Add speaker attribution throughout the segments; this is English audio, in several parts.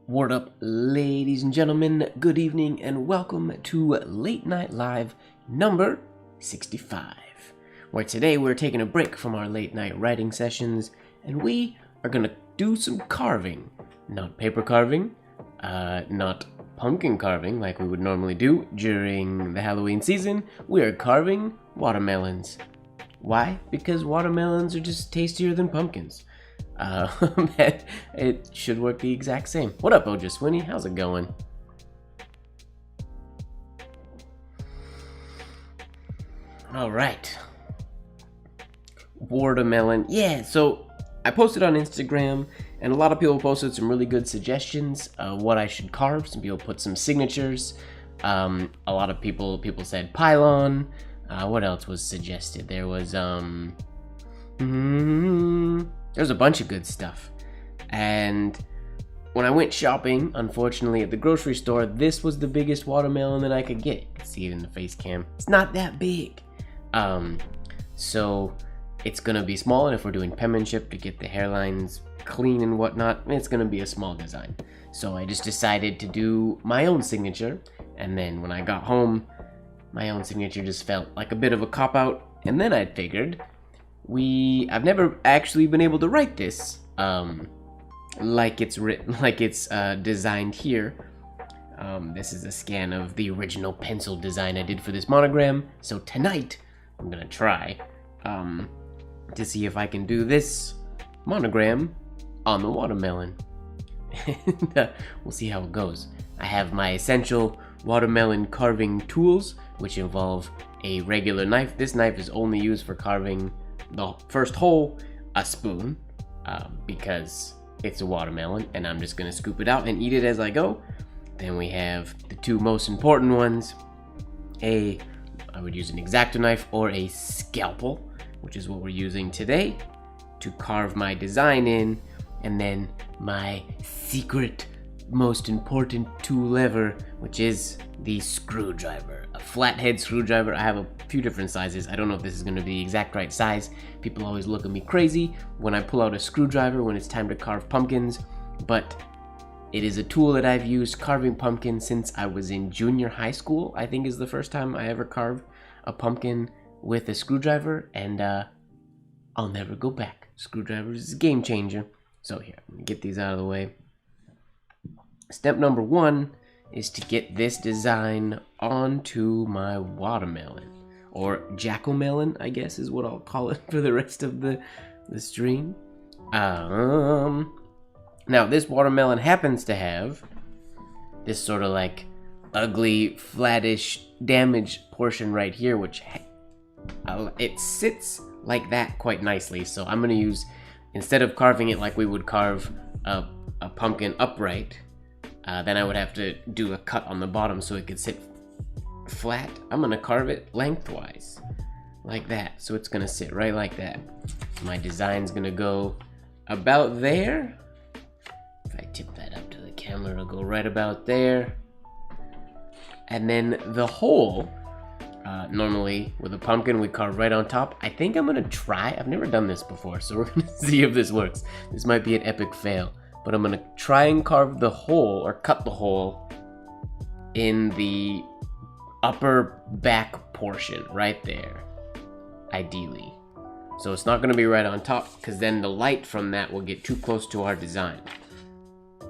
Speaker 1: What up, ladies and gentlemen? Good evening and welcome to Late Night Live number 65, where today we're taking a break from our late night writing sessions and we are gonna do some carving. Not paper carving, not pumpkin carving like we would normally do during the Halloween season. We are carving watermelons. Why? Because watermelons are just tastier than pumpkins. It should work the exact same. What up, Ojaswinny? How's it going? All right. Watermelon. Yeah, so I posted on Instagram, and a lot of people posted some really good suggestions of what I should carve. Some people put some signatures. A lot of people said pylon. What else was suggested? There was, there's a bunch of good stuff. And when I went shopping, unfortunately, at the grocery store, this was the biggest watermelon that I could get. You can see it in the face cam. It's not that big. So it's gonna be small, and if we're doing penmanship to get the hairlines clean and whatnot, it's gonna be a small design. So I just decided to do my own signature, and then when I got home, my own signature just felt like a bit of a cop-out, and then I figured I've never actually been able to write this like it's written, like it's designed here. This is a scan of the original pencil design I did for this monogram. So tonight I'm gonna try to see if I can do this monogram on the watermelon. We'll see how it goes. I have my essential watermelon carving tools, which involve a regular knife. This knife is only used for carving the first hole, a spoon, because it's a watermelon and I'm just gonna scoop it out and eat it as I go. Then we have the two most important ones. I would use an X-Acto knife or a scalpel, which is what we're using today to carve my design in, and then my secret most important tool ever, which is the screwdriver. A flathead screwdriver. I have a few different sizes. I don't know if this is going to be the exact right size. People always look at me crazy when I pull out a screwdriver when it's time to carve pumpkins, but it is a tool that I've used carving pumpkins since I was in junior high school. I think is the first time I ever carved a pumpkin with a screwdriver, and I'll never go back. Screwdriver is a game changer. So here, I'm gonna get these out of the way. Step number one is to get this design onto my watermelon, or Jack-O-Melon, I guess is what I'll call it for the rest of the stream. Now this watermelon happens to have this sort of like ugly, flattish, damaged portion right here, which it sits like that quite nicely. So I'm gonna use, instead of carving it like we would carve a pumpkin upright, then I would have to do a cut on the bottom so it could sit flat. I'm gonna carve it lengthwise, like that. So it's gonna sit right like that. My design's gonna go about there. If I tip that up to the camera, it'll go right about there. And then the hole, normally with a pumpkin we carve right on top. I think I'm gonna try, I've never done this before, so we're gonna see if this works. This might be an epic fail. But I'm gonna try and carve the hole, or cut the hole, in the upper back portion, right there, ideally. So it's not gonna be right on top, because then the light from that will get too close to our design.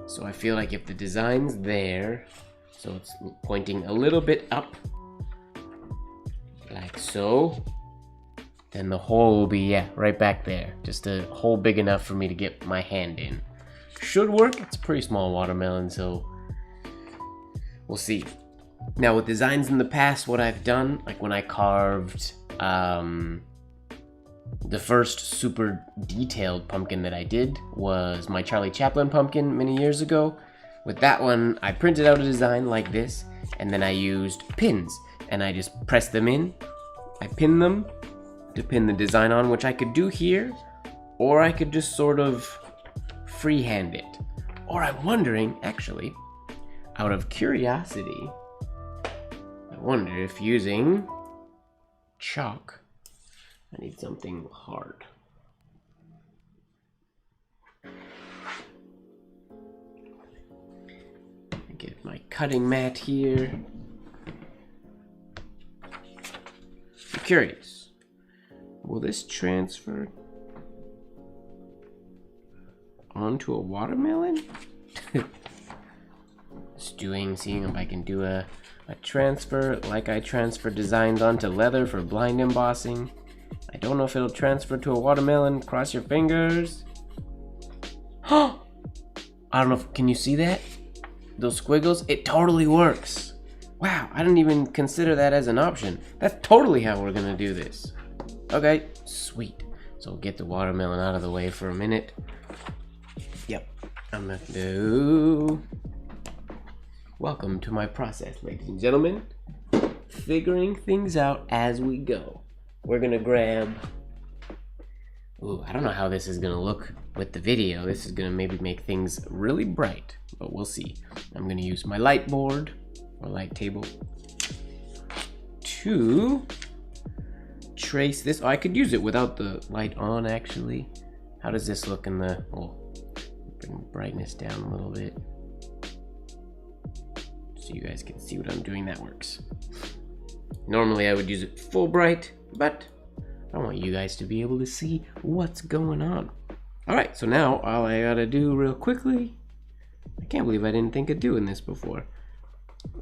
Speaker 1: So I feel like if the design's there, so it's pointing a little bit up, like so, then the hole will be, yeah, right back there. Just a hole big enough for me to get my hand in. Should work. It's a pretty small watermelon, so we'll see. Now with designs in the past, what I've done, like when I carved the first super detailed pumpkin that I did was my Charlie Chaplin pumpkin many years ago. With that one, I printed out a design like this, and then I used pins, and I just pressed them in. I pinned them to pin the design on, which I could do here, or I could just sort of freehand it. Or I'm wondering, actually, out of curiosity, I wonder if using chalk, I need something hard. Get my cutting mat here. I'm curious. Will this transfer onto a watermelon? Seeing if I can do a transfer like I transfer designs onto leather for blind embossing. I don't know if it'll transfer to a watermelon. Cross your fingers. I don't know if, can you see that? Those squiggles? It totally works. Wow, I didn't even consider that as an option. That's totally how we're gonna do this. Okay, sweet. So we'll get the watermelon out of the way for a minute. Yep, I'm gonna do... Welcome to my process, ladies and gentlemen. Figuring things out as we go. We're gonna grab... Ooh, I don't know how this is gonna look with the video. This is gonna maybe make things really bright, but we'll see. I'm gonna use my light board, or light table, to trace this. Oh, I could use it without the light on, actually. How does this look in the... Oh, bring the brightness down a little bit, so you guys can see what I'm doing. That works. Normally I would use it full bright, but I want you guys to be able to see what's going on. Alright, so now all I gotta do real quickly, I can't believe I didn't think of doing this before,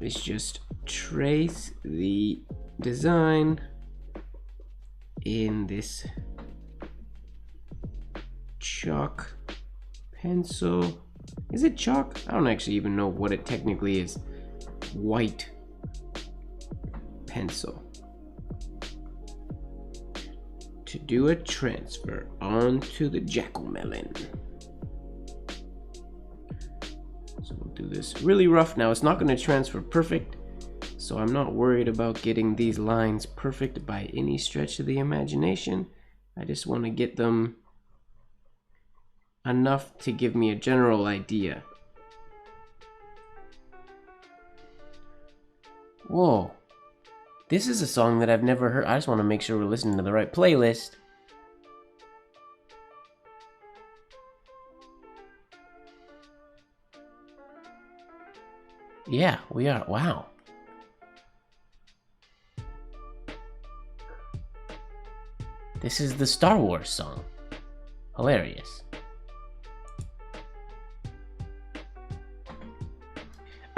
Speaker 1: is just trace the design in this chalk pencil. Is it chalk? I don't actually even know what it technically is. White pencil to do a transfer onto the Jack-O-Melon. So we'll do this really rough. Now it's not going to transfer perfect, so I'm not worried about getting these lines perfect by any stretch of the imagination. I just want to get them enough to give me a general idea. Whoa, this is a song that I've never heard. I just want to make sure we're listening to the right playlist. Yeah, we are. Wow. This is the Star Wars song. Hilarious.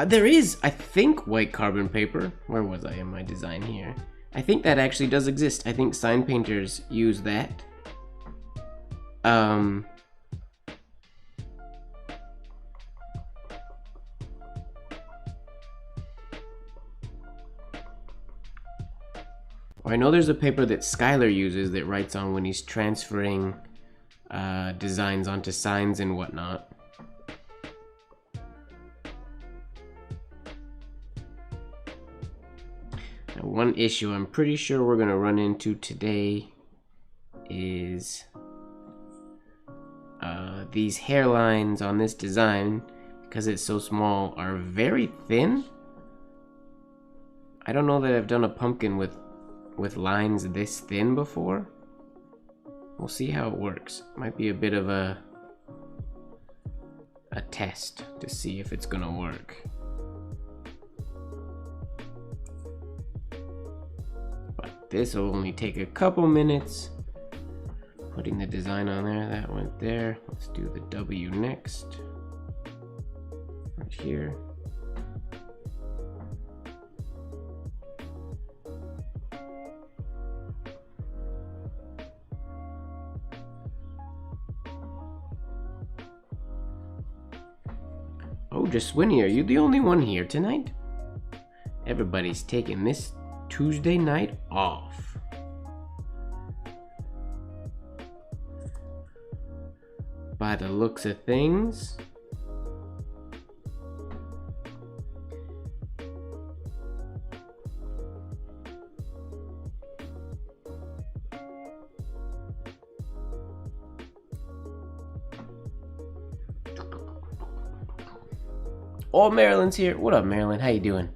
Speaker 1: There is, I think, white carbon paper. Where was I in my design here? I think that actually does exist. I think sign painters use that. I know there's a paper that Skylar uses that writes on when he's transferring designs onto signs and whatnot. One issue I'm pretty sure we're gonna run into today is these hairlines on this design, because it's so small, are very thin. I don't know that I've done a pumpkin with lines this thin before. We'll see how it works. Might be a bit of a test to see if it's gonna work. This will only take a couple minutes. Putting the design on there, that went there. Let's do the W next. Right here. Oh, just Winnie, are you the only one here tonight? Everybody's taking this Tuesday night off. By the looks of things. Oh, Marilyn's here. What up, Marilyn? How you doing?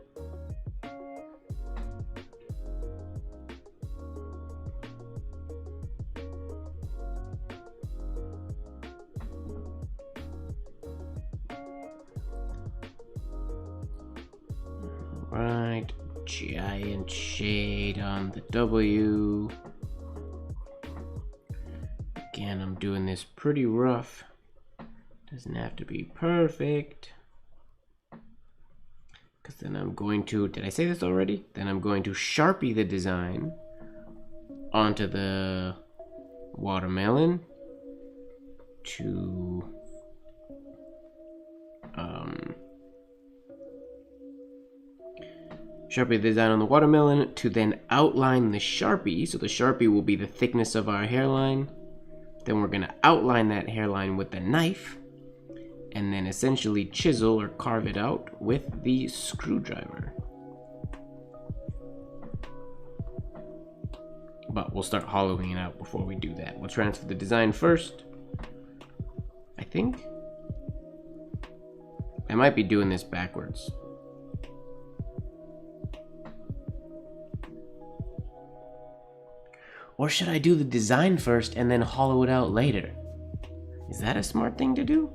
Speaker 1: Right, giant shade on the W. Again, I'm doing this pretty rough. Doesn't have to be perfect. Because then I'm going to, did I say this already? Then I'm going to Sharpie the design onto the watermelon to Sharpie the design on the watermelon to then outline the Sharpie. So the Sharpie will be the thickness of our hairline. Then we're gonna outline that hairline with the knife and then essentially chisel or carve it out with the screwdriver. But we'll start hollowing it out before we do that. We'll transfer the design first, I think. I might be doing this backwards. Or should I do the design first and then hollow it out later? Is that a smart thing to do?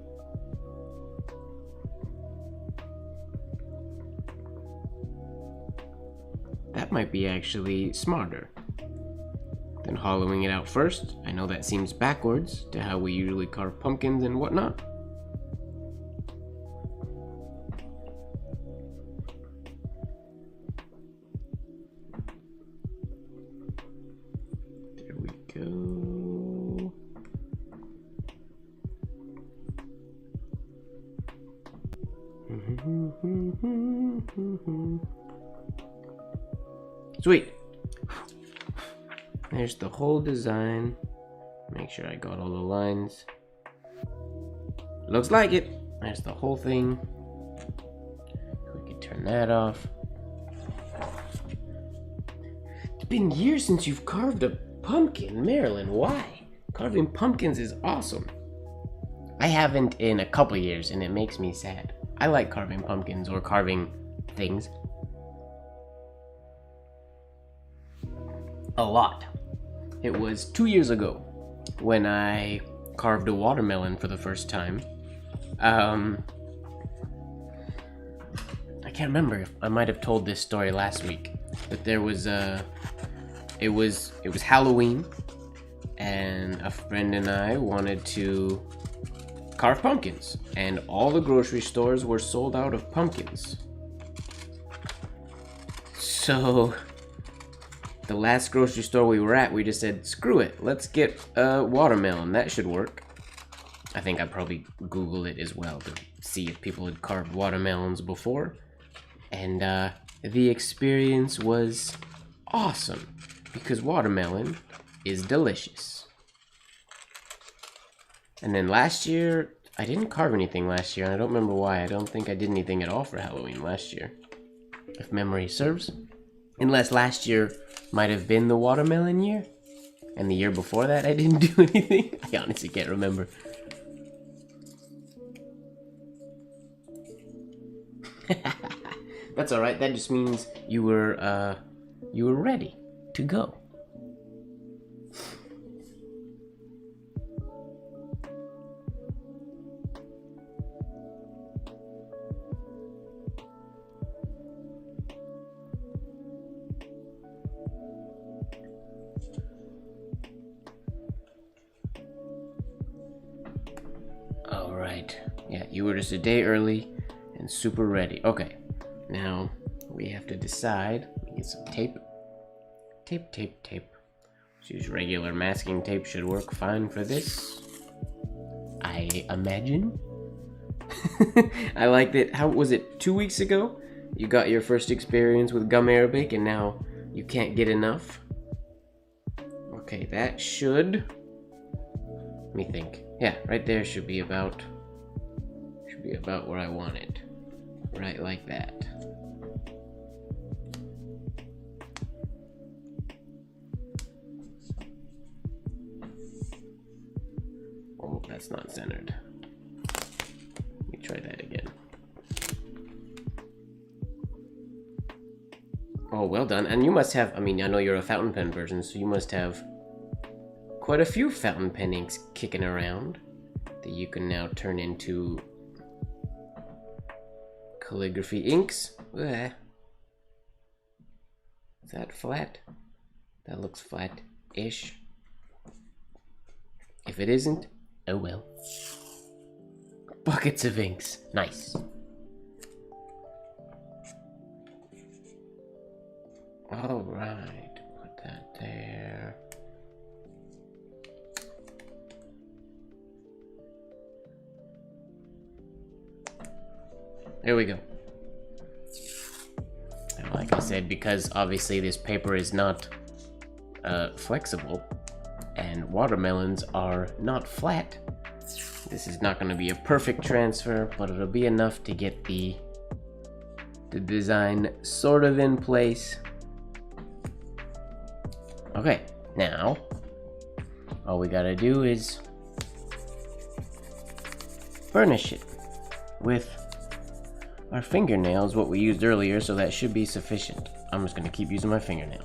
Speaker 1: That might be actually smarter than hollowing it out first. I know that seems backwards to how we usually carve pumpkins and whatnot. There we go. Sweet. There's the whole design. Make sure I got all the lines. Looks like it. There's the whole thing. We can turn that off. It's been years since you've carved a pumpkin, Marilyn. Why? Carving pumpkins is awesome. I haven't in a couple years, and it makes me sad. I like carving pumpkins or carving things. A lot. It was 2 years ago when I carved a watermelon for the first time. I can't remember if I might have told this story last week, but there was it was Halloween, and a friend and I wanted to carve pumpkins, and all the grocery stores were sold out of pumpkins. So the last grocery store we were at, we just said, screw it, let's get a watermelon. That should work. I think I probably Googled it as well to see if people had carved watermelons before. And the experience was awesome because watermelon is delicious. And then last year, I didn't carve anything last year, and I don't remember why. I don't think I did anything at all for Halloween last year, if memory serves. Unless last year might have been the watermelon year, and the year before that I didn't do anything. I honestly can't remember. That's alright, that just means you were ready to go. Alright, yeah, you were just a day early and super ready. Okay, now we have to decide. Get some tape. Tape. Let's use regular masking tape, should work fine for this, I imagine. I like that. How was it, 2 weeks ago? You got your first experience with gum Arabic and now you can't get enough? Okay, that should, let me think. Yeah, right there should be about where I want it. Right like that. Oh, that's not centered. Let me try that again. Oh, well done. And you must have, I mean, I know you're a fountain pen version, so you must have quite a few fountain pen inks kicking around that you can now turn into calligraphy inks. Blech. Is that flat? That looks flat-ish. If it isn't, oh well. Buckets of inks. Nice. Alright, put that there. There we go. And like I said, because obviously this paper is not flexible and watermelons are not flat, this is not going to be a perfect transfer, but it'll be enough to get the design sort of in place. Okay, now all we gotta do is burnish it with our fingernails, what we used earlier, so that should be sufficient. I'm just gonna keep using my fingernail.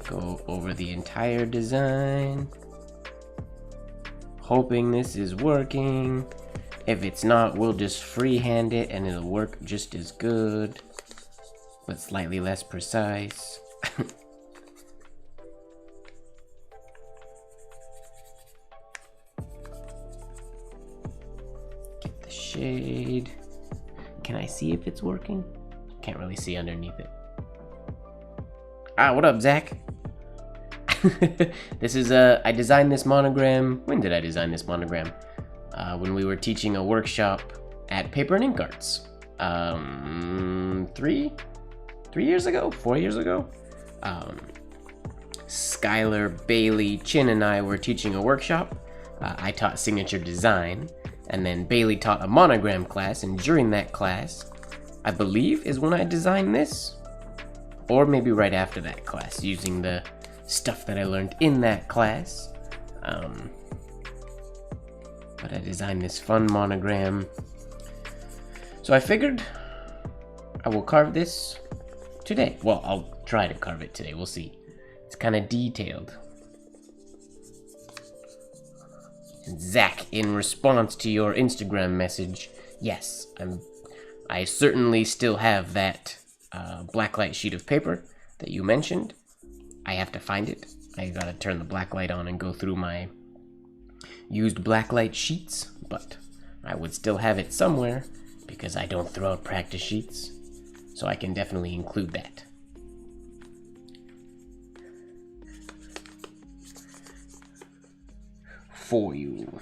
Speaker 1: Go over the entire design, hoping this is working. If it's not, we'll just freehand it and it'll work just as good, but slightly less precise. Get the shade. Can I see if it's working? Can't really see underneath it. Ah, what up, Zach? This is I designed this monogram. When did I design this monogram? When we were teaching a workshop at Paper and Ink Arts. 3 years ago? 4 years ago? Skylar, Bailey, Chin, and I were teaching a workshop. I taught signature design, and then Bailey taught a monogram class, and during that class, I believe is when I designed this. Or maybe right after that class, using the stuff that I learned in that class. But I designed this fun monogram. So I figured I will carve this today. Well, I'll try to carve it today, we'll see. It's kind of detailed. And Zach, in response to your Instagram message, yes, I certainly still have that blacklight sheet of paper that you mentioned. I have to find it. I gotta turn the blacklight on and go through my used blacklight sheets, but I would still have it somewhere because I don't throw out practice sheets, so I can definitely include that. For you.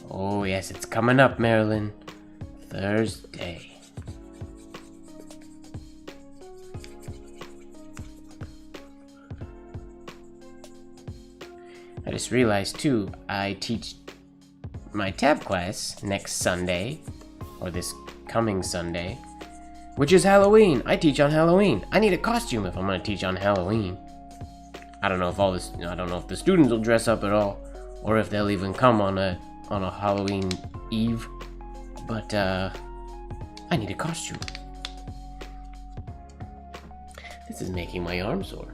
Speaker 1: Oh yes, it's coming up, Marilyn. Thursday. I just realized too, I teach my tab class next Sunday, or this coming Sunday, which is Halloween. I teach on Halloween. I need a costume if I'm gonna teach on Halloween. I don't know if the students will dress up at all, or if they'll even come on a Halloween Eve, but I need a costume. This is making my arm sore.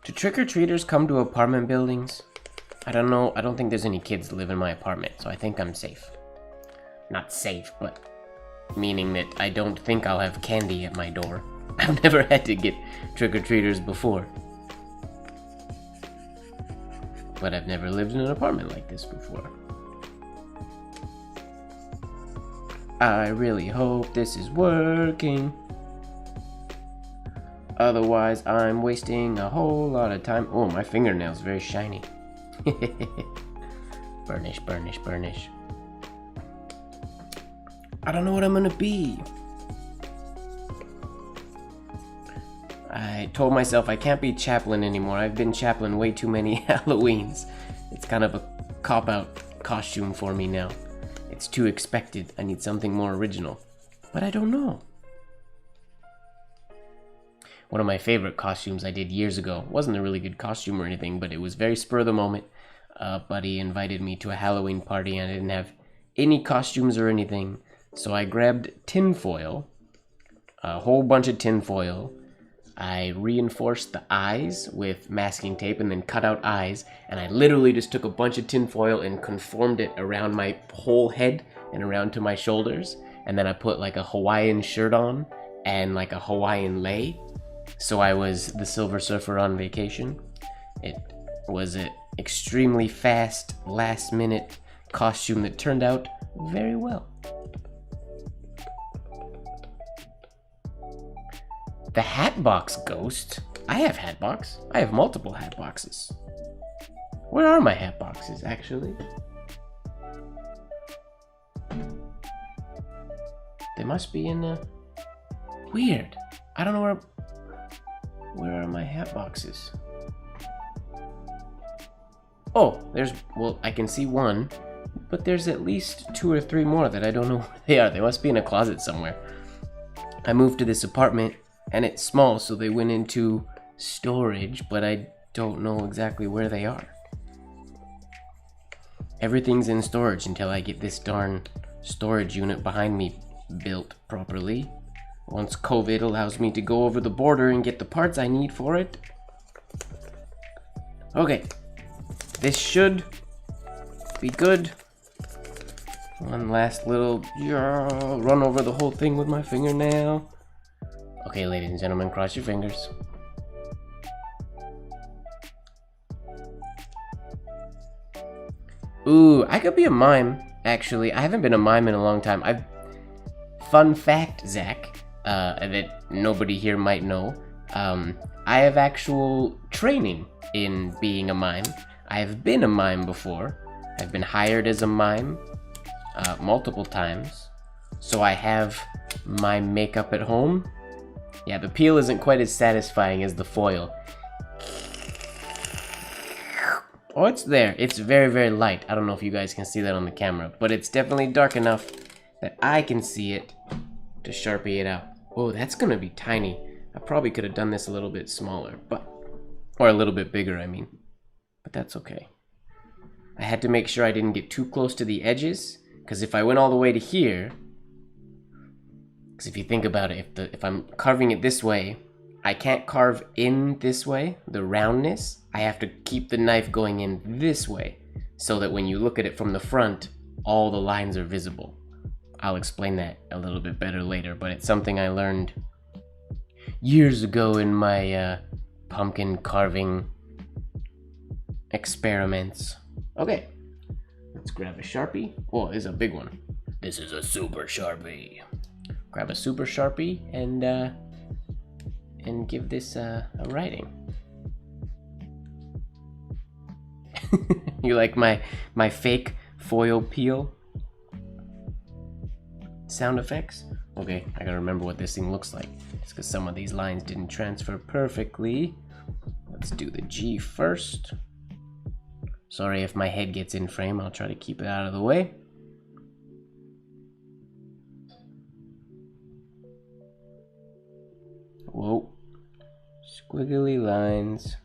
Speaker 1: Do trick-or-treaters come to apartment buildings? I don't know. I don't think there's any kids that live in my apartment, so I think I'm safe. Not safe, but meaning that I don't think I'll have candy at my door. I've never had to get trick-or-treaters before. But I've never lived in an apartment like this before. I really hope this is working. Otherwise, I'm wasting a whole lot of time. Oh, my fingernail's very shiny. Burnish, burnish, burnish. I don't know what I'm gonna be. I told myself I can't be Chaplin anymore. I've been Chaplin way too many Halloweens. It's kind of a cop-out costume for me now. It's too expected. I need something more original. But I don't know. One of my favorite costumes I did years ago. Wasn't a really good costume or anything, but it was very spur of the moment. A buddy invited me to a Halloween party and I didn't have any costumes or anything. So I grabbed tinfoil, a whole bunch of tinfoil, I reinforced the eyes with masking tape and then cut out eyes, and I literally just took a bunch of tinfoil and conformed it around my whole head and around to my shoulders, and then I put like a Hawaiian shirt on and like a Hawaiian lei, so I was the Silver Surfer on vacation. It was an extremely fast, last-minute costume that turned out very well. The Hatbox Ghost? I have Hatbox. I have multiple Hatboxes. Where are my Hatboxes, actually? They must be in the... Weird. I don't know where... Where are my Hatboxes? Oh, there's... Well, I can see one, but there's at least 2 or 3 more that I don't know where they are. They must be in a closet somewhere. I moved to this apartment, and it's small, so they went into storage, but I don't know exactly where they are. Everything's in storage until I get this darn storage unit behind me built properly. Once COVID allows me to go over the border and get the parts I need for it. Okay, this should be good. One last little run over the whole thing with my fingernail. Okay, ladies and gentlemen, cross your fingers. Ooh, I could be a mime, actually. I haven't been a mime in a long time. Fun fact, Zach, that nobody here might know. I have actual training in being a mime. I have been a mime before. I've been hired as a mime multiple times. So I have my makeup at home. Yeah, the peel isn't quite as satisfying as the foil. Oh, it's there. It's very, very light. I don't know if you guys can see that on the camera, but it's definitely dark enough that I can see it to Sharpie it out. Oh, that's gonna be tiny. I probably could have done this a little bit smaller, or a little bit bigger, I mean. But that's okay. I had to make sure I didn't get too close to the edges, because if I went all the way to here, because if you think about it, if I'm carving it this way, I can't carve in this way, the roundness. I have to keep the knife going in this way, so that when you look at it from the front, all the lines are visible. I'll explain that a little bit better later, but it's something I learned years ago in my pumpkin carving experiments. Okay, let's grab a Sharpie. Oh, this is a big one. This is a super Sharpie. Grab a super Sharpie and give this a writing. You like my fake foil peel sound effects? Okay, I gotta remember what this thing looks like. It's because some of these lines didn't transfer perfectly. Let's do the G first. Sorry if my head gets in frame, I'll try to keep it out of the way. Whoa. Squiggly lines.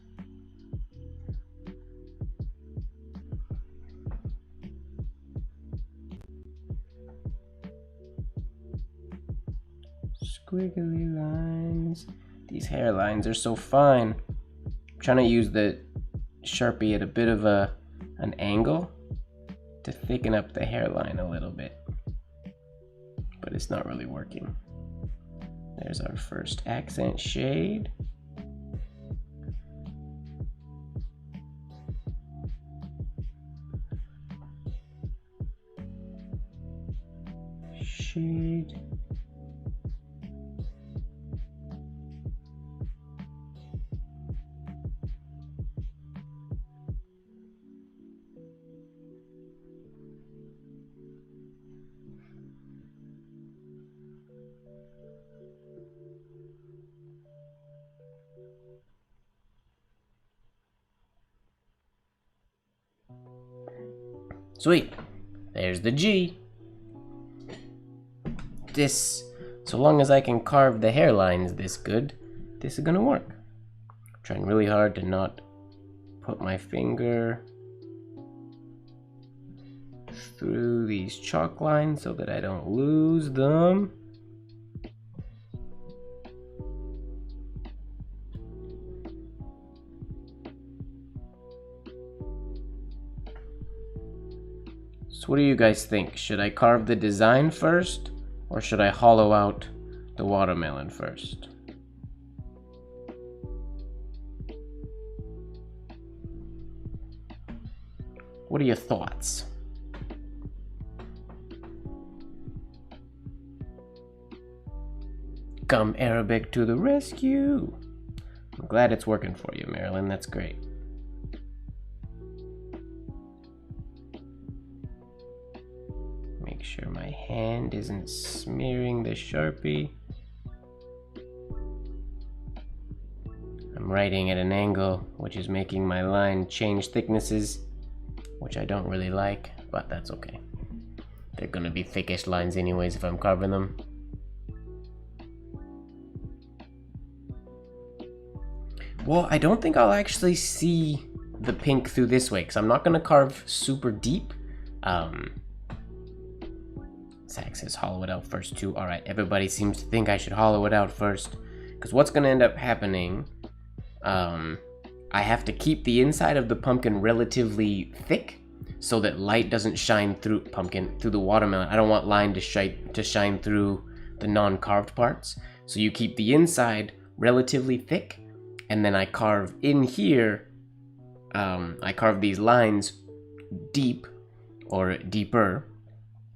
Speaker 1: Squiggly lines. These hairlines are so fine. I'm trying to use the Sharpie at a bit of an angle to thicken up the hairline a little bit, but it's not really working. There's our first accent shade. Shade. Sweet. There's the G. This, so long as I can carve the hairlines this good, this is gonna work. I'm trying really hard to not put my finger through these chalk lines so that I don't lose them. So what do you guys think? Should I carve the design first, or should I hollow out the watermelon first? What are your thoughts? Come Arabic to the rescue! I'm glad it's working for you, Marilyn. That's great. Make sure my hand isn't smearing the Sharpie. I'm writing at an angle, which is making my line change thicknesses, which I don't really like, but that's okay. They're gonna be thickish lines anyways if I'm carving them. Well, I don't think I'll actually see the pink through this way, because I'm not gonna carve super deep. Zach says hollow it out first too. Alright, everybody seems to think I should hollow it out first, because what's gonna end up happening, I have to keep the inside of the pumpkin relatively thick so that light doesn't shine through through the watermelon. I don't want light to shine through the non-carved parts. So you keep the inside relatively thick, and then I carve in here, I carve these lines deep or deeper,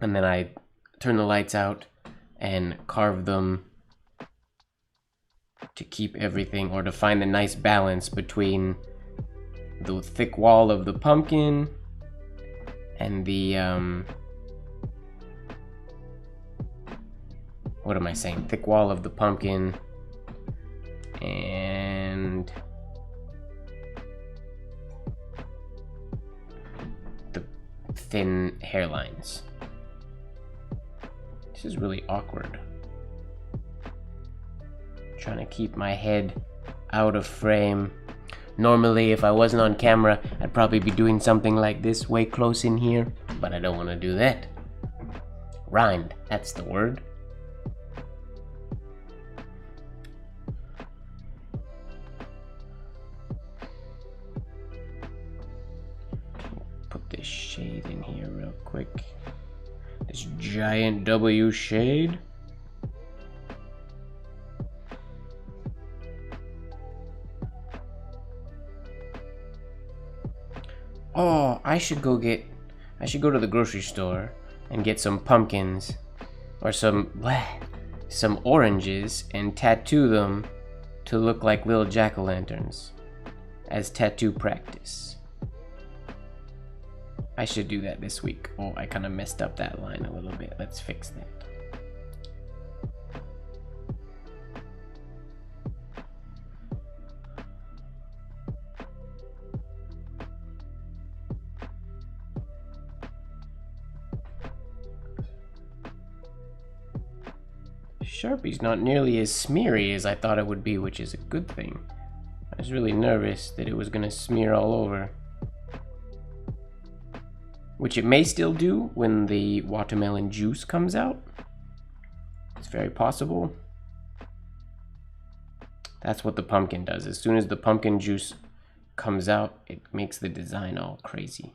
Speaker 1: and then I turn the lights out and carve them to keep everything, or to find the nice balance between the thick wall of the pumpkin and the what am I saying? Thick wall of the pumpkin and the thin hairlines. This is really awkward. Trying to keep my head out of frame. Normally, if I wasn't on camera, I'd probably be doing something like this way close in here, but I don't want to do that. Rhymed, that's the word. Put this shade in here real quick. This giant W shade. Oh, I should go to the grocery store and get some pumpkins or some oranges and tattoo them to look like little jack-o'-lanterns as tattoo practice. I should do that this week. Oh, I kind of messed up that line a little bit. Let's fix that. Sharpie's not nearly as smeary as I thought it would be, which is a good thing. I was really nervous that it was gonna smear all over. Which it may still do when the watermelon juice comes out. It's very possible. That's what the pumpkin does. As soon as the pumpkin juice comes out, it makes the design all crazy.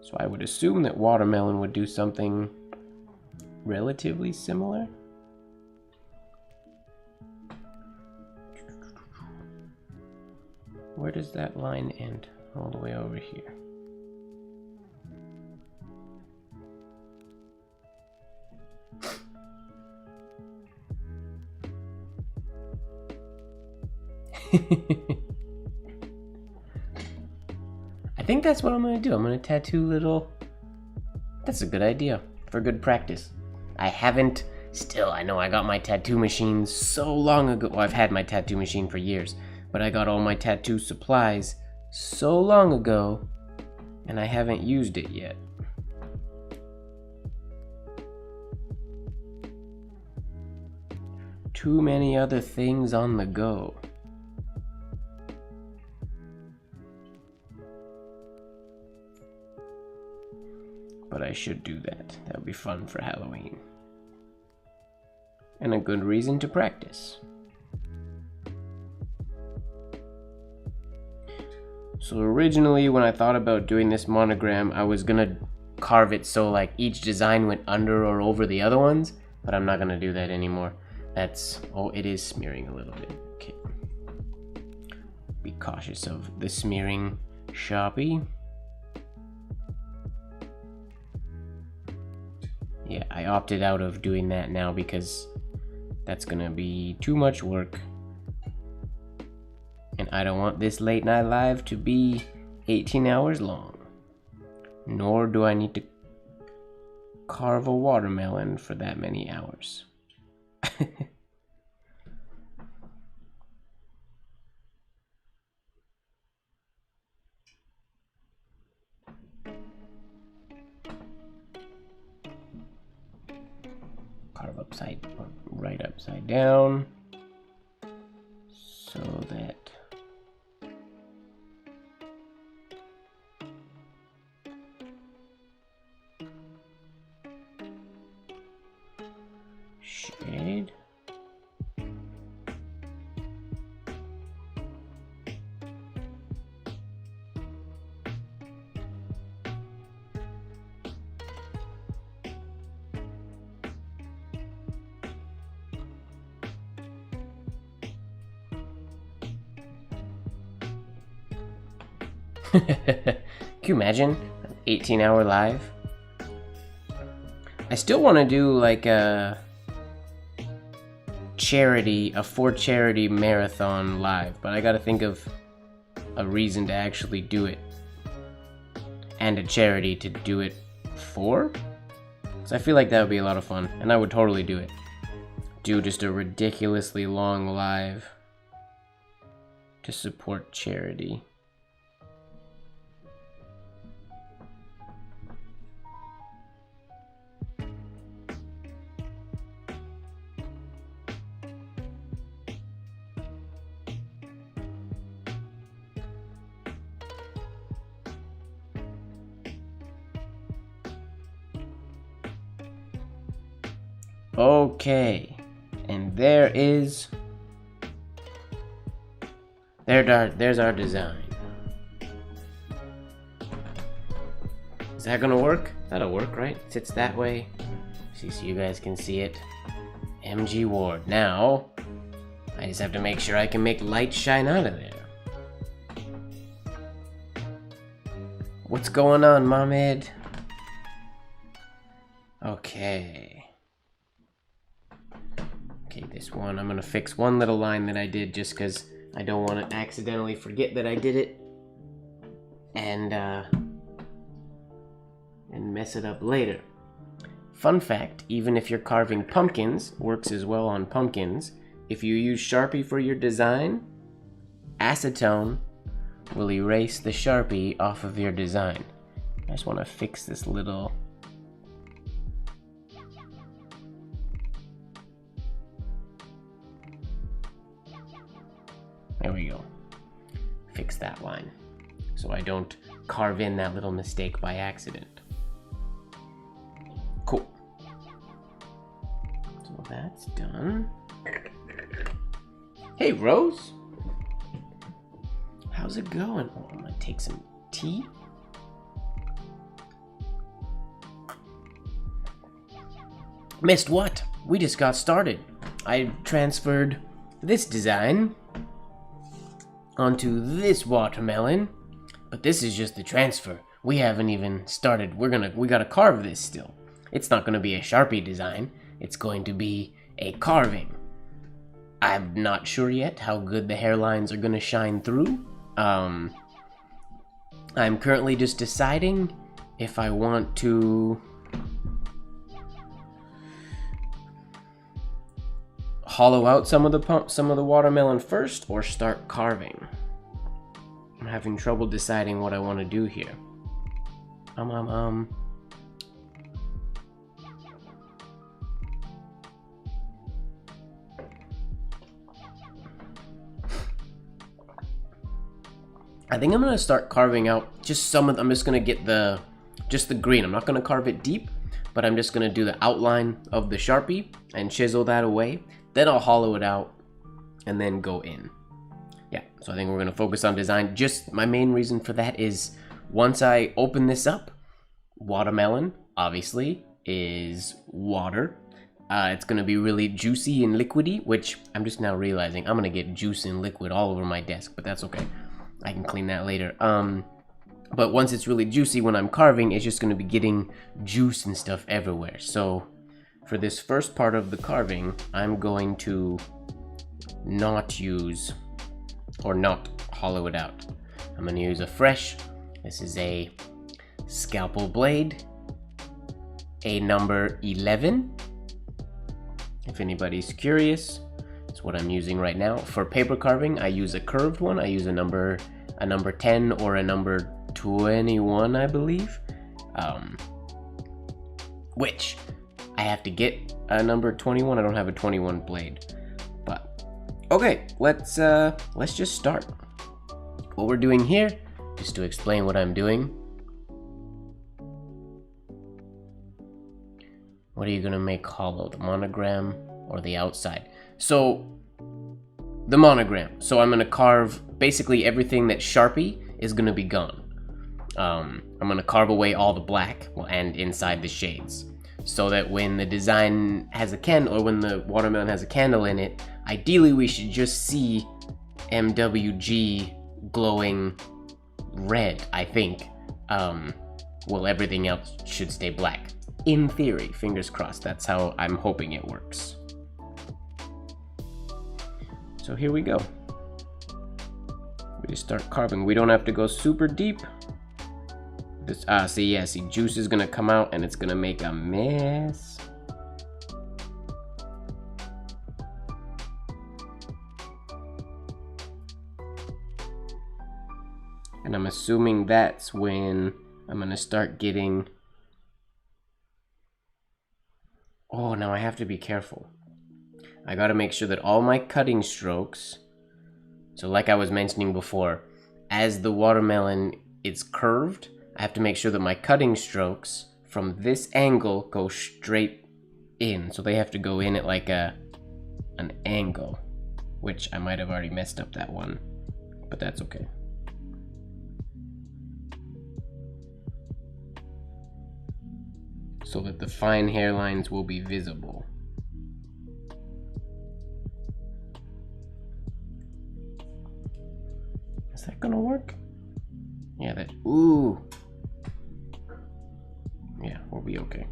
Speaker 1: So I would assume that watermelon would do something relatively similar. Where does that line end? All the way over here. I think that's what I'm gonna do. I'm gonna tattoo little... That's a good idea for good practice. I haven't... Still, I know I got my tattoo machine so long ago. Well, I've had my tattoo machine for years, but I got all my tattoo supplies so long ago, and I haven't used it yet. Too many other things on the go. But I should do that. That would be fun for Halloween. And a good reason to practice. So originally when I thought about doing this monogram, I was gonna carve it so like each design went under or over the other ones, but I'm not gonna do that anymore. That's, oh, it is smearing a little bit. Okay. Be cautious of the smearing, Sharpie. Yeah, I opted out of doing that now because that's gonna be too much work. And I don't want this late night live to be 18 hours long. Nor do I need to carve a watermelon for that many hours. Carve upside, or right upside down, so that shade. Can you imagine an 18-hour live? I still want to do like a for charity marathon live, but I gotta think of a reason to actually do it. And a charity to do it for? So I feel like that would be a lot of fun, and I would totally do it. Do just a ridiculously long live to support charity. Okay, and there's our design. Is that gonna work? That'll work, right? It sits that way. See, so you guys can see it. MGWard. Now, I just have to make sure I can make light shine out of there. What's going on, Mohammed? Okay. Okay, this one, I'm gonna fix one little line that I did just because I don't want to accidentally forget that I did it and mess it up later. Fun fact, even if you're carving pumpkins, works as well on pumpkins, if you use Sharpie for your design, acetone will erase the Sharpie off of your design. I just want to fix this little... There we go. Fix that line, so I don't carve in that little mistake by accident. Cool. So that's done. Hey, Rose. How's it going? Oh, I'm gonna take some tea. Missed what? We just got started. I transferred this design onto this watermelon, but this is just the transfer. We haven't even started. We gotta carve this still. It's not gonna be a Sharpie design. It's going to be a carving. I'm not sure yet how good the hairlines are gonna shine through. I'm currently just deciding if I want to hollow out some of the watermelon first or start carving. I'm having trouble deciding what I want to do here. I think I'm gonna start carving out just some of. I'm just gonna get just the green. I'm not gonna carve it deep, but I'm just gonna do the outline of the Sharpie and chisel that away. Then I'll hollow it out and then go in. yeah, so I think we're going to focus on design. Just my main reason for that is once I open this up, watermelon, obviously, is water. It's going to be really juicy and liquidy, which I'm just now realizing I'm going to get juice and liquid all over my desk, but that's okay. I can clean that later. But once it's really juicy when I'm carving, it's just going to be getting juice and stuff everywhere. So for this first part of the carving, I'm going to not use or not hollow it out. I'm going to use a fresh, this is a scalpel blade, a number 11. If anybody's curious, it's what I'm using right now. For paper carving, I use a curved one. I use a number 10 or a number 21, I believe. Which I have to get a number 21. I don't have a 21 blade. But okay, let's just start. What we're doing here, just to explain what I'm doing. What are you gonna make hollow? The monogram or the outside? So the monogram. So I'm gonna carve basically everything that's Sharpie is gonna be gone. I'm gonna carve away all the black, well, and inside the shades, so that when the design has a candle, or when the watermelon has a candle in it, ideally we should just see MWG glowing red, I think. Well, everything else should stay black. In theory, fingers crossed, that's how I'm hoping it works. So here we go. We just start carving. We don't have to go super deep. This, see, juice is gonna come out and it's gonna make a mess. And I'm assuming that's when I'm gonna start getting... Oh, now I have to be careful. I gotta make sure that all my cutting strokes, so like I was mentioning before, as the watermelon is curved, I have to make sure that my cutting strokes from this angle go straight in. So they have to go in at like an angle, which I might have already messed up that one, but that's okay. So that the fine hairlines will be visible. Is that gonna work? Yeah, that, ooh. Yeah, we'll be okay.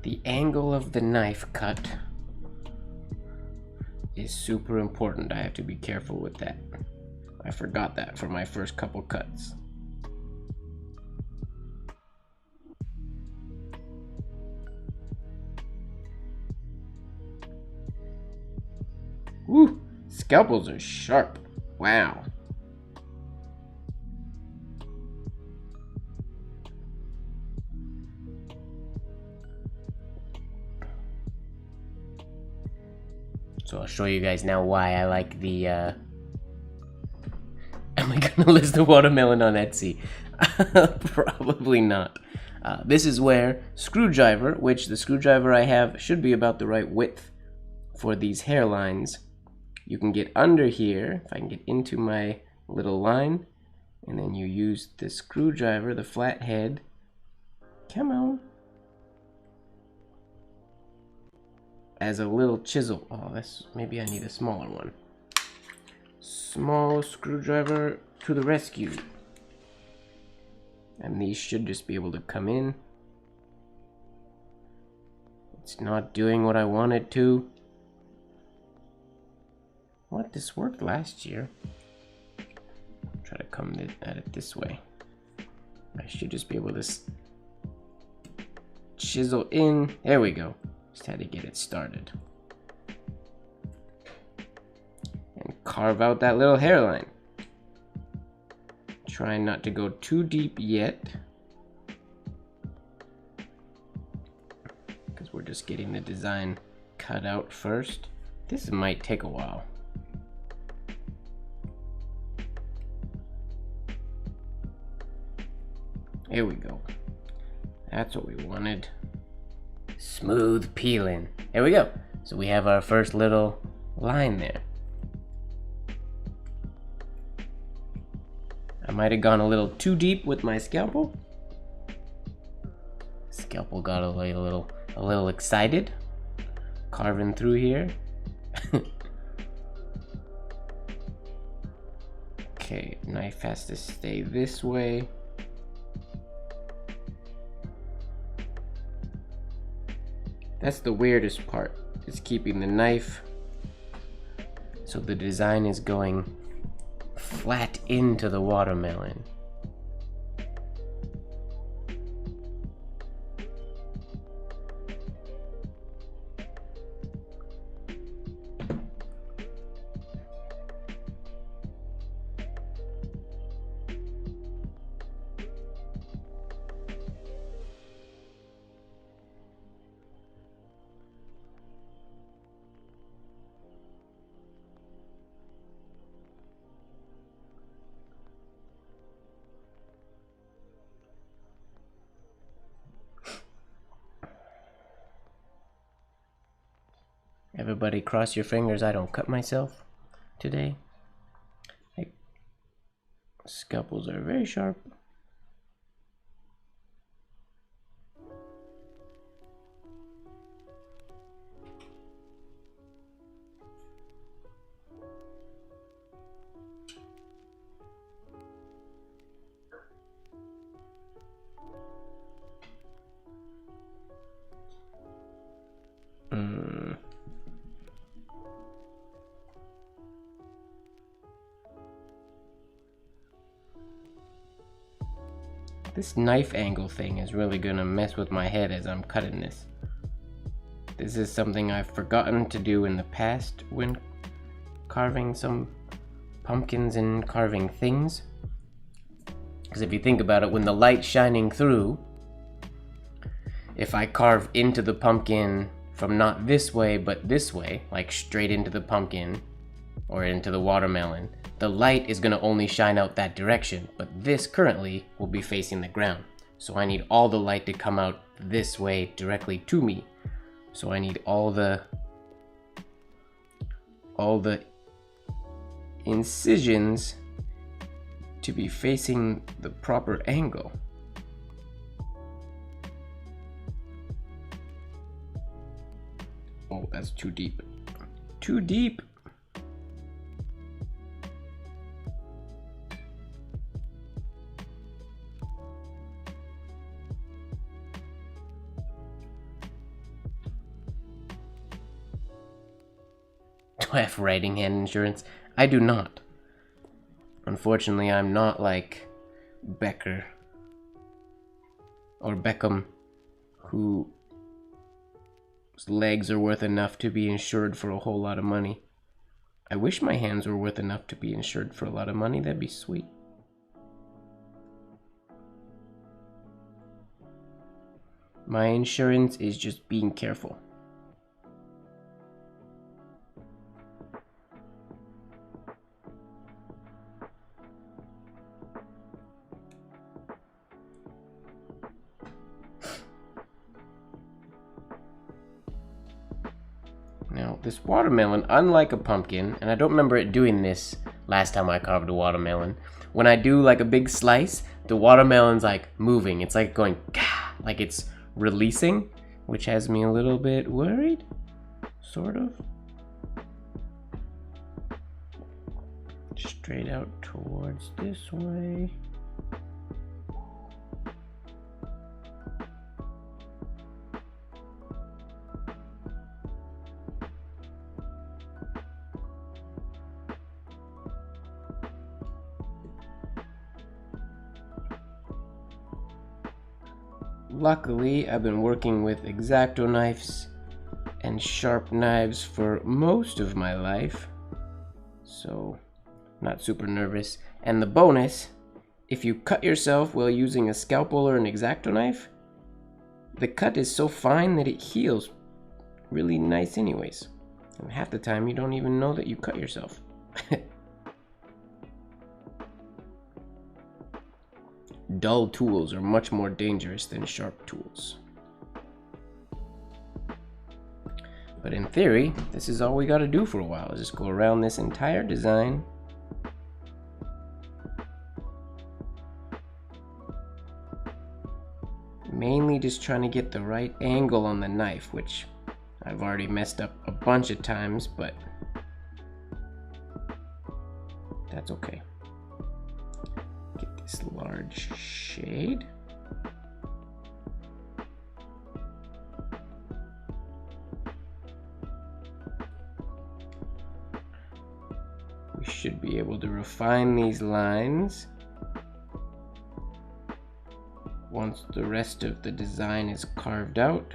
Speaker 1: The angle of the knife cut is super important. I have to be careful with that. I forgot that for my first couple cuts. Woo! Scalpels are sharp. Wow. So I'll show you guys now why I like the, am I gonna list the watermelon on Etsy? Probably not. This is where screwdriver, which the screwdriver I have should be about the right width for these hairlines. You can get under here, if I can get into my little line, and then you use the screwdriver, the flat head. Come on. As a little chisel. Oh, that's, maybe I need a smaller one. Small screwdriver to the rescue. And these should just be able to come in. It's not doing what I want it to. What? This worked last year. Try to come at it this way. I should just be able to chisel in. There we go. Just had to get it started. And carve out that little hairline. Trying not to go too deep yet, because we're just getting the design cut out first. I This might take a while. Here we go. That's what we wanted. Smooth peeling. There we go. So we have our first little line there. I might have gone a little too deep with my scalpel. Scalpel got a little excited. Carving through here. Okay, knife has to stay this way. That's the weirdest part, is keeping the knife so the design is going flat into the watermelon. Everybody cross your fingers I don't cut myself today. Hey, scalpels are very sharp. This knife angle thing is really gonna mess with my head as I'm cutting this. This is something I've forgotten to do in the past when carving some pumpkins and carving things. Because if you think about it, when the light's shining through, if I carve into the pumpkin from not this way but this way, like straight into the pumpkin or into the watermelon, the light is going to only shine out that direction, but this currently will be facing the ground. So I need all the light to come out this way directly to me. So I need all the incisions to be facing the proper angle. Oh, that's too deep. Too deep. Do I have writing hand insurance? I do not. Unfortunately, I'm not like Becker or Beckham, whose legs are worth enough to be insured for a whole lot of money. I wish my hands were worth enough to be insured for a lot of money. That'd be sweet. My insurance is just being careful. Now, this watermelon, unlike a pumpkin, and I don't remember it doing this last time I carved a watermelon, when I do like a big slice, the watermelon's like moving. It's like going, gah, like it's releasing, which has me a little bit worried, sort of. Straight out towards this way. Luckily, I've been working with X-Acto knives and sharp knives for most of my life, so not super nervous. And the bonus, if you cut yourself while using a scalpel or an X-Acto knife, the cut is so fine that it heals really nice anyways. And half the time you don't even know that you cut yourself. Dull tools are much more dangerous than sharp tools. But in theory, this is all we gotta do for a while, is just go around this entire design. Mainly just trying to get the right angle on the knife, which I've already messed up a bunch of times, but that's okay. Get this large shade. We should be able to refine these lines once the rest of the design is carved out.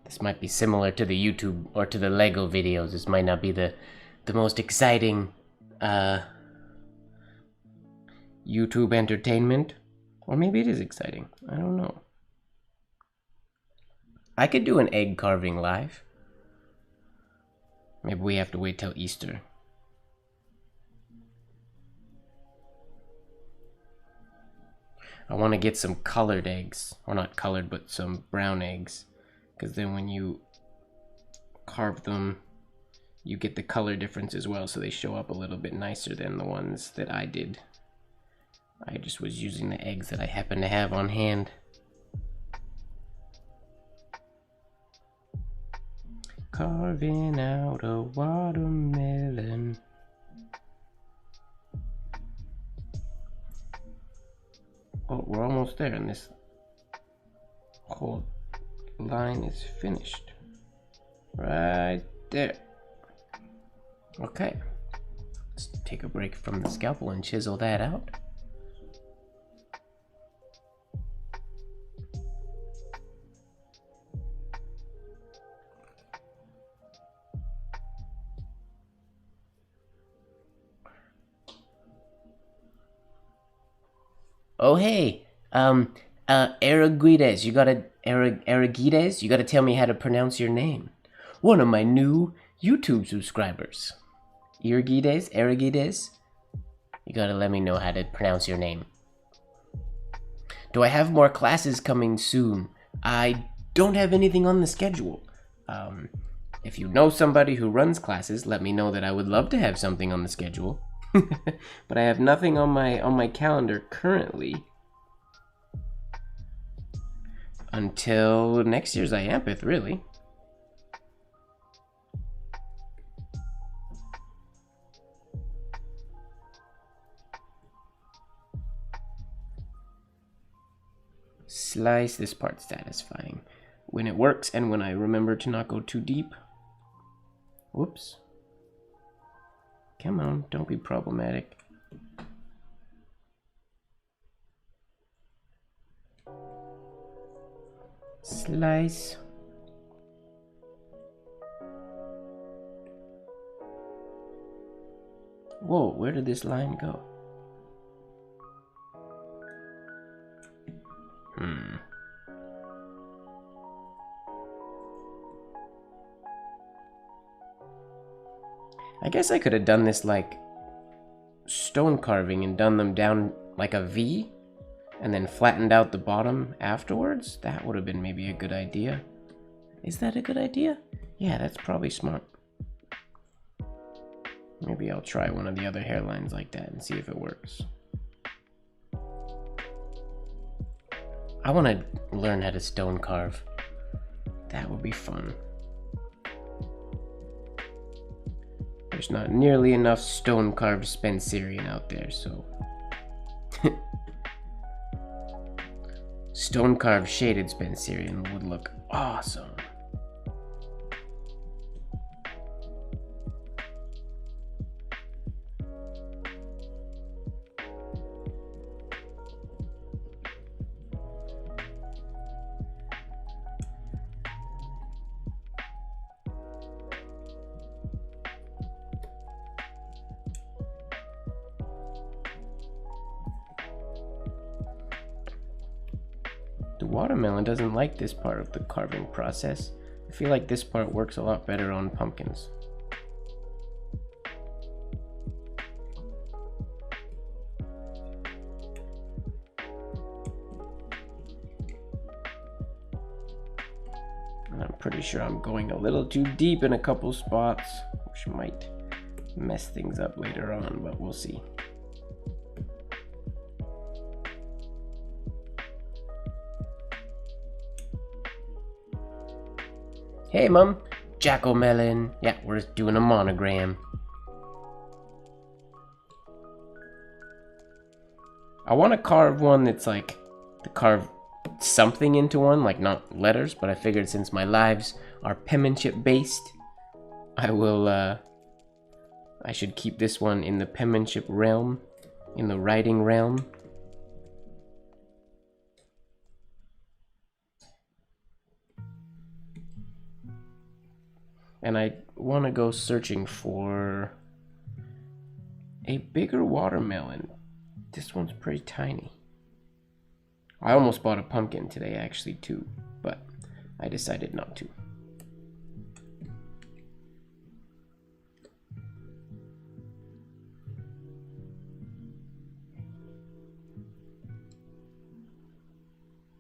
Speaker 1: This might be similar to the YouTube or to the Lego videos. This might not be the most exciting YouTube entertainment. Or maybe it is exciting. I don't know. I could do an egg carving live. Maybe we have to wait till Easter. I want to get some colored eggs. Or not colored, but some brown eggs. Because then when you carve them, you get the color difference as well. So they show up a little bit nicer than the ones that I did. I just was using the eggs that I happen to have on hand. Carving out a watermelon. Oh, we're almost there, and this whole line is finished. Right there. Okay. Let's take a break from the scalpel and chisel that out. Oh hey, Araguides, you gotta tell me how to pronounce your name. One of my new YouTube subscribers. Araguides, you gotta let me know how to pronounce your name. Do I have more classes coming soon? I don't have anything on the schedule. If you know somebody who runs classes, let me know that I would love to have something on the schedule. But I have nothing on my calendar currently until next year's IAMPITH, really. Slice this part satisfying. When it works and when I remember to not go too deep. Whoops. Come on, don't be problematic. Slice. Whoa, where did this line go? I guess I could have done this like stone carving and done them down like a V and then flattened out the bottom afterwards. That would have been maybe a good idea. Is that a good idea? Yeah, that's probably smart. Maybe I'll try one of the other hairlines like that and see if it works. I want to learn how to stone carve. That would be fun. There's not nearly enough stone carved Spencerian out there, so stone carved shaded Spencerian would look awesome. watermelon doesn't like this part of the carving process. I feel like this part works a lot better on pumpkins. I'm pretty sure I'm going a little too deep in a couple spots, which might mess things up later on, but we'll see. Hey Mom, Jack-O-Melon. Yeah, we're just doing a monogram. I want to carve one that's like to carve something into one, like not letters, but I figured since my lives are penmanship based, I should keep this one in the penmanship realm, in the writing realm. And I want to go searching for a bigger watermelon. This one's pretty tiny. I almost bought a pumpkin today actually too, but I decided not to.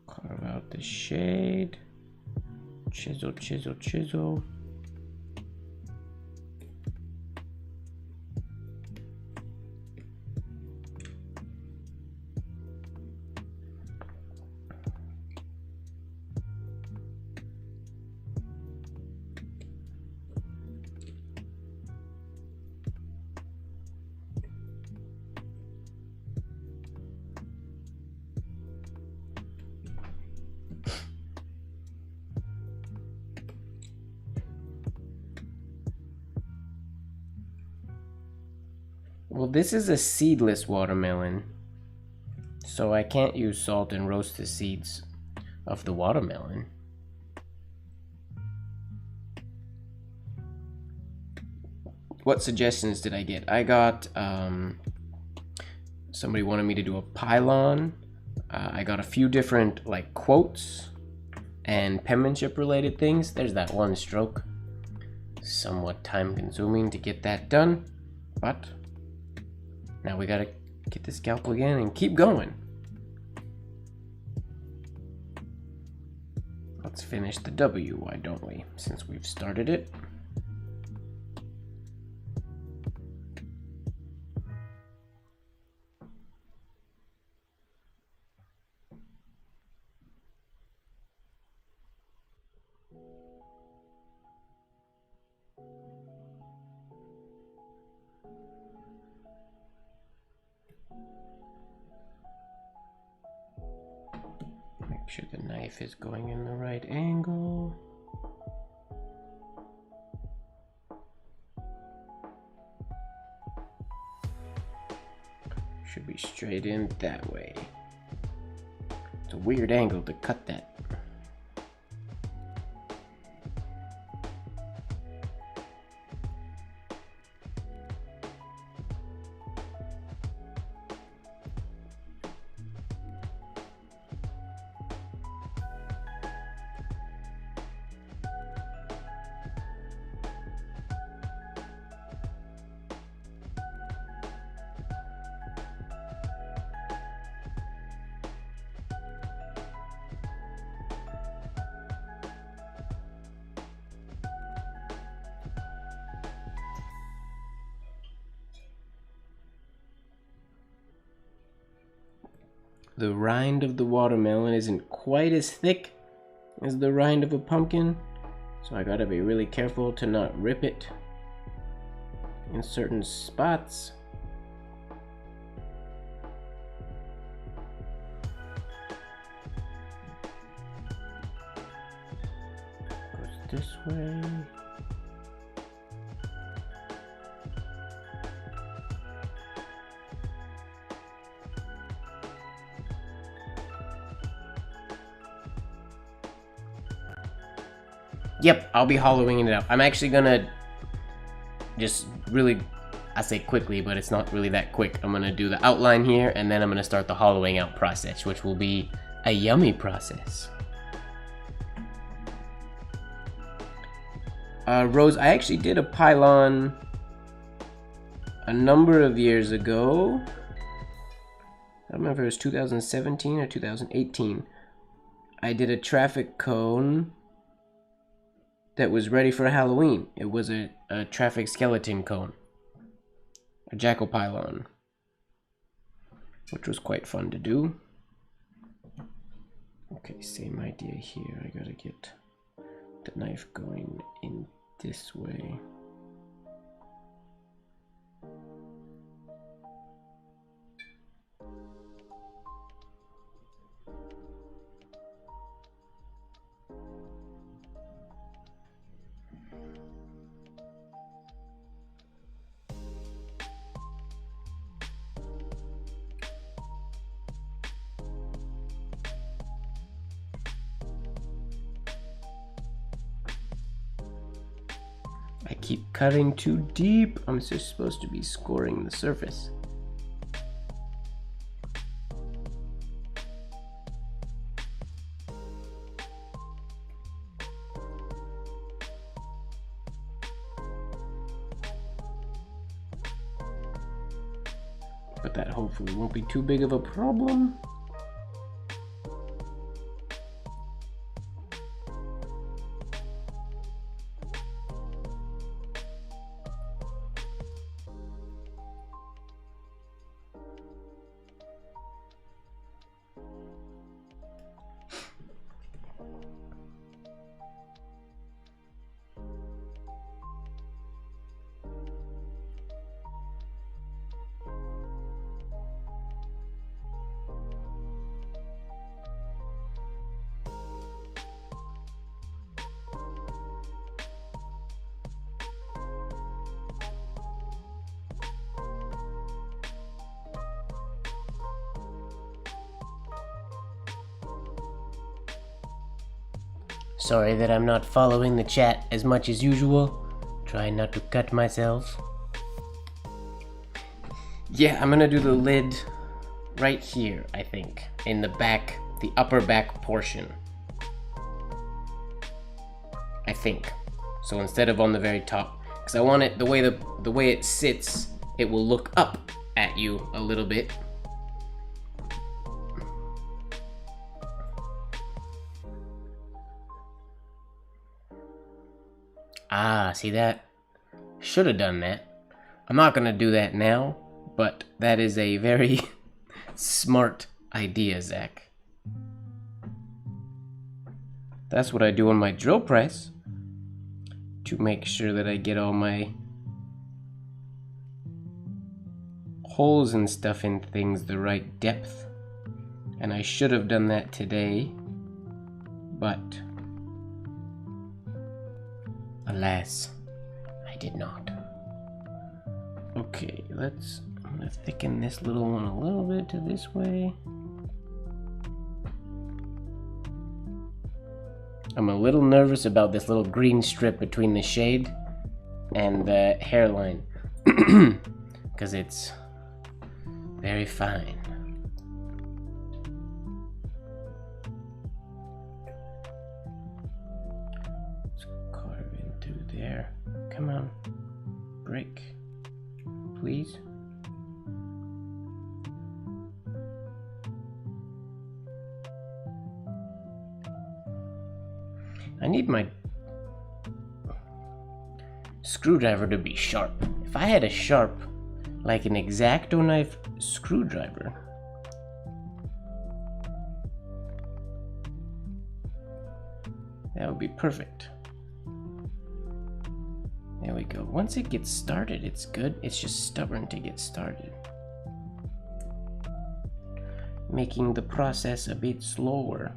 Speaker 1: Carve out the shade. Chisel, chisel, chisel. Well, this is a seedless watermelon, so I can't use salt and roast the seeds of the watermelon. What suggestions did I get? I got, somebody wanted me to do a pylon. I got a few different, like, quotes and penmanship related things. There's that one stroke. Somewhat time consuming to get that done, but now we gotta get the scalpel again and keep going. Let's finish the W, why don't we, since we've started it. Make sure the knife is going in the right angle. Should be straight in that way. It's a weird angle to cut that. The rind of the watermelon isn't quite as thick as the rind of a pumpkin, so I gotta be really careful to not rip it in certain spots. Goes this way. Yep, I'll be hollowing it out. I'm actually gonna just really, I say quickly, but it's not really that quick. I'm gonna do the outline here, and then I'm gonna start the hollowing out process, which will be a yummy process. Rose, I actually did a pylon a number of years ago. I don't remember if it was 2017 or 2018. I did a traffic cone that was ready for Halloween. It was a traffic skeleton cone. A Jack-O-Pylon. Which was quite fun to do. Okay, same idea here. I gotta get the knife going in this way. I keep cutting too deep. I'm just supposed to be scoring the surface. But that hopefully won't be too big of a problem. Sorry that I'm not following the chat as much as usual. Trying not to cut myself. Yeah, I'm gonna do the lid right here, I think. In the back, the upper back portion. I think. So instead of on the very top. Because I want it, the way it sits, it will look up at you a little bit. Ah, see that? Should have done that. I'm not gonna do that now, but that is a very smart idea, Zach. That's what I do on my drill press to make sure that I get all my holes and stuff in things the right depth. And I should have done that today, but alas, I did not. Okay, I'm gonna thicken this little one a little bit to this way. I'm a little nervous about this little green strip between the shade and the hairline because it's very fine. Let's carve in through there. Come on, break, please. I need my screwdriver to be sharp. If I had a sharp, like an X-Acto knife screwdriver, that would be perfect. There we go. Once it gets started, it's good. It's just stubborn to get started, making the process a bit slower.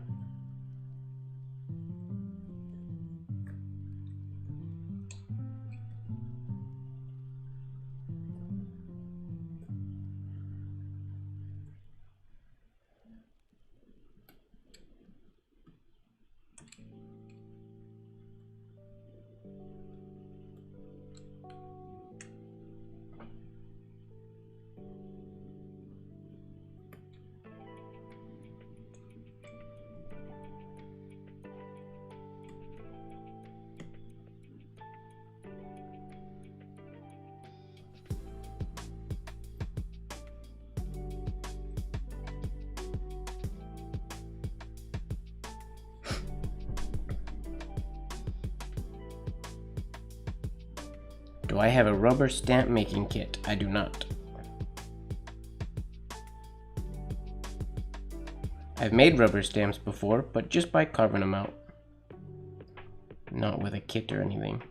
Speaker 1: Do I have a rubber stamp making kit? I do not. I've made rubber stamps before, but just by carving them out. Not with a kit or anything.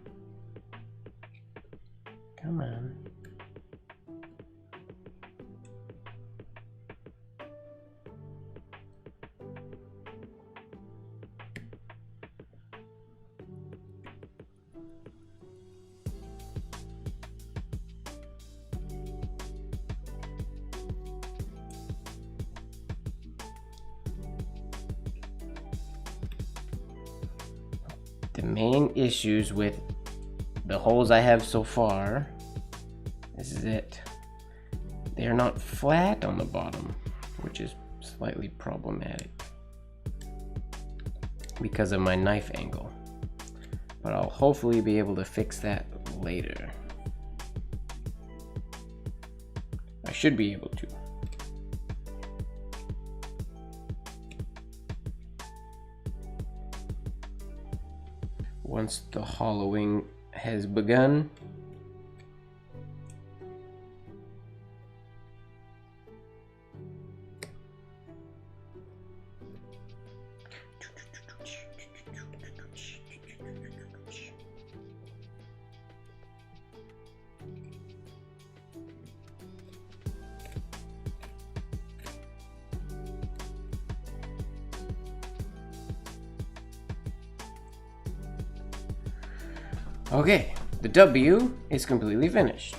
Speaker 1: Come on. The main issues with the holes I have so far is that they're not flat on the bottom, which is slightly problematic because of my knife angle. But I'll hopefully be able to fix that later. I should be able to. Once the hollowing has begun, okay, the W is completely finished.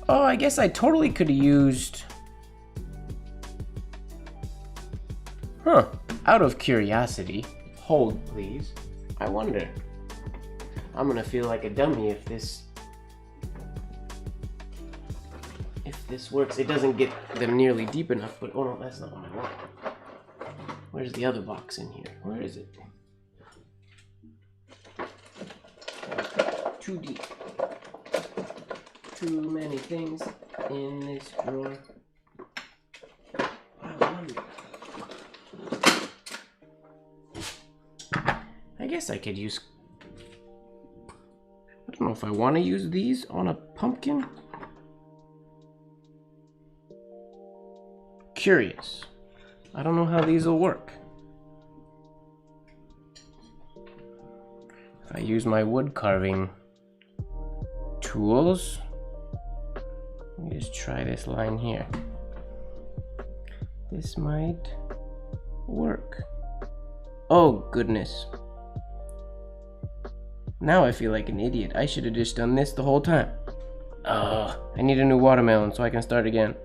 Speaker 1: Oh, I guess I totally could have used... Out of curiosity, hold please. I wonder. I'm gonna feel like a dummy if this works. It doesn't get them nearly deep enough, but oh no, that's not what I want. Where's the other box in here? Where is it? Too deep. Too many things in this drawer. I guess I could use... I don't know if I want to use these on a pumpkin. Curious. I don't know how these will work. If I use my wood carving tools, let me just try this line here. This might work. Oh goodness. Now I feel like an idiot. I should have just done this the whole time. I need a new watermelon so I can start again.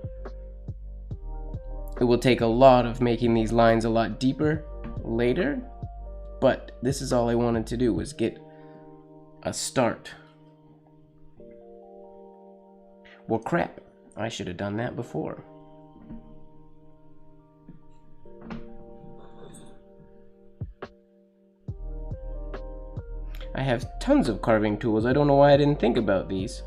Speaker 1: It will take a lot of making these lines a lot deeper later, but this is all I wanted to do, was get a start. Well crap, I should have done that before. I have tons of carving tools. I don't know why I didn't think about these.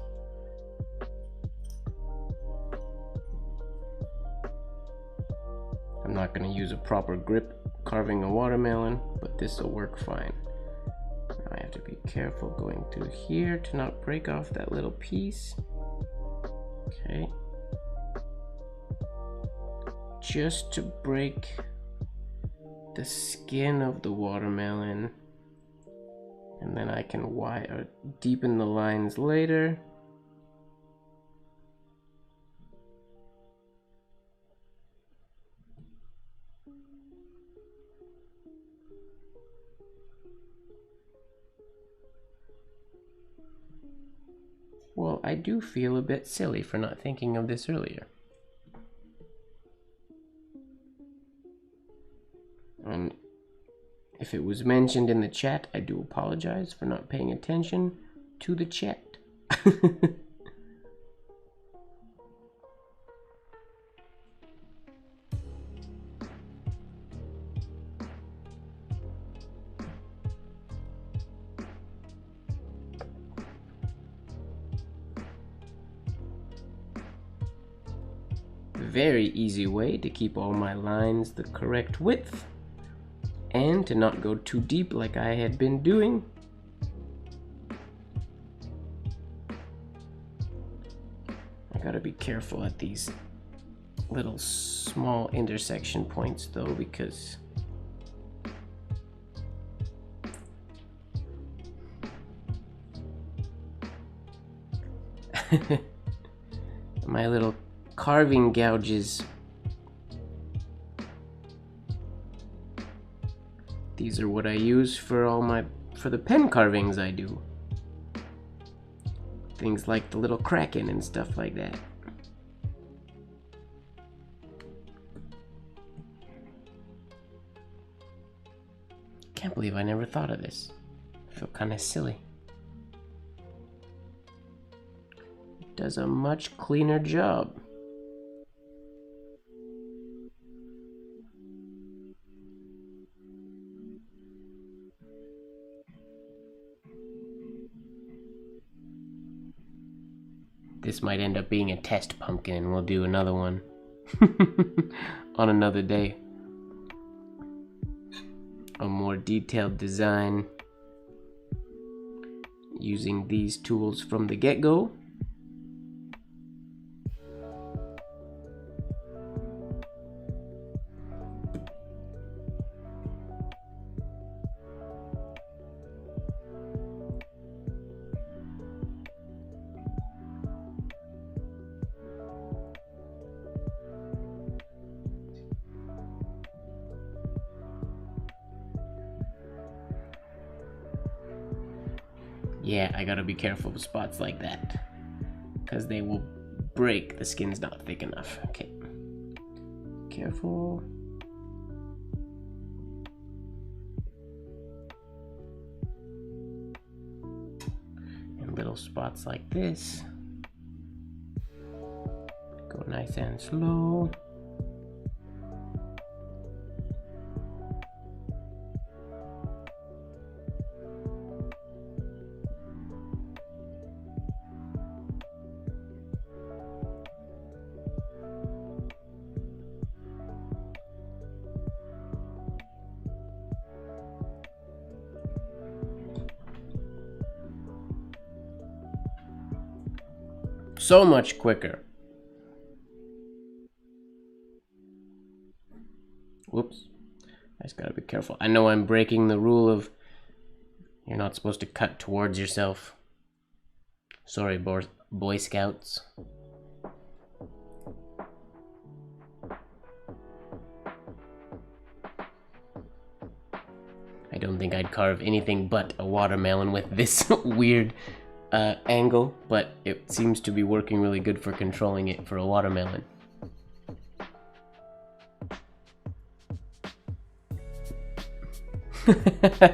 Speaker 1: I'm not going to use a proper grip carving a watermelon, but this will work fine. I have to be careful going through here to not break off that little piece. Okay. Just to break the skin of the watermelon. And then I can deepen the lines later. Well, I do feel a bit silly for not thinking of this earlier. And if it was mentioned in the chat, I do apologize for not paying attention to the chat. very easy way to keep all my lines the correct width and to not go too deep like I had been doing. I gotta be careful at these little small intersection points though, because my little carving gouges. These are what I use for the pen carvings I do. Things like the little kraken and stuff like that. Can't believe I never thought of this. I feel kind of silly. It does a much cleaner job. This might end up being a test pumpkin and we'll do another one on another day. A more detailed design using these tools from the get-go. Yeah, I gotta be careful with spots like that, because they will break. The skin's not thick enough. Okay. Careful. And little spots like this. Go nice and slow. So much quicker. Whoops. I just gotta be careful. I know I'm breaking the rule of you're not supposed to cut towards yourself. Sorry, Boy Scouts. I don't think I'd carve anything but a watermelon with this weird angle, but it seems to be working really good for controlling it for a watermelon.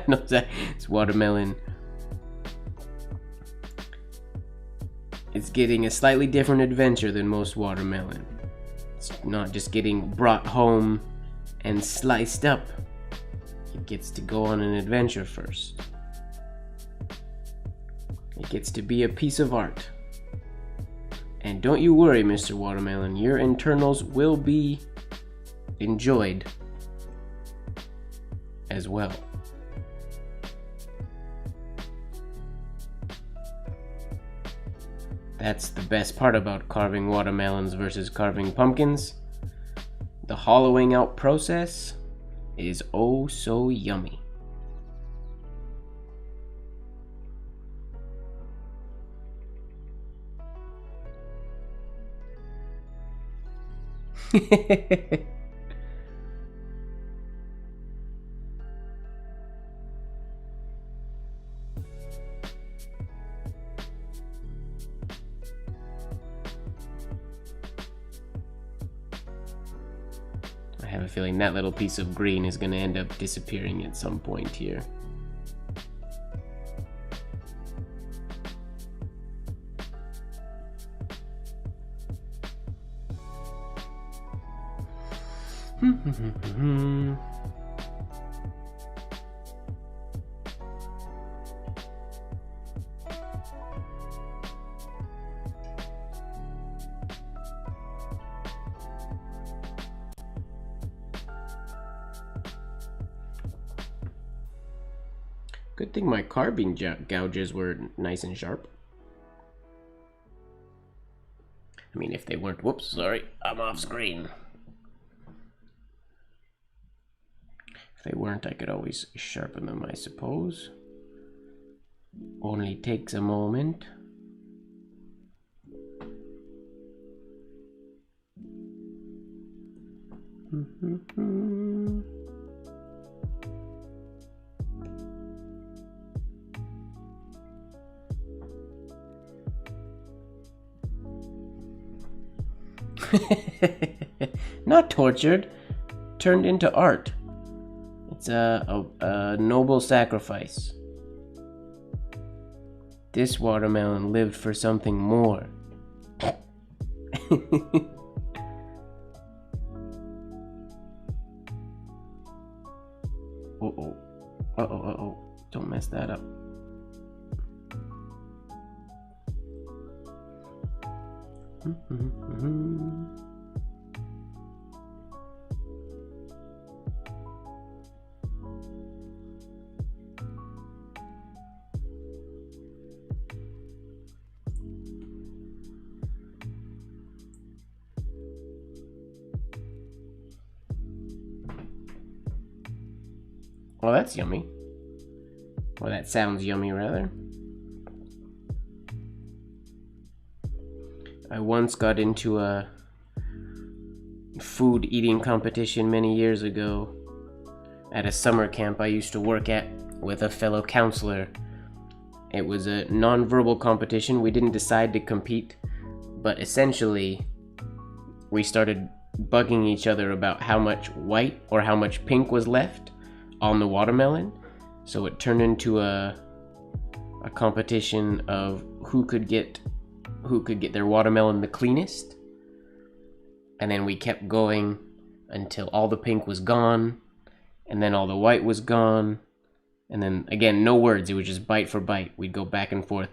Speaker 1: No, it's watermelon. It's getting a slightly different adventure than most watermelon. It's not just getting brought home and sliced up. It gets to go on an adventure first. It gets to be a piece of art. And don't you worry, Mr. Watermelon, your internals will be enjoyed as well. That's the best part about carving watermelons versus carving pumpkins. The hollowing out process is oh so yummy. I have a feeling that little piece of green is going to end up disappearing at some point here. Good thing my carving gouges were nice and sharp. I mean, if they weren't... Whoops, sorry. I'm off screen. If they weren't, I could always sharpen them, I suppose. Only takes a moment. Not tortured, turned into art. It's a noble sacrifice. This watermelon lived for something more. Uh-oh. Uh-oh, uh-oh. Don't mess that up. Well, that's yummy. Well, that sounds yummy, rather. I once got into a food eating competition many years ago at a summer camp I used to work at with a fellow counselor. It was a non-verbal competition. We didn't decide to compete, but essentially we started bugging each other about how much white or how much pink was left on the watermelon. So it turned into a competition of who could get their watermelon the cleanest. And then we kept going until all the pink was gone, and then all the white was gone, and then again, no words, it was just bite for bite. We'd go back and forth,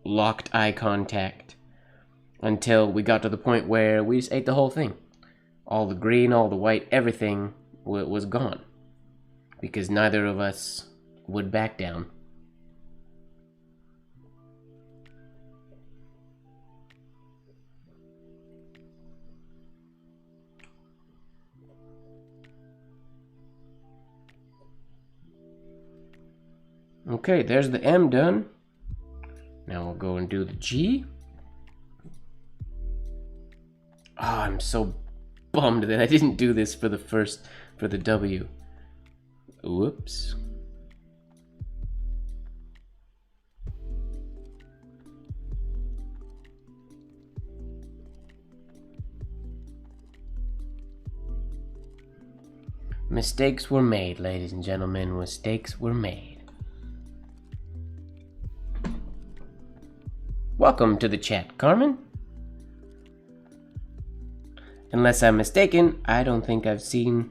Speaker 1: locked eye contact, until we got to the point where we just ate the whole thing. All the green, all the white, everything was gone, because neither of us would back down. Okay, there's the M done. Now we'll go and do the G. Oh, I'm so bummed that I didn't do this for the W. Whoops. Mistakes were made, ladies and gentlemen. Mistakes were made. Welcome to the chat, Carmen. Unless I'm mistaken, I don't think I've seen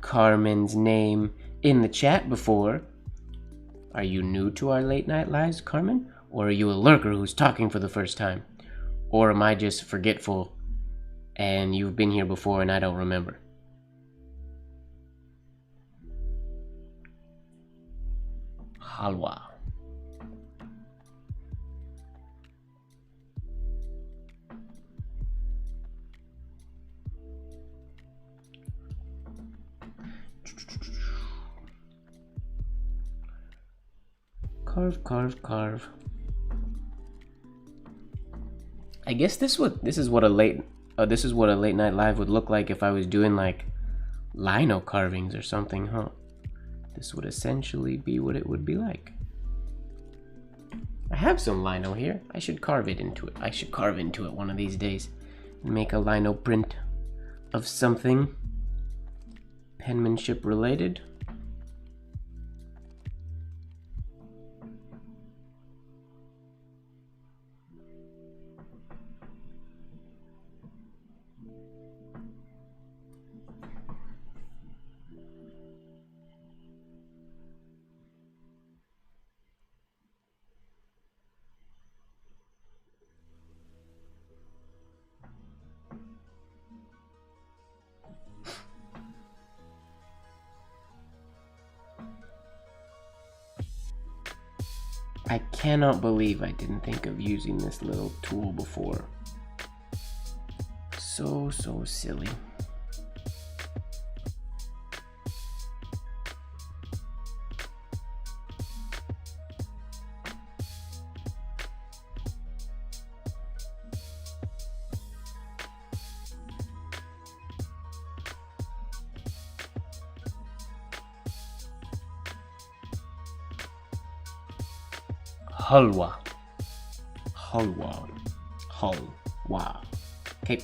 Speaker 1: Carmen's name in the chat before. Are you new to our late night lives, Carmen? Or are you a lurker who's talking for the first time? Or am I just forgetful and you've been here before and I don't remember? Halwa. Carve, carve, carve. I guess this is what a late night live would look like if I was doing like lino carvings or something, huh? This would essentially be what it would be like. I have some lino here. I should carve into it one of these days and make a lino print of something penmanship related. I cannot believe I didn't think of using this little tool before. So silly. Halwa. Halwa. Halwa. Okay.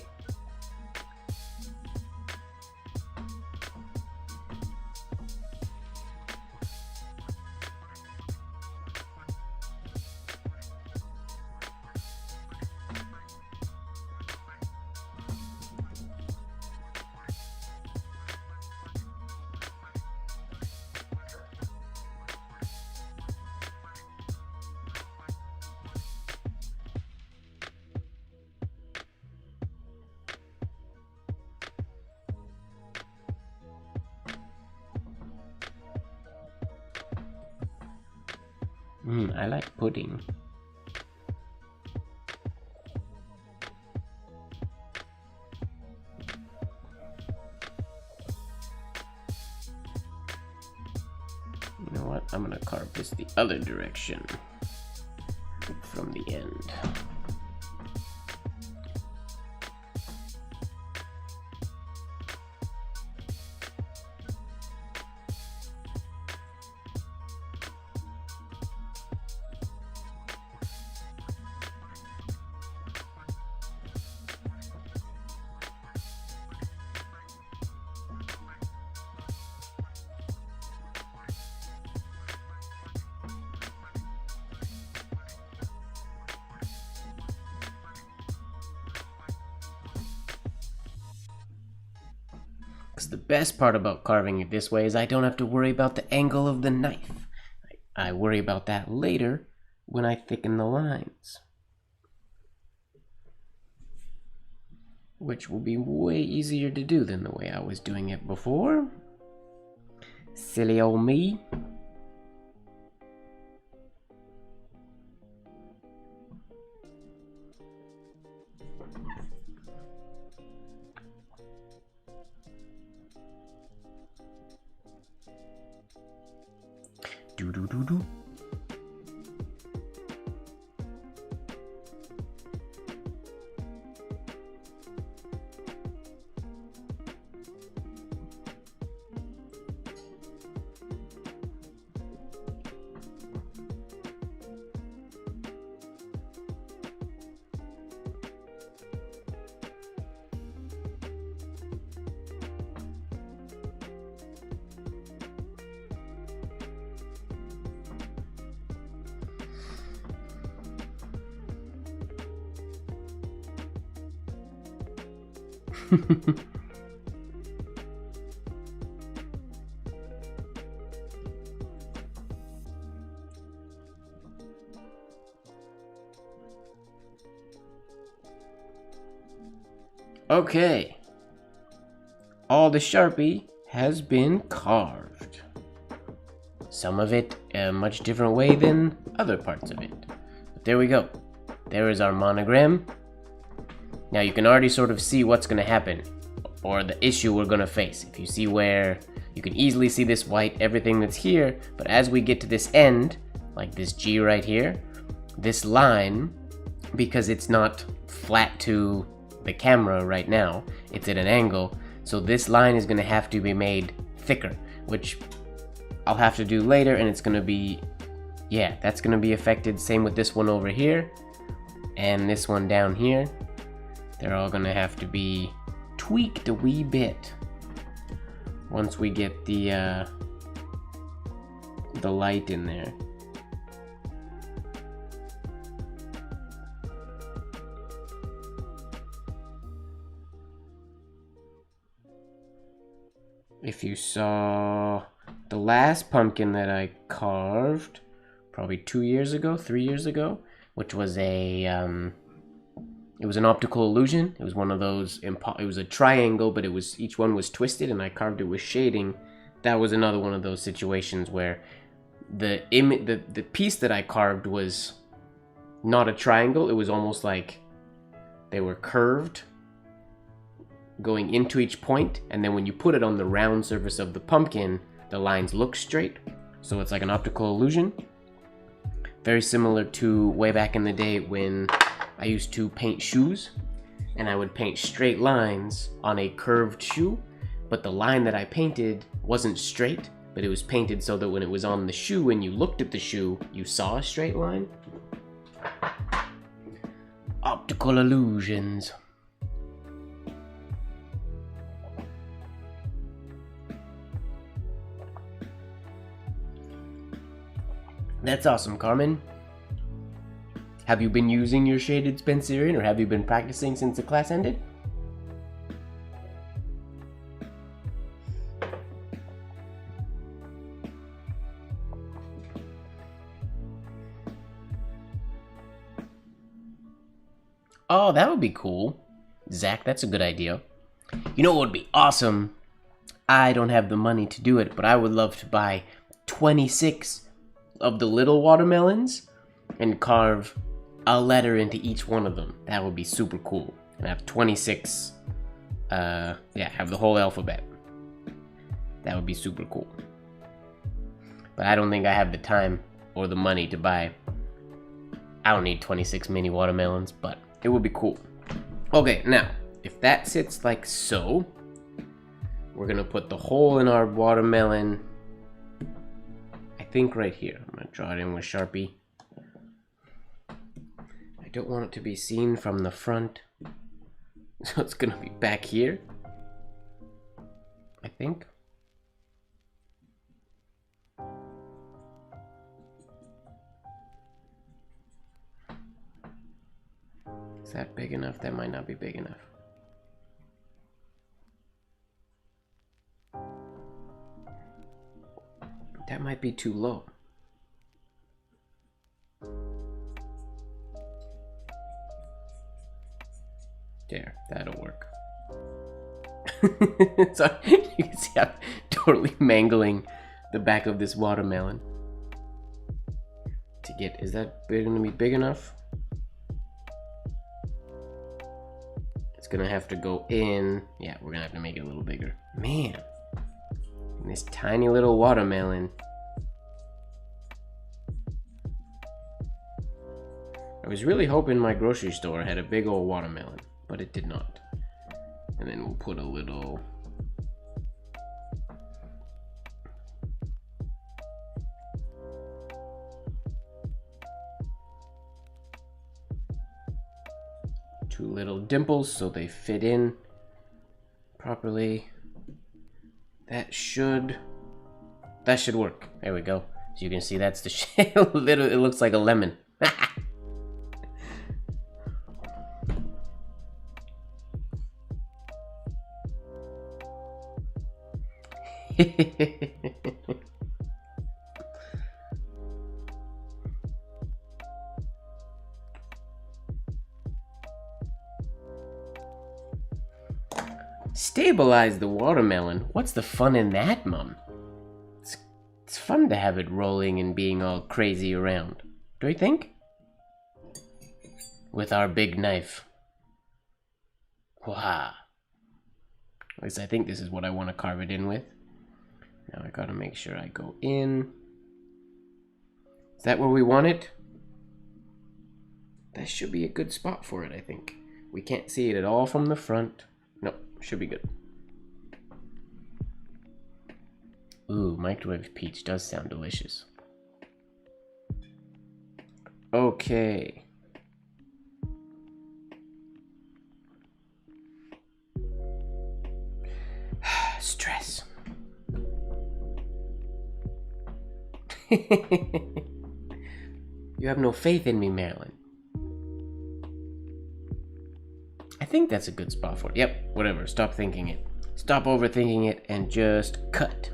Speaker 1: I like pudding. You know what? I'm gonna carve this the other direction from the end. Because the best part about carving it this way is I don't have to worry about the angle of the knife. I worry about that later when I thicken the lines, which will be way easier to do than the way I was doing it before. Silly old me. Do. Okay, all the Sharpie has been carved. Some of it a much different way than other parts of it. But there we go. There is our monogram. Now you can already sort of see what's going to happen, or the issue we're going to face. If you see where you can easily see this white, everything that's here, but as we get to this end, like this G right here, this line, because it's not flat to the camera right now, it's at an angle, so this line is going to have to be made thicker, which I'll have to do later, and it's going to be, yeah, that's going to be affected. Same with this one over here, and this one down here. They're all going to have to be tweaked a wee bit once we get the light in there. If you saw the last pumpkin that I carved, probably 2 years ago, 3 years ago, which was a, it was an optical illusion. It was one of those, it was a triangle, but it was, each one was twisted, and I carved it with shading. That was another one of those situations where the piece that I carved was not a triangle. It was almost like they were curved going into each point, and then when you put it on the round surface of the pumpkin, the lines look straight. So it's like an optical illusion. Very similar to way back in the day when I used to paint shoes, and I would paint straight lines on a curved shoe, but the line that I painted wasn't straight, but it was painted so that when it was on the shoe and you looked at the shoe, you saw a straight line. Optical illusions. That's awesome, Carmen. Have you been using your shaded Spencerian, or have you been practicing since the class ended? Oh, that would be cool. Zach, that's a good idea. You know what would be awesome? I don't have the money to do it, but I would love to buy 26 of the little watermelons and carve a letter into each one of them. That would be super cool. And have 26, have the whole alphabet. That would be super cool. But I don't think I have the time or the money to buy. I don't need 26 mini watermelons, but it would be cool. Okay, now, if that sits like so, we're gonna put the hole in our watermelon, I think right here. I'm gonna draw it in with Sharpie. I don't want it to be seen from the front, so it's gonna be back here, I think. Is that big enough? That might not be big enough. That might be too low. There, that'll work. So you can see I'm totally mangling the back of this watermelon. To get, is that gonna be big enough? It's gonna have to go in. Yeah, we're gonna have to make it a little bigger. Man, and this tiny little watermelon. I was really hoping my grocery store had a big old watermelon, but it did not. And then we'll put a little two little dimples so they fit in properly. That should work. There we go. So you can see that's the shape. It looks like a lemon. Stabilize the watermelon? What's the fun in that, Mum? It's fun to have it rolling and being all crazy around. Do you think? With our big knife. Wow. At least I think this is what I want to carve it in with. Now I gotta make sure I go in. Is that where we want it? That should be a good spot for it, I think. We can't see it at all from the front. No, should be good. Ooh, microwave peach does sound delicious. Okay. Stress. You have no faith in me, Marilyn. I think that's a good spot for it. Yep, whatever. Stop thinking it. Stop overthinking it and just cut.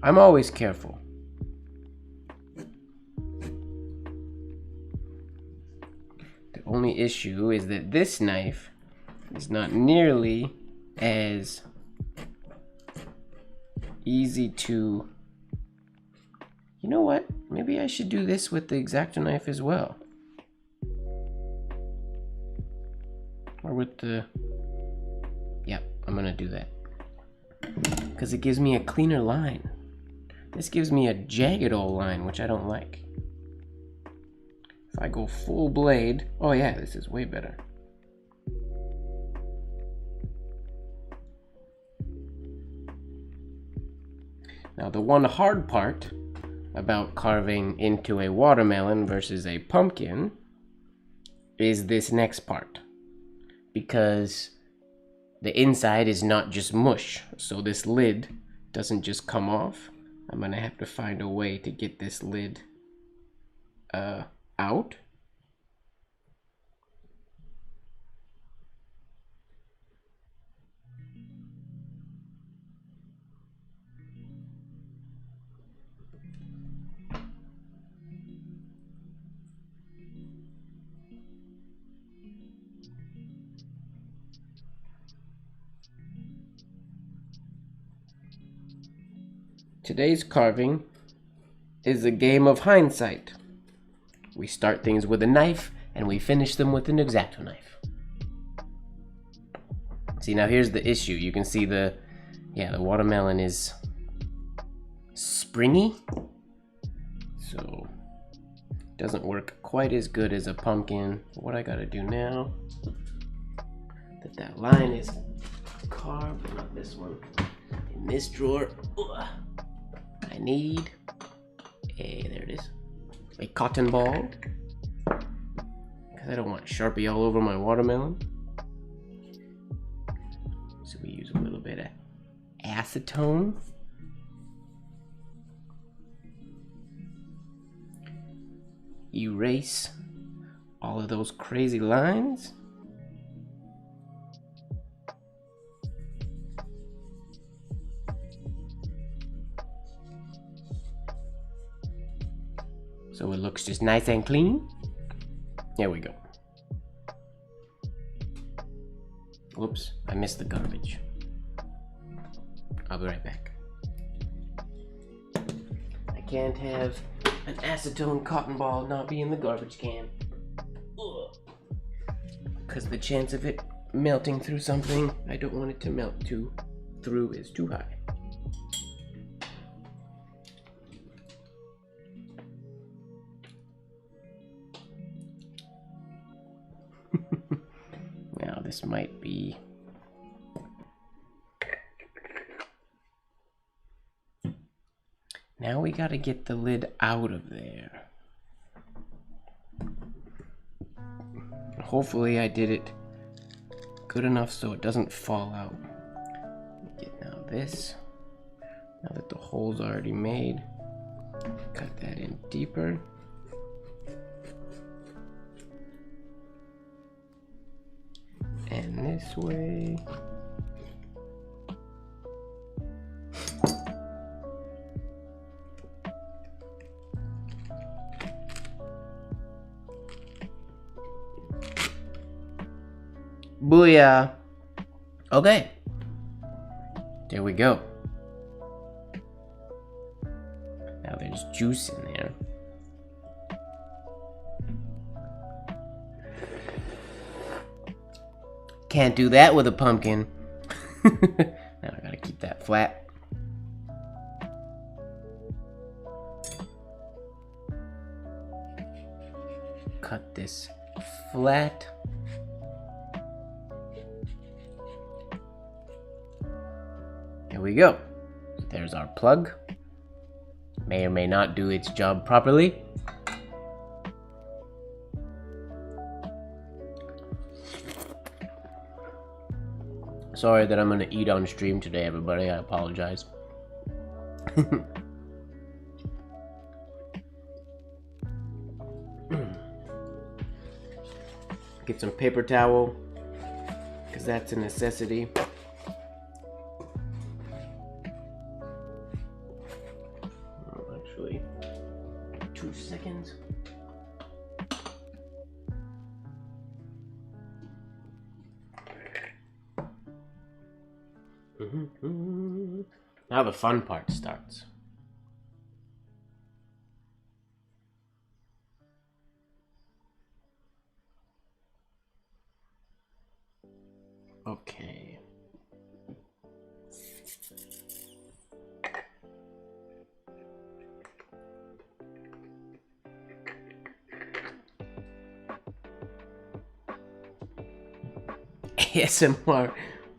Speaker 1: I'm always careful. The only issue is that this knife is not nearly as easy to You know what? Maybe I should do this with the X-Acto knife as well. Or with the... Yep, I'm gonna do that. Because it gives me a cleaner line. This gives me a jagged old line, which I don't like. If I go full blade... Oh yeah, this is way better. Now the one hard part about carving into a watermelon versus a pumpkin is this next part. Because the inside is not just mush, so this lid doesn't just come off. I'm gonna have to find a way to get this lid out. Today's carving is a game of hindsight. We start things with a knife and we finish them with an X-Acto knife. See, now here's the issue. You can see the watermelon is springy, so it doesn't work quite as good as a pumpkin. What I gotta do now that line is carved, not this one, in this drawer. I need there it is, a cotton ball, because I don't want Sharpie all over my watermelon. So we use a little bit of acetone. Erase all of those crazy lines. So it looks just nice and clean. There we go. Whoops, I missed the garbage. I'll be right back. I can't have an acetone cotton ball not be in the garbage can. Because the chance of it melting through something I don't want it to melt through is too high. Now this might be... Now we gotta get the lid out of there. Hopefully I did it good enough so it doesn't fall out. Get now this. Now that the hole's already made, cut that in deeper. And this way. Booyah! Okay. There we go. Now there's juice in there. Can't do that with a pumpkin. Now I gotta keep that flat. Cut this flat. There we go. There's our plug. May or may not do its job properly. Sorry that I'm gonna eat on stream today, everybody. I apologize. Get some paper towel, because that's a necessity. Actually, 2 seconds. Now the fun part starts. Okay. ASMR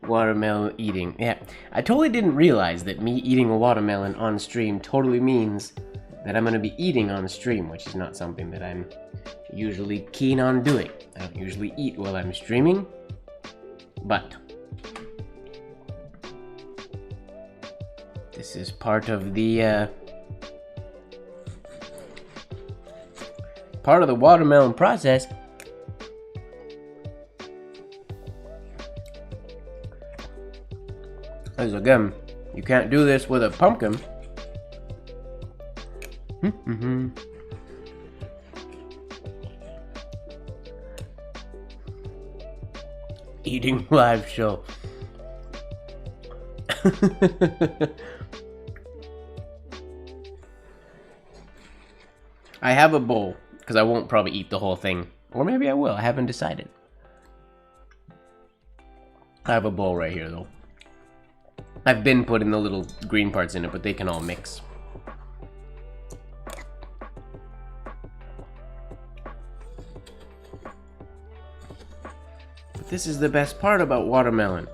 Speaker 1: watermelon eating. Yeah, I totally didn't realize that me eating a watermelon on stream totally means that I'm going to be eating on stream, which is not something that I'm usually keen on doing. I don't usually eat while I'm streaming, but this is part of the watermelon process. As again, you can't do this with a pumpkin. Eating live show. I have a bowl, because I won't probably eat the whole thing. Or maybe I will, I haven't decided. I have a bowl right here though. I've been putting the little green parts in it, but they can all mix. But this is the best part about watermelon.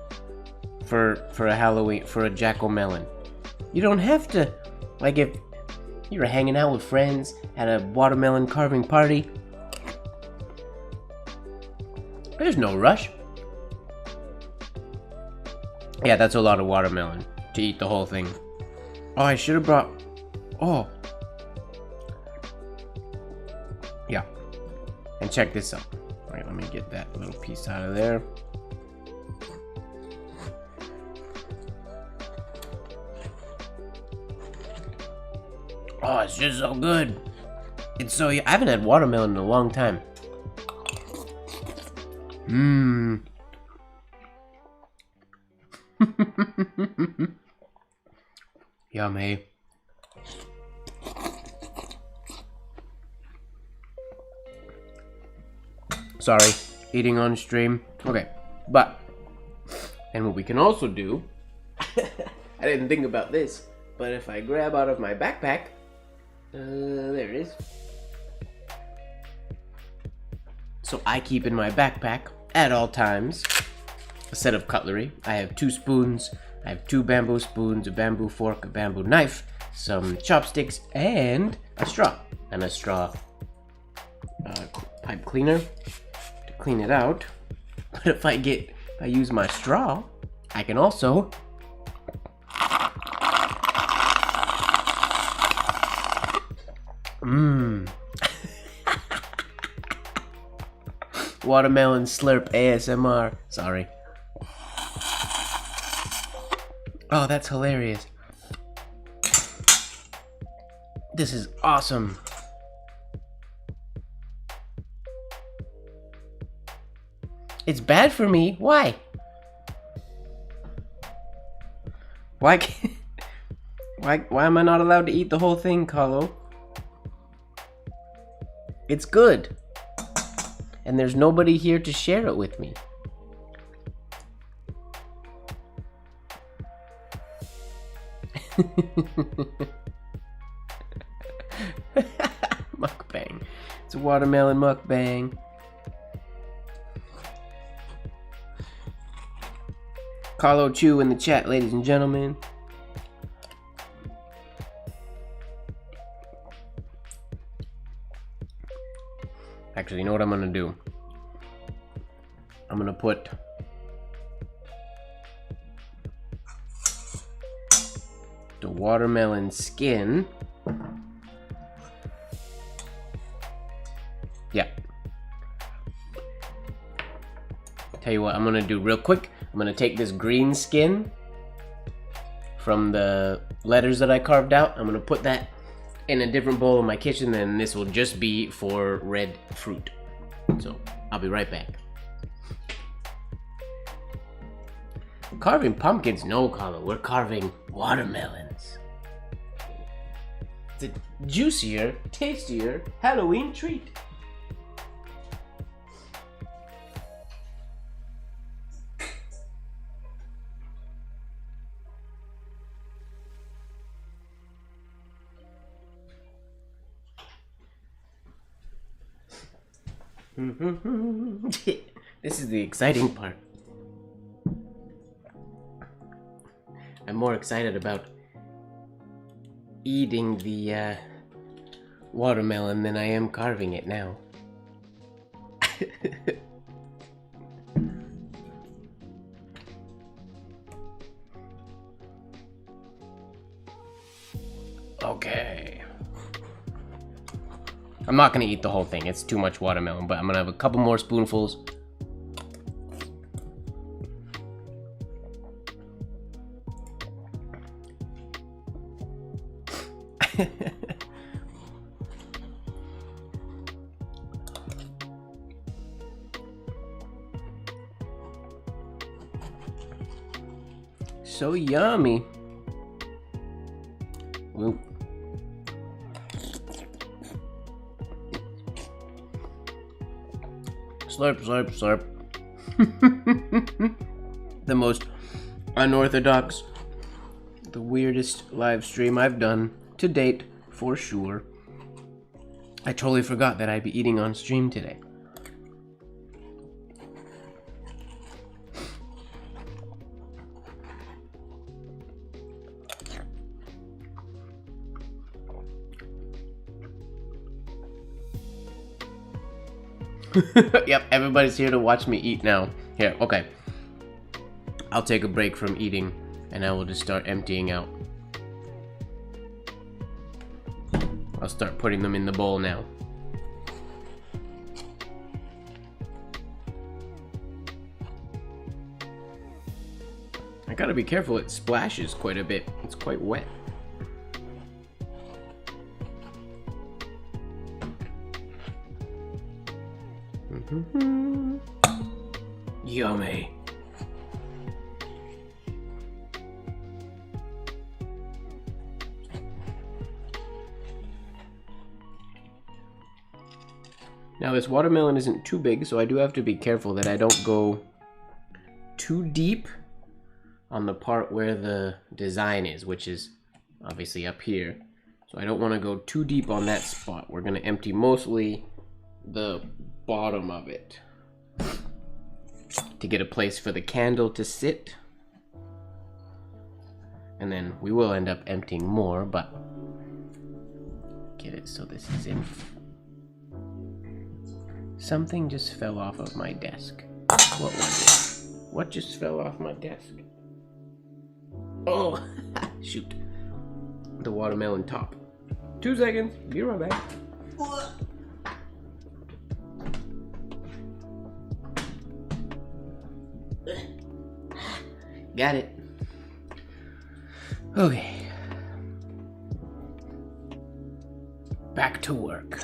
Speaker 1: For a Halloween, for a Jack-O-Melon. You don't have to, like if you were hanging out with friends at a watermelon carving party, there's no rush. Yeah, that's a lot of watermelon to eat the whole thing. Oh, I should have brought... Oh. Yeah. And check this out. Alright, let me get that little piece out of there. Oh, it's just so good. It's so... I haven't had watermelon in a long time. Mmm. Yummy. Sorry, eating on stream. Okay, but, and what we can also do, I didn't think about this, but if I grab out of my backpack, there it is. So I keep in my backpack at all times a set of cutlery. I have 2 spoons, I have 2 bamboo spoons, a bamboo fork, a bamboo knife, some chopsticks, and a straw. And a straw pipe cleaner to clean it out. But if I use my straw, I can also watermelon slurp ASMR. Sorry. Oh, that's hilarious. This is awesome. It's bad for me. Why? Why can't... Why am I not allowed to eat the whole thing, Carlo? It's good. And there's nobody here to share it with me. Mukbang. It's a watermelon mukbang. Carlo Chu in the chat, ladies and gentlemen. Actually, you know what I'm gonna do? I'm gonna put the watermelon skin. Yeah. Tell you what I'm gonna do real quick. I'm gonna take this green skin from the letters that I carved out. I'm gonna put that in a different bowl in my kitchen, and this will just be for red fruit. So I'll be right back. Carving pumpkins? No, Carlo, we're carving watermelons. It's a juicier, tastier Halloween treat. This is the exciting part. I'm more excited about eating the watermelon than I am carving it now. Okay. I'm not gonna eat the whole thing, it's too much watermelon, but I'm gonna have a couple more spoonfuls. So yummy. Ooh. Slurp, slurp, slurp. The most unorthodox, the weirdest live stream I've done to date, for sure. I totally forgot that I'd be eating on stream today. Yep, everybody's here to watch me eat now. Here, okay. I'll take a break from eating and I will just start emptying out. I'll start putting them in the bowl now. I gotta be careful, it splashes quite a bit. It's quite wet. Yummy. Now this watermelon isn't too big, so I do have to be careful that I don't go too deep on the part where the design is, which is obviously up here. So I don't want to go too deep on that spot. We're going to empty mostly the bottom of it to get a place for the candle to sit. And then we will end up emptying more, but get it so this is in. Something just fell off of my desk. What was it? What just fell off my desk? Oh, shoot. The watermelon top. 2 seconds. Be right back. Got it. Okay. Back to work.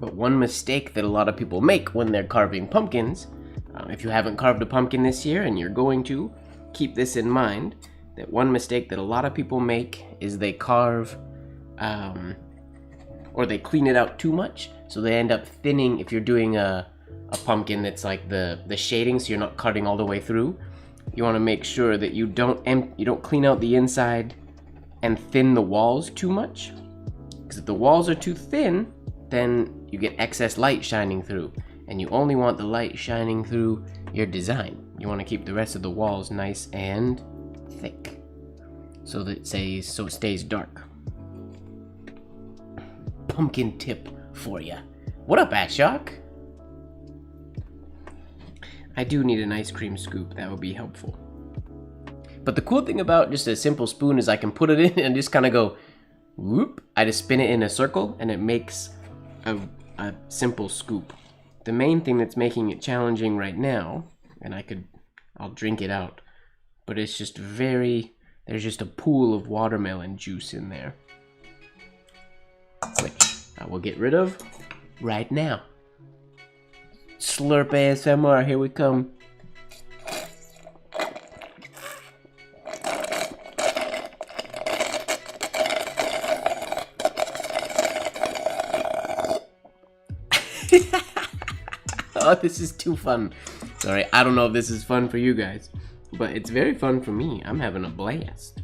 Speaker 1: But one mistake that a lot of people make when they're carving pumpkins, if you haven't carved a pumpkin this year and you're going to, keep this in mind, that one mistake that a lot of people make is they carve, or they clean it out too much, so they end up thinning. If you're doing a pumpkin that's like the shading, so you're not cutting all the way through, you want to make sure that you don't clean out the inside and thin the walls too much, because if the walls are too thin, then you get excess light shining through, and you only want the light shining through your design. You want to keep the rest of the walls nice and thick, so that it stays dark. Pumpkin tip for ya. What up, Ashok? I do need an ice cream scoop. That would be helpful. But the cool thing about just a simple spoon is I can put it in and just kind of go whoop. I just spin it in a circle and it makes a simple scoop. The main thing that's making it challenging right now, and I'll drink it out, but it's just there's just a pool of watermelon juice in there, which I will get rid of right now. Slurp ASMR, here we come. Oh, this is too fun. Sorry, I don't know if this is fun for you guys. But it's very fun for me. I'm having a blast.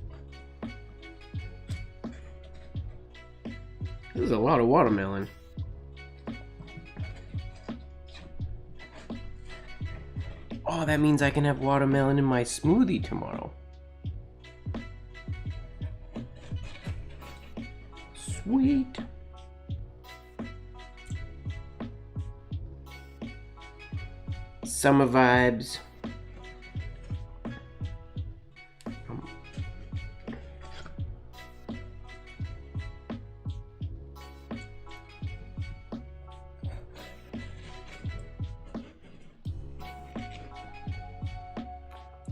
Speaker 1: This is a lot of watermelon. Oh, that means I can have watermelon in my smoothie tomorrow. Sweet. Summer vibes.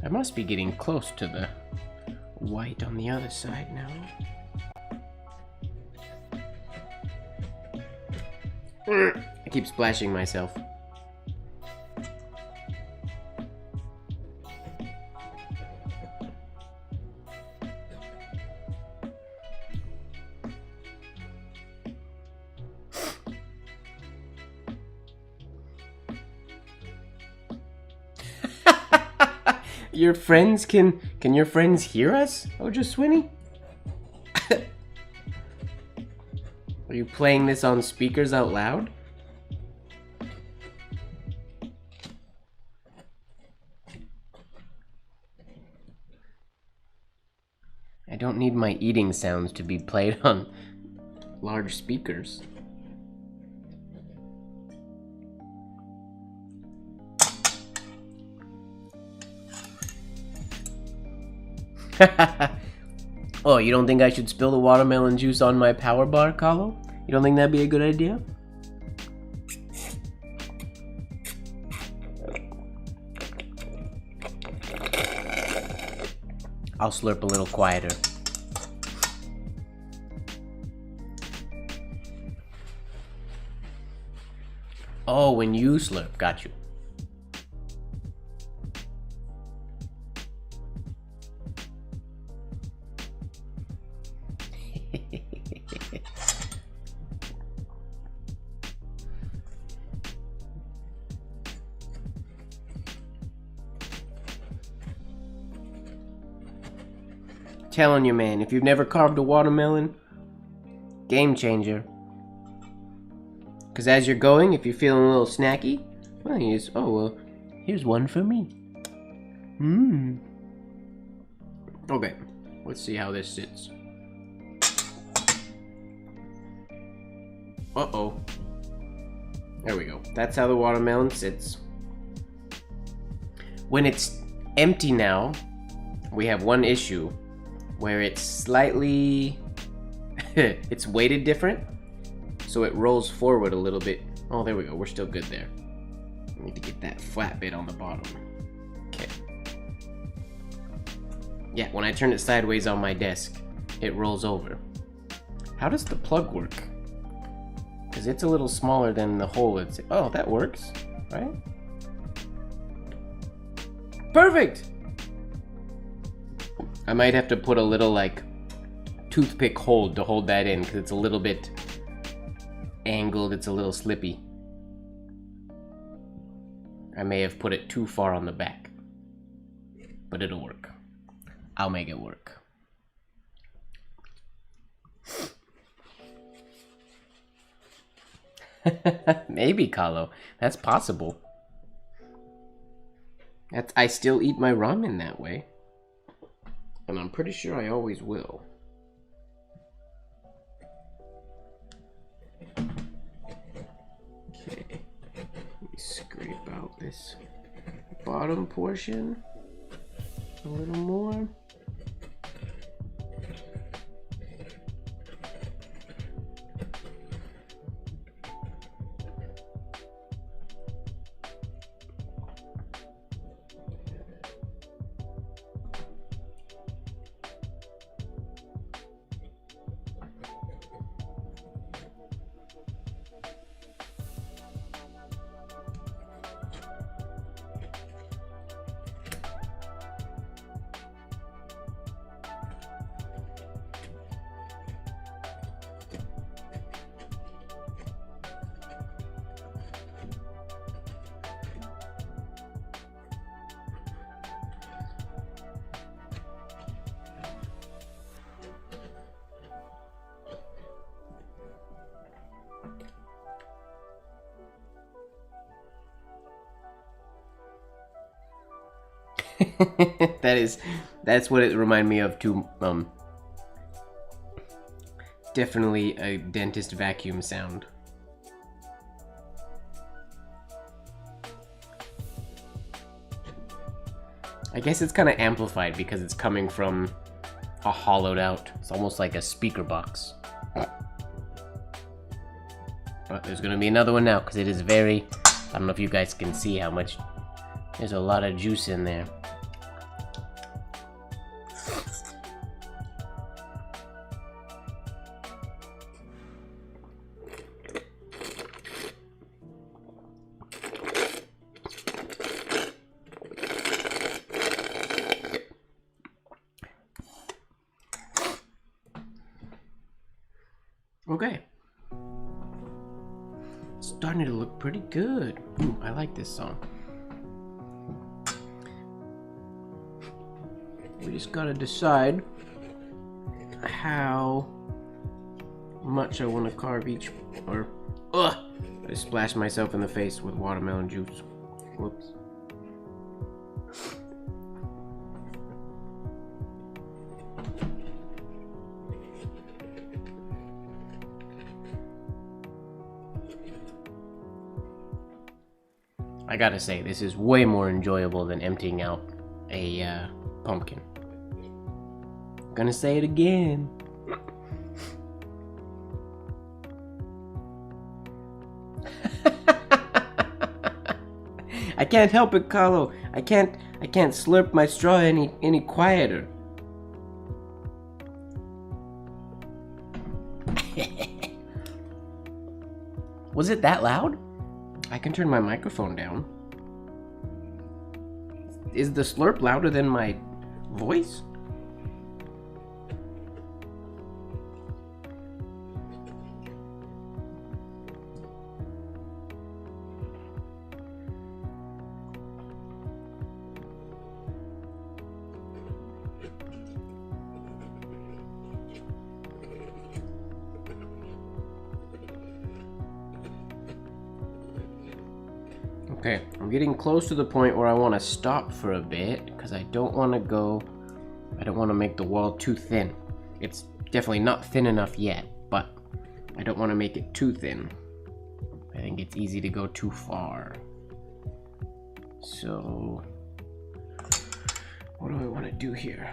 Speaker 1: I must be getting close to the white on the other side now. I keep splashing myself. Your friends can your friends hear us? Oh, just Swinny? Are you playing this on speakers out loud? I don't need my eating sounds to be played on large speakers. Oh, you don't think I should spill the watermelon juice on my power bar, Kahlo? You don't think that'd be a good idea? I'll slurp a little quieter. Oh, when you slurp, got you. Telling you, man, if you've never carved a watermelon, game changer. Because as you're going, if you're feeling a little snacky, well, you just, oh, well, here's one for me. Okay, let's see how this sits. Uh-oh. There we go. That's how the watermelon sits. When it's empty now, we have one issue where it's slightly it's weighted different, so it rolls forward a little bit. Oh, there we go. We're still good there. I need to get that flat bit on the bottom. Okay. Yeah, when I turn it sideways on my desk, it rolls over. How does the plug work? Because it's a little smaller than the hole it's... Oh, that works, right? Perfect! I might have to put a little, like, toothpick hold to hold that in, because it's a little bit angled, it's a little slippy. I may have put it too far on the back. But it'll work. I'll make it work. Maybe, Kahlo. That's possible. I still eat my ramen that way. And I'm pretty sure I always will. Okay. Let me scrape out this bottom portion a little more. That's what it reminded me of too. Definitely a dentist vacuum sound. I guess it's kind of amplified because it's coming from a hollowed out. It's almost like a speaker box. But there's gonna be another one now because it is very. I don't know if you guys can see how much. There's a lot of juice in there. Okay. It's starting to look pretty good. Ooh, I like this song. We just gotta decide how much I want to carve each, or I splashed myself in the face with watermelon juice. Whoops. I gotta say, this is way more enjoyable than emptying out a pumpkin. Gonna say it again. I can't help it, Carlo. I can't slurp my straw any quieter. Was it that loud? I can turn my microphone down. Is the slurp louder than my voice? Okay, I'm getting close to the point where I want to stop for a bit because I don't want to make the wall too thin. It's definitely not thin enough yet, but I don't want to make it too thin. I think it's easy to go too far. So, what do I want to do here?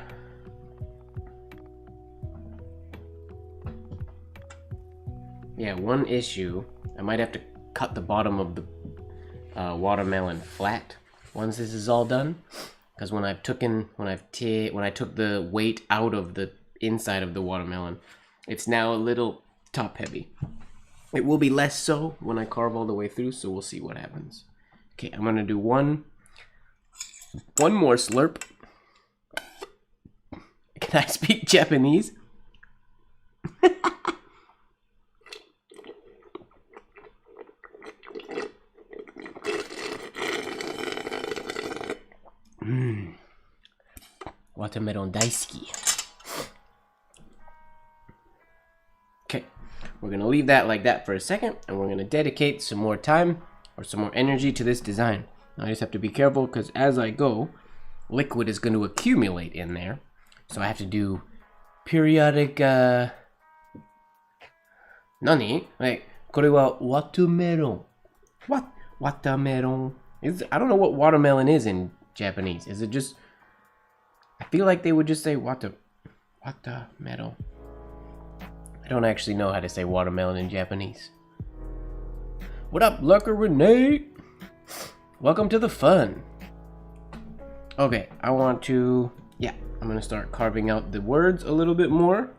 Speaker 1: Yeah, one issue, I might have to cut the bottom of the watermelon flat once this is all done, because when I took the weight out of the inside of the watermelon, it's now a little top heavy. It will be less so when I carve all the way through, so we'll see what happens. Okay, I'm gonna do one more slurp. Can I speak Japanese? Watermelon daisuki. Okay, we're gonna leave that like that for a second, and we're gonna dedicate some more time or some more energy to this design. Now, I just have to be careful because as I go, liquid is going to accumulate in there, so I have to do periodic. Nani? Like, これは watermelon. What? Watermelon. I don't know what watermelon is in Japanese. Is it just? I feel like they would just say watermelon. I don't actually know how to say watermelon in Japanese. What up, Lurker Renee? Welcome to the fun. Okay, I want to. Yeah, I'm gonna start carving out the words a little bit more.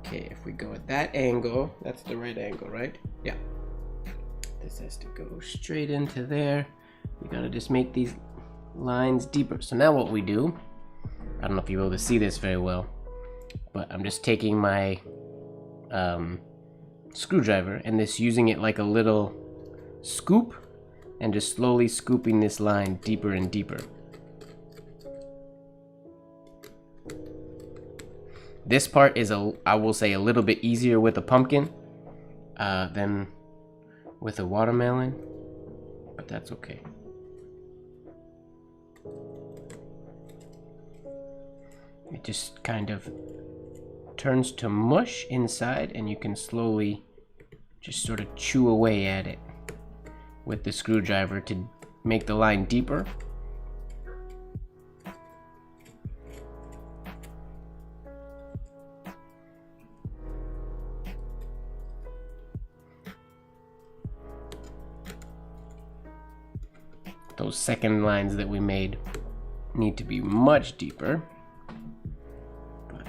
Speaker 1: Okay, if we go at that angle, that's the right angle, right? Yeah. This has to go straight into there. We gotta just make these lines deeper. So now what we do, I don't know if you're able to see this very well, but I'm just taking my screwdriver and this using it like a little scoop and just slowly scooping this line deeper and deeper. This part is I will say a little bit easier with a pumpkin than with a watermelon, but that's okay. it just kind of turns to mush inside, and you can slowly just sort of chew away at it with the screwdriver to make the line deeper. Those second lines that we made need to be much deeper. But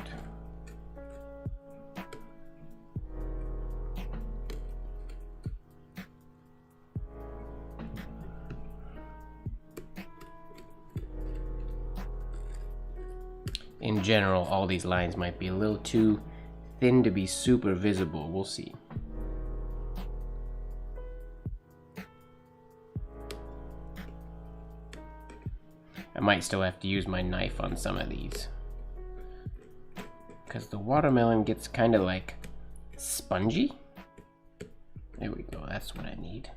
Speaker 1: in general, all these lines might be a little too thin to be super visible. We'll see. I might still have to use my knife on some of these, because the watermelon gets kind of like spongy. There we go, that's what I need.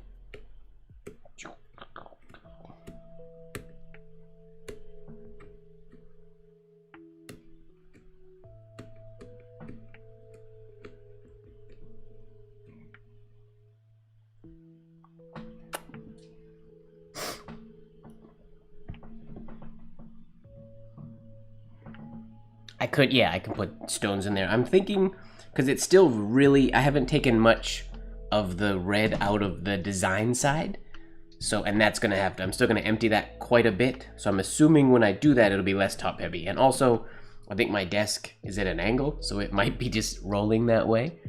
Speaker 1: I can put stones in there. I'm thinking, because it's still really, I haven't taken much of the red out of the design side. So, and that's gonna have to, I'm still gonna empty that quite a bit. So I'm assuming when I do that, it'll be less top heavy. And also, I think my desk is at an angle, so it might be just rolling that way.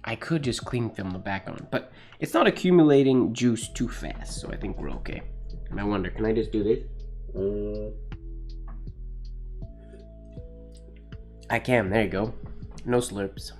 Speaker 1: I could just clean film the back on, but it's not accumulating juice too fast, so I think we're okay. And I wonder, can I just do this? I can, there you go. No slurps.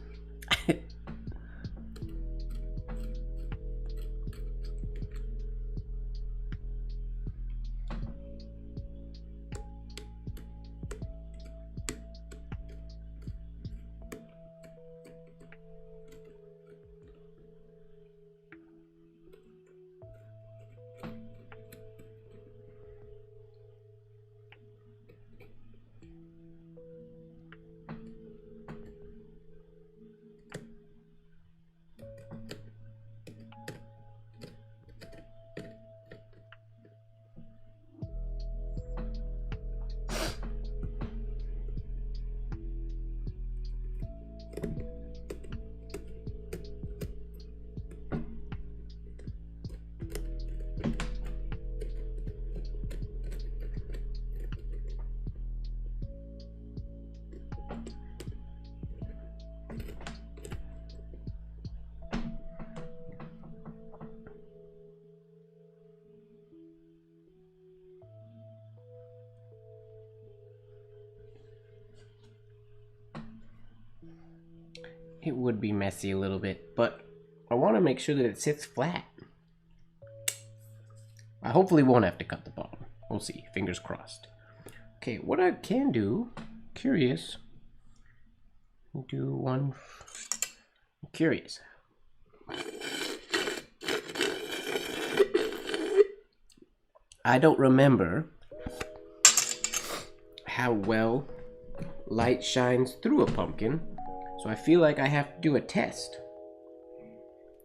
Speaker 1: It would be messy a little bit, but I want to make sure that it sits flat. I hopefully won't have to cut the bottom. We'll see, fingers crossed. Okay, what I can do, curious, do one, curious. I don't remember how well light shines through a pumpkin. So I feel like I have to do a test.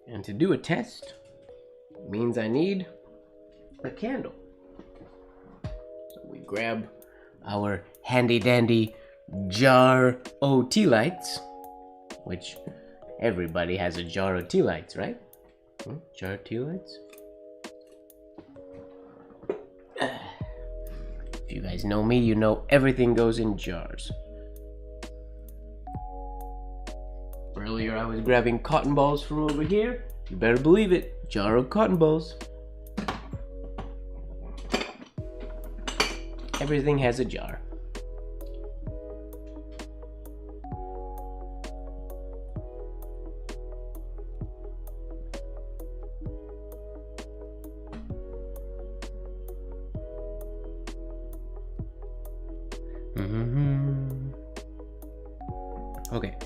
Speaker 1: And to do a test means I need a candle. So we grab our handy dandy jar o' tea lights, which everybody has a jar of tea lights, right? Jar of tea lights? If you guys know me, you know everything goes in jars. Earlier I was grabbing cotton balls from over here. You better believe it, jar of cotton balls. Everything has a jar. Okay.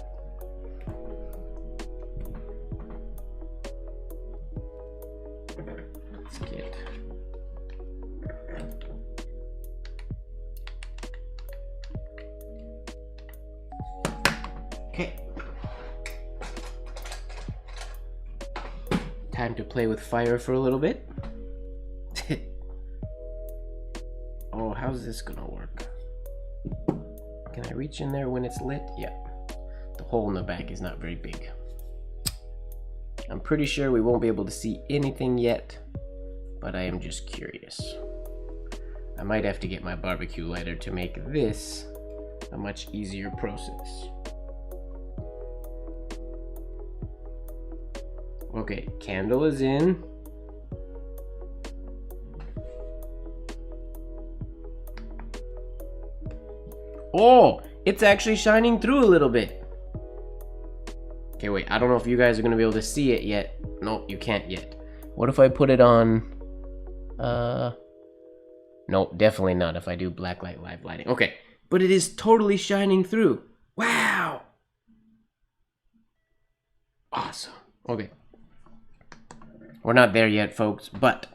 Speaker 1: Let's get Okay. Time to play with fire for a little bit. Oh, how's this gonna work? Can I reach in there when it's lit? Yeah. The hole in the back is not very big. I'm pretty sure we won't be able to see anything yet, but I am just curious. I might have to get my barbecue lighter to make this a much easier process. Okay, candle is in. Oh, it's actually shining through a little bit. Okay, wait, I don't know if you guys are gonna be able to see it yet. Nope, you can't yet. What if I put it on, nope, definitely not if I do blacklight live lighting. Okay, but it is totally shining through. Wow. Awesome. Okay. We're not there yet, folks, but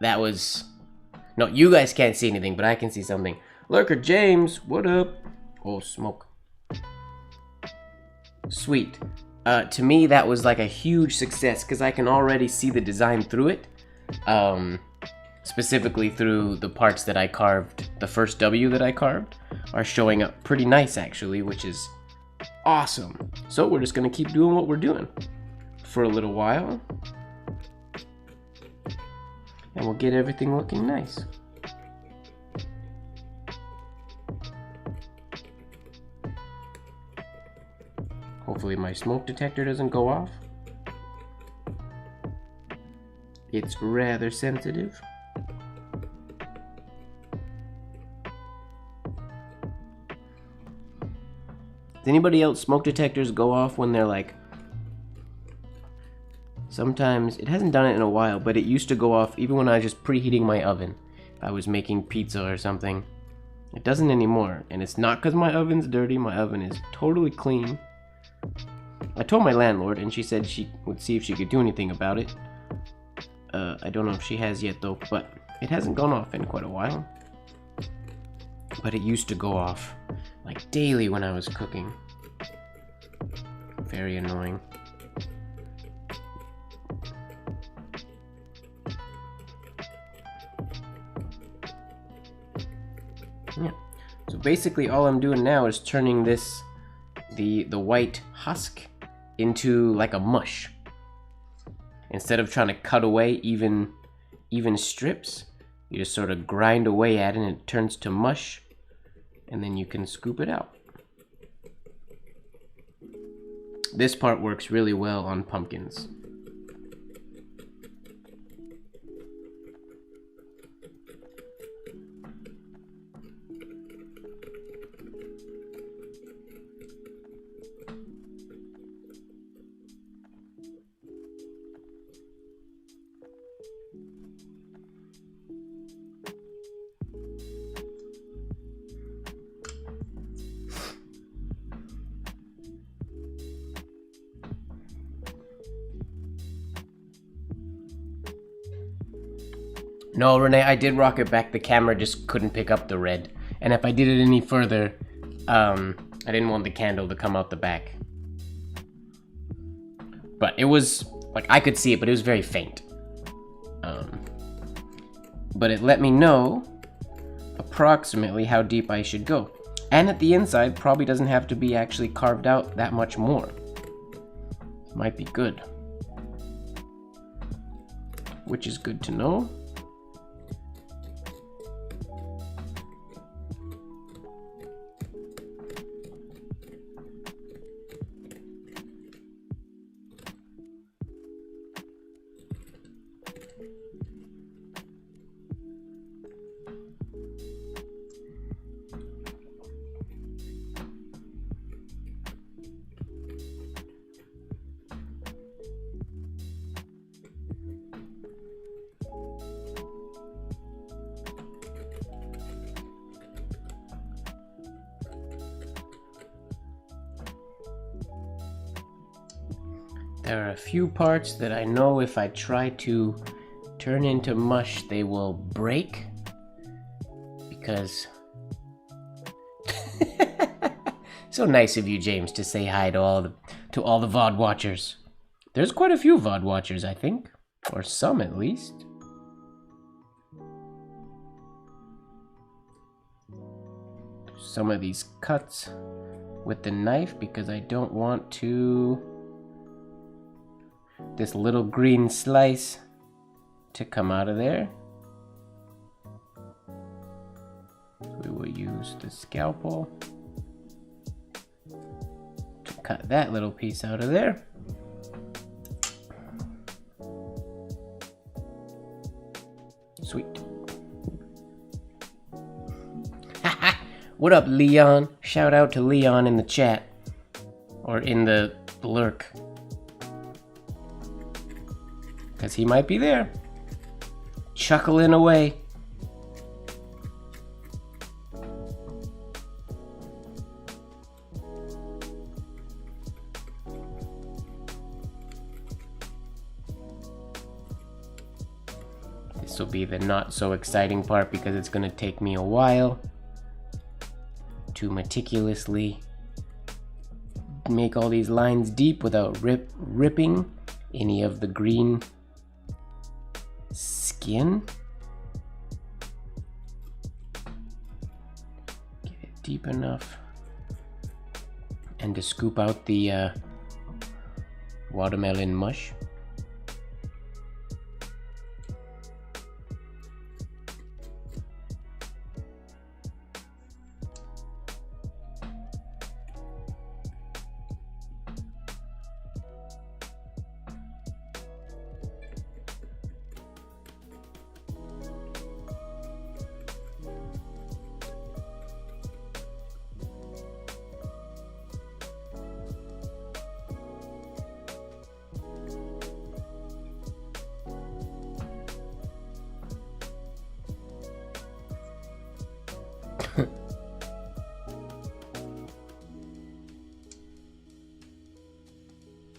Speaker 1: that was... No, you guys can't see anything, but I can see something. Lurker James, what up? Oh, smoke. Sweet. To me, that was like a huge success because I can already see the design through it. Specifically through the parts that I carved. The first W that I carved are showing up pretty nice, actually, which is awesome. So we're just going to keep doing what we're doing for a little while. And we'll get everything looking nice. Hopefully my smoke detector doesn't go off. It's rather sensitive. Does anybody else smoke detectors go off when they're like... Sometimes, it hasn't done it in a while, but it used to go off even when I was just preheating my oven. If I was making pizza or something. It doesn't anymore, and it's not because my oven's dirty. My oven is totally clean. I told my landlord, and she said she would see if she could do anything about it. I don't know if she has yet, though, but it hasn't gone off in quite a while. But it used to go off, like, daily when I was cooking. Very annoying. Yeah. So basically all I'm doing now is turning this, the white husk, into like a mush. Instead of trying to cut away even strips, you just sort of grind away at it and it turns to mush, and then you can scoop it out. This part works really well on pumpkins. No, Renee, I did rock it back. The camera just couldn't pick up the red. And if I did it any further, I didn't want the candle to come out the back. But it was, like, I could see it, but it was very faint. But it let me know approximately how deep I should go. And at the inside, probably doesn't have to be actually carved out that much more. Might be good. Which is good to know. There are a few parts that I know if I try to turn into mush, they will break. Because... So nice of you, James, to say hi to all the VOD watchers. There's quite a few VOD watchers, I think. Or some, at least. Some of these cuts with the knife because I don't want this little green slice to come out of there. We will use the scalpel to cut that little piece out of there. Sweet. What up, Leon? Shout out to Leon in the chat. Or in the lurk. Because he might be there. Chuckling away. This will be the not so exciting part because it's going to take me a while to meticulously make all these lines deep without ripping any of the green skin. Get it deep enough and to scoop out the watermelon mush.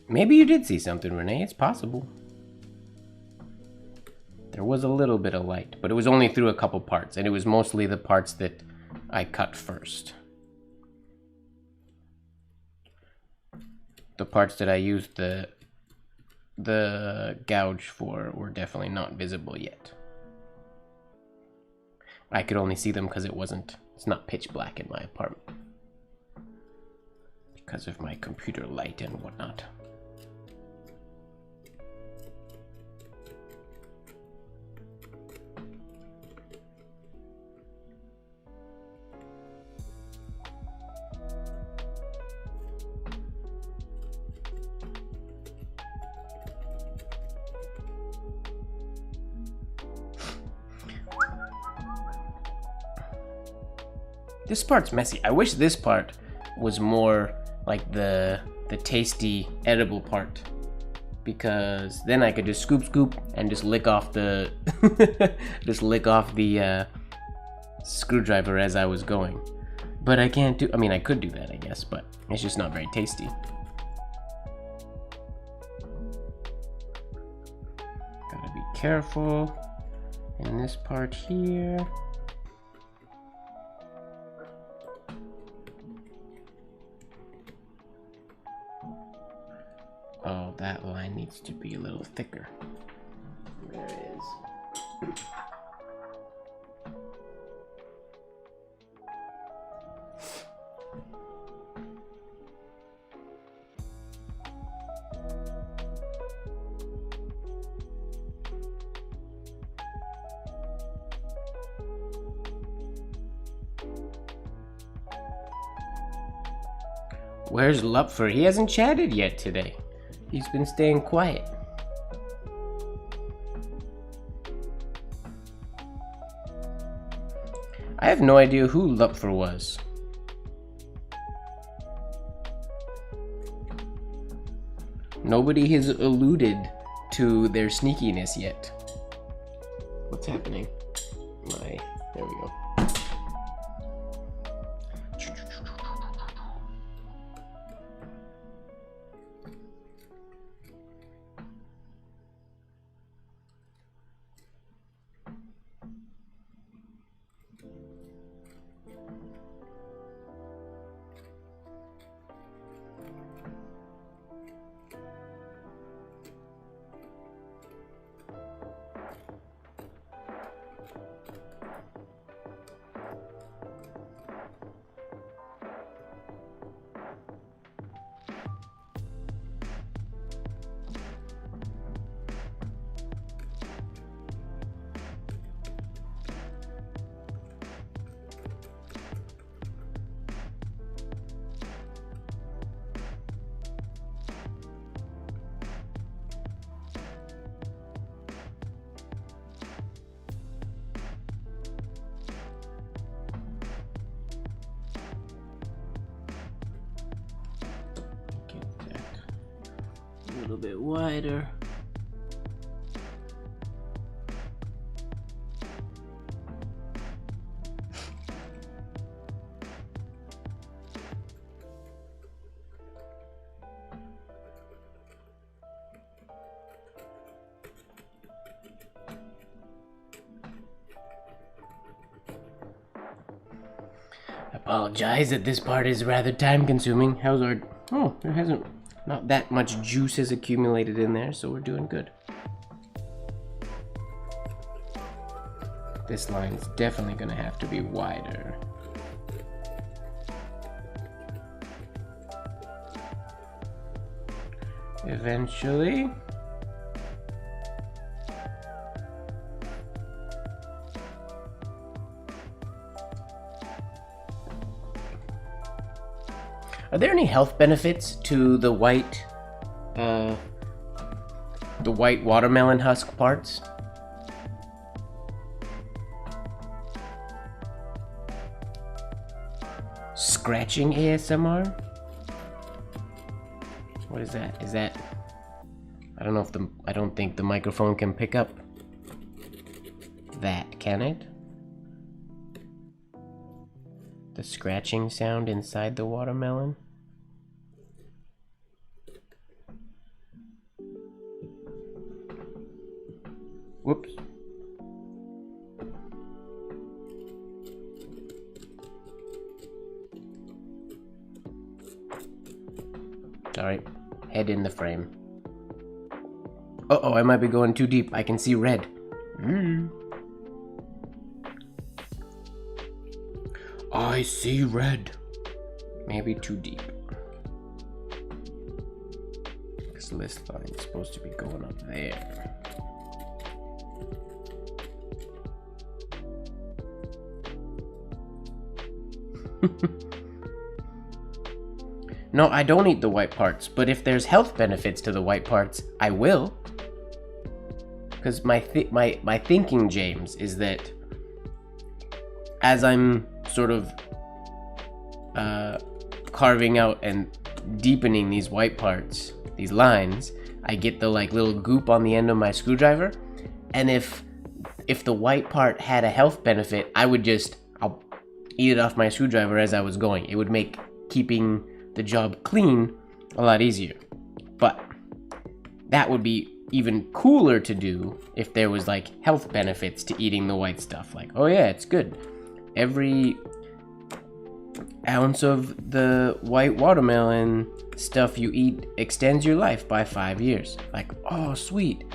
Speaker 1: Maybe you did see something, Renee. It's possible. There was a little bit of light, but it was only through a couple parts, and it was mostly the parts that I cut first. The parts that I used the gouge for were definitely not visible yet. I could only see them because it's not pitch black in my apartment. Because of my computer light and whatnot. This part's messy. I wish this part was more like the tasty edible part, because then I could just scoop and just lick off the screwdriver as I was going. But I can't do, I mean I could do that I guess, but it's just not very tasty. Gotta be careful in this part here. Oh, that line needs to be a little thicker. There it is. Where's Lupfer? He hasn't chatted yet today. He's been staying quiet. I have no idea who Lupfer was. Nobody has alluded to their sneakiness yet. What's happening? There we go. little bit wider. Apologize that this part is rather time consuming. How's our... Oh, there hasn't... Not that much juice has accumulated in there, so we're doing good. This line's definitely gonna have to be wider. Eventually. Are there any health benefits to the white watermelon husk parts? Scratching ASMR? What is that? Is that... I don't know if I don't think the microphone can pick up that, can it? The scratching sound inside the watermelon? Whoops. Sorry. Head in the frame. Uh-oh, I might be going too deep. I can see red. I see red. Maybe too deep. Because this line is supposed to be going up there. No, I don't eat the white parts, but if there's health benefits to the white parts, I will. Because my thinking, James, is that as I'm sort of carving out and deepening these white parts, these lines, I get the like little goop on the end of my screwdriver, and if the white part had a health benefit, I'll eat it off my screwdriver as I was going. It would make keeping the job clean a lot easier. But that would be even cooler to do if there was like health benefits to eating the white stuff. Like, oh yeah, it's good. Every ounce of the white watermelon stuff you eat extends your life by 5 years. Like, oh sweet,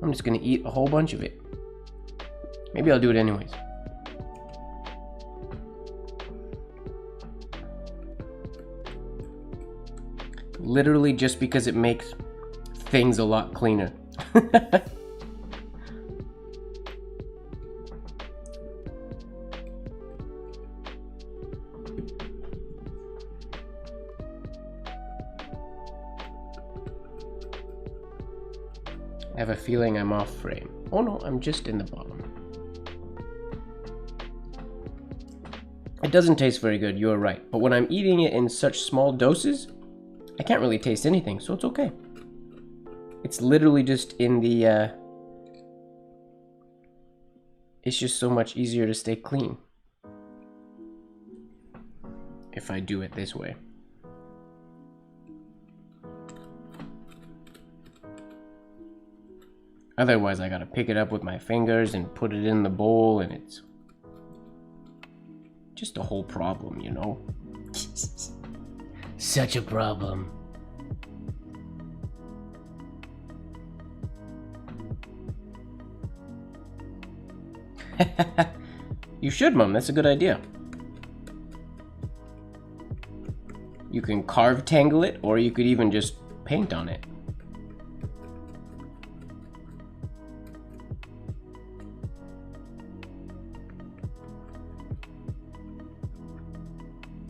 Speaker 1: I'm just gonna eat a whole bunch of it. Maybe I'll do it anyways. Literally just because it makes things a lot cleaner. I have a feeling I'm off frame. Oh no, I'm just in the bottom. It doesn't taste very good, you're right. But when I'm eating it in such small doses, I can't really taste anything, so it's okay. It's literally just in the, it's just so much easier to stay clean if I do it this way. Otherwise, I gotta pick it up with my fingers and put it in the bowl, and it's just a whole problem, you know? Such a problem. You should, Mom. That's a good idea. You can carve tangle it, or you could even just paint on it.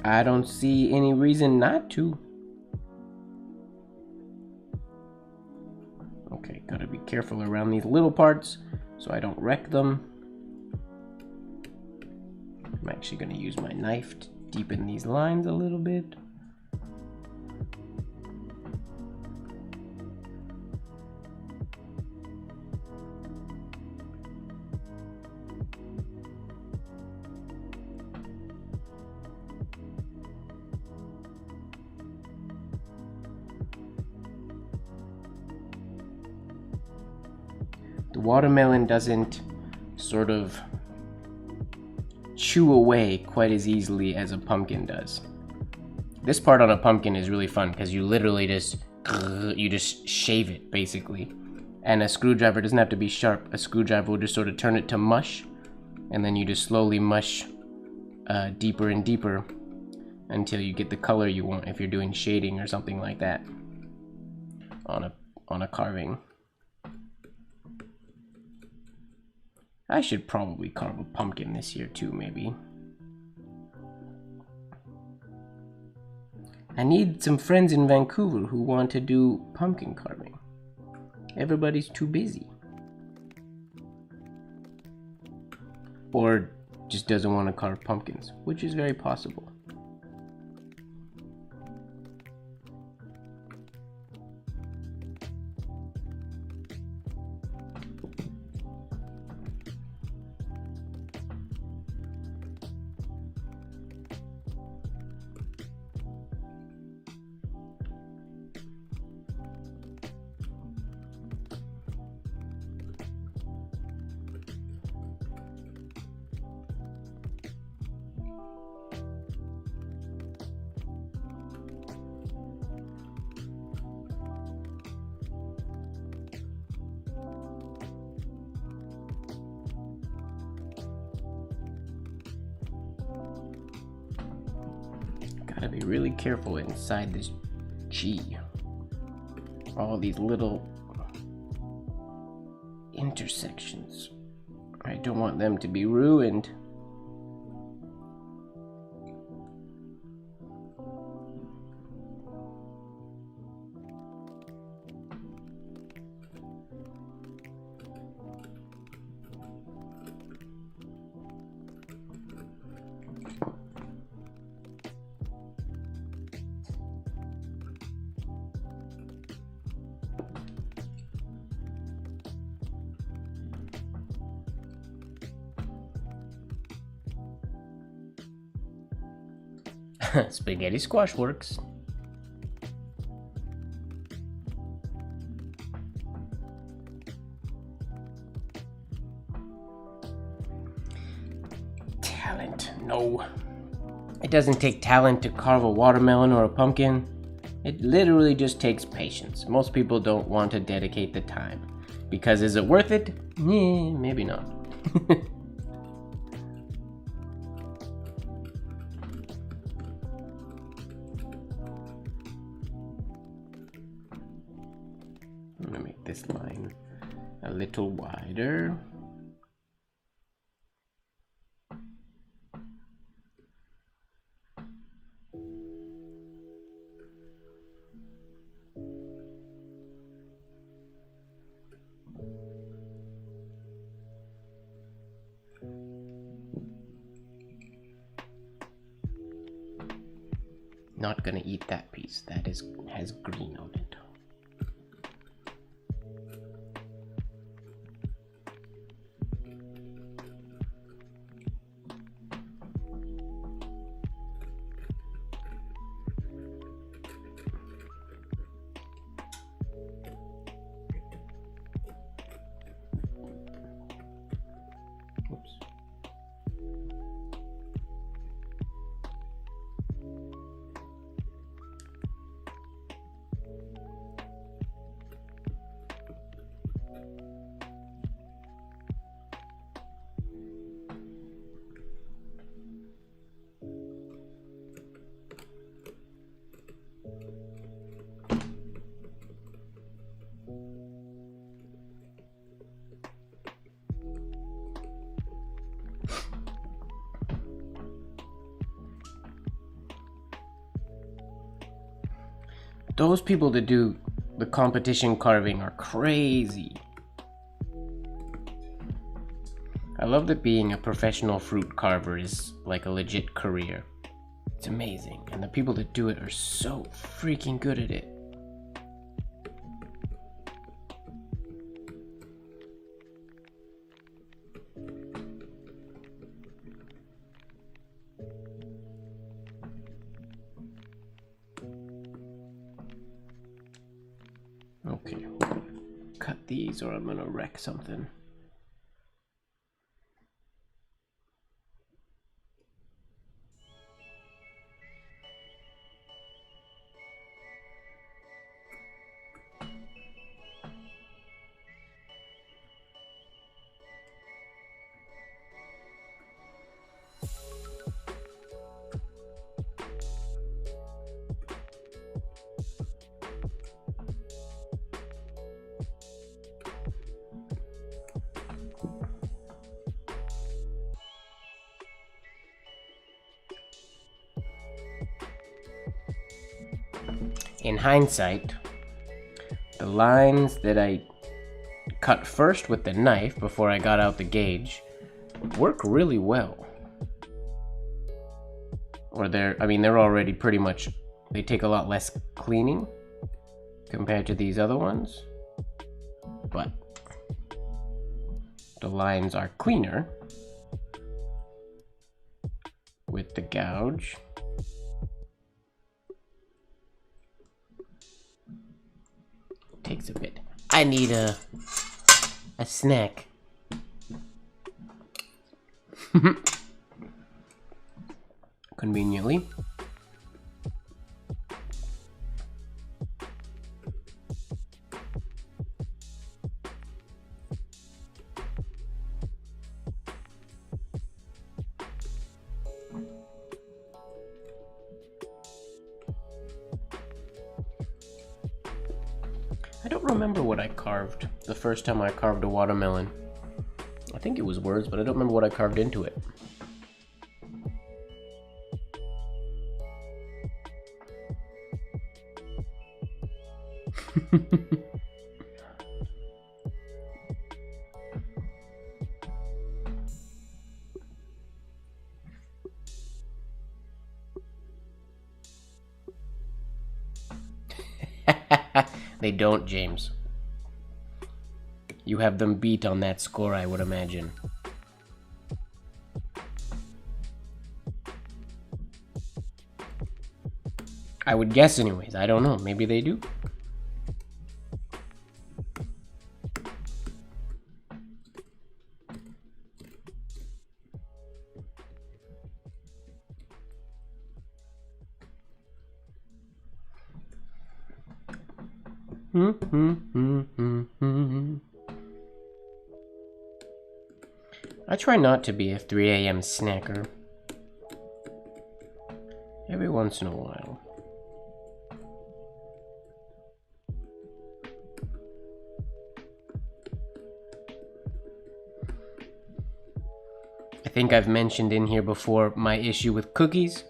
Speaker 1: I don't see any reason not to. Okay, gotta be careful around these little parts so I don't wreck them. I'm actually gonna use my knife to deepen these lines a little bit. watermelon doesn't sort of chew away quite as easily as a pumpkin does. This part on a pumpkin is really fun because you literally just shave it basically. And a screwdriver doesn't have to be sharp. A screwdriver will just sort of turn it to mush, and then you just slowly mush deeper and deeper until you get the color you want if you're doing shading or something like that on a carving. I should probably carve a pumpkin this year too, maybe. I need some friends in Vancouver who want to do pumpkin carving. Everybody's too busy. Or just doesn't want to carve pumpkins, which is very possible. Gotta be really careful inside this G. All these little intersections. I don't want them to be ruined. Spaghetti squash works. Talent, no. It doesn't take talent to carve a watermelon or a pumpkin. It literally just takes patience. Most people don't want to dedicate the time. Because is it worth it? Maybe not. I'm gonna make this line a little wider. Not gonna eat that piece. That has green on it. Those people that do the competition carving are crazy. I love that being a professional fruit carver is like a legit career. It's amazing, and the people that do it are so freaking good at it. Okay, cut these or I'm gonna wreck something. In hindsight, the lines that I cut first with the knife before I got out the gauge work really well. Or they're already pretty much, they take a lot less cleaning compared to these other ones, but the lines are cleaner with the gouge. Takes a bit. I need a snack. Conveniently. I don't remember what I carved the first time I carved a watermelon. I think it was words, but I don't remember what I carved into it. They don't, James. You have them beat on that score, I would imagine. I would guess anyways. I don't know. Maybe they do. I try not to be a 3 a.m. snacker. Every once in a while. I think I've mentioned in here before my issue with cookies.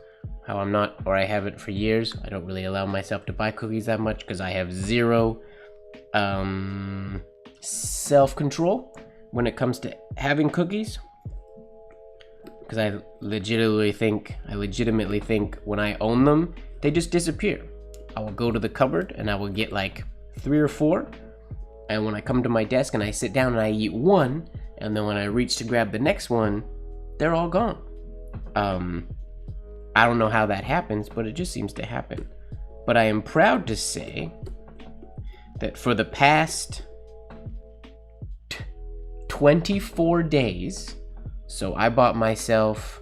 Speaker 1: How I'm not, or I haven't for years. I don't really allow myself to buy cookies that much because I have zero self-control when it comes to having cookies. Because I legitimately think when I own them, they just disappear. I will go to the cupboard and I will get like 3 or 4. And when I come to my desk and I sit down and I eat one, and then when I reach to grab the next one, they're all gone. I don't know how that happens, but it just seems to happen. But I am proud to say that for the past 24 days, so I bought myself,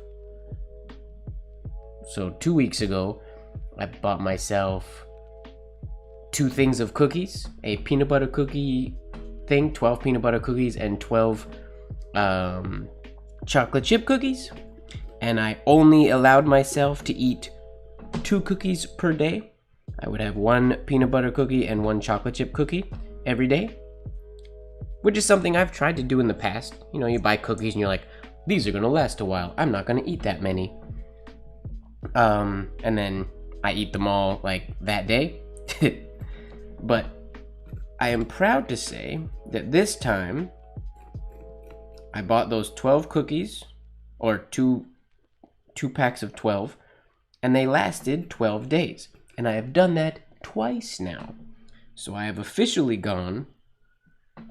Speaker 1: so 2 weeks ago, I bought myself 2 things of cookies, a peanut butter cookie thing, 12 peanut butter cookies, and 12 chocolate chip cookies. And I only allowed myself to eat 2 cookies per day. I would have 1 peanut butter cookie and 1 chocolate chip cookie every day, which is something I've tried to do in the past. You know, you buy cookies and you're like, these are gonna last a while. I'm not gonna eat that many. And then I eat them all like that day. But I am proud to say that this time I bought those 12 cookies, or two packs of 12, and they lasted 12 days. And I have done that twice now. So I have officially gone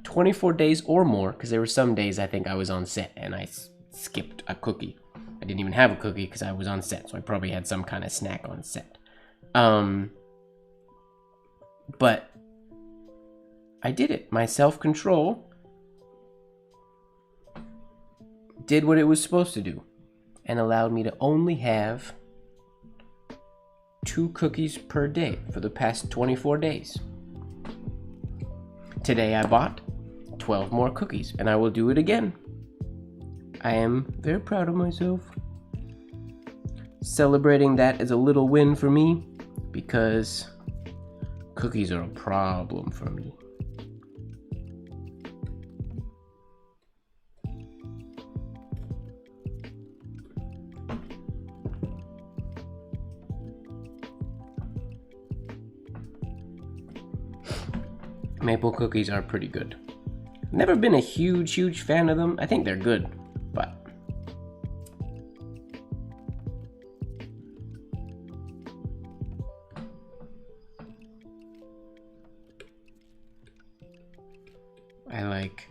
Speaker 1: 24 days or more, because there were some days I think I was on set and I skipped a cookie. I didn't even have a cookie because I was on set, so I probably had some kind of snack on set. But I did it. My self-control did what it was supposed to do and allowed me to only have 2 cookies per day for the past 24 days. Today I bought 12 more cookies and I will do it again. I am very proud of myself. Celebrating that is a little win for me because cookies are a problem for me. Maple cookies are pretty good. Never been a huge fan of them. I think they're good, but I like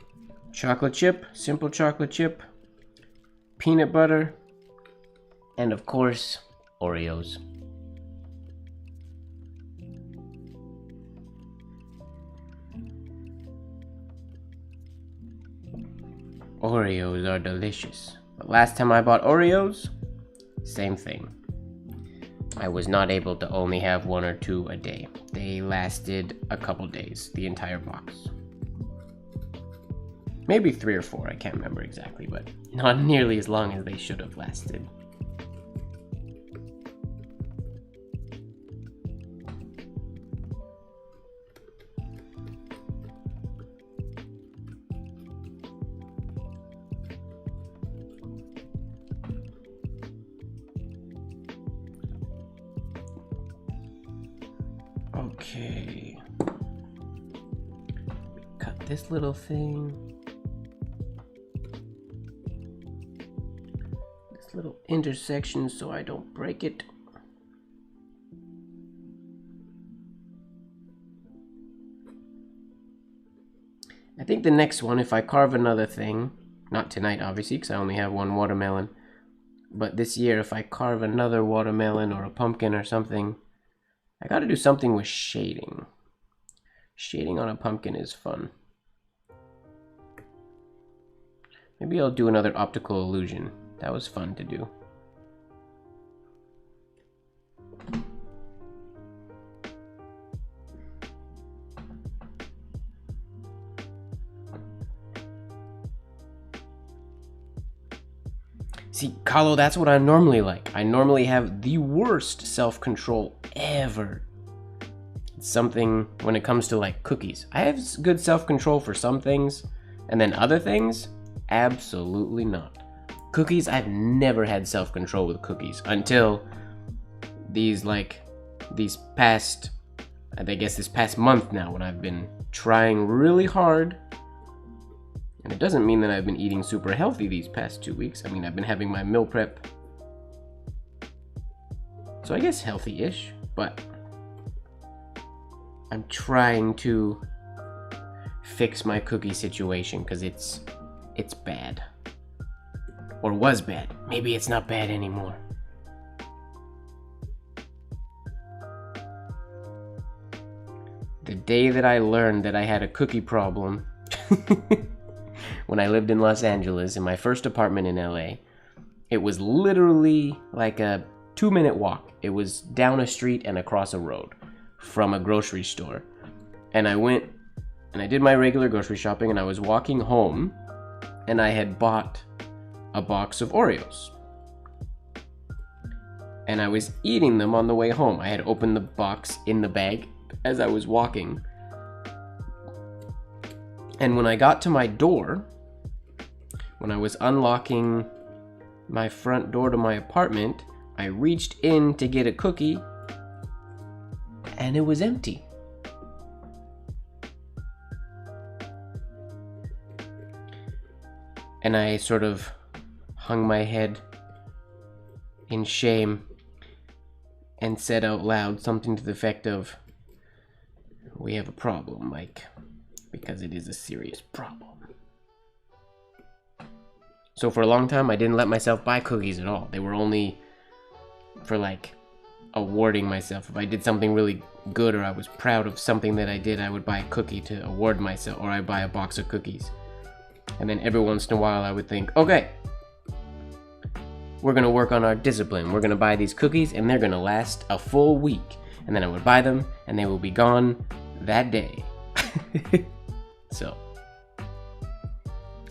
Speaker 1: chocolate chip, simple chocolate chip, peanut butter, and of course, Oreos. Oreos are delicious. But last time I bought Oreos, same thing. I was not able to only have 1 or 2 a day. They lasted a couple days, the entire box. Maybe 3 or 4, I can't remember exactly, but not nearly as long as they should have lasted. Okay. Cut this little thing. This little intersection so I don't break it. I think the next one, if I carve another thing, not tonight obviously because I only have 1 watermelon, but this year if I carve another watermelon or a pumpkin or something, I gotta do something with shading. Shading on a pumpkin is fun. Maybe I'll do another optical illusion. That was fun to do. See, Kahlo, that's what I'm normally like. I normally have the worst self-control ever. It's something when it comes to like cookies. I have good self-control for some things, and then other things, absolutely not. Cookies, I've never had self-control with cookies until these past, I guess this past month now when I've been trying really hard. And it doesn't mean that I've been eating super healthy these past 2 weeks. I mean, I've been having my meal prep. So I guess healthy-ish, but I'm trying to fix my cookie situation because it's bad. Or was bad. Maybe it's not bad anymore. The day that I learned that I had a cookie problem when I lived in Los Angeles in my first apartment in LA, it was literally like a 2-minute walk. It was down a street and across a road from a grocery store. And I went and I did my regular grocery shopping and I was walking home and I had bought a box of Oreos. And I was eating them on the way home. I had opened the box in the bag as I was walking. And when I got to my door, when I was unlocking my front door to my apartment, I reached in to get a cookie, and it was empty. And I sort of hung my head in shame and said out loud something to the effect of, "We have a problem, Mike," because it is a serious problem. So for a long time, I didn't let myself buy cookies at all. They were only for like awarding myself. If I did something really good or I was proud of something that I did, I would buy a cookie to award myself, or I'd buy a box of cookies. And then every once in a while I would think, okay, we're gonna work on our discipline. We're gonna buy these cookies and they're gonna last a full week. And then I would buy them and they will be gone that day. So,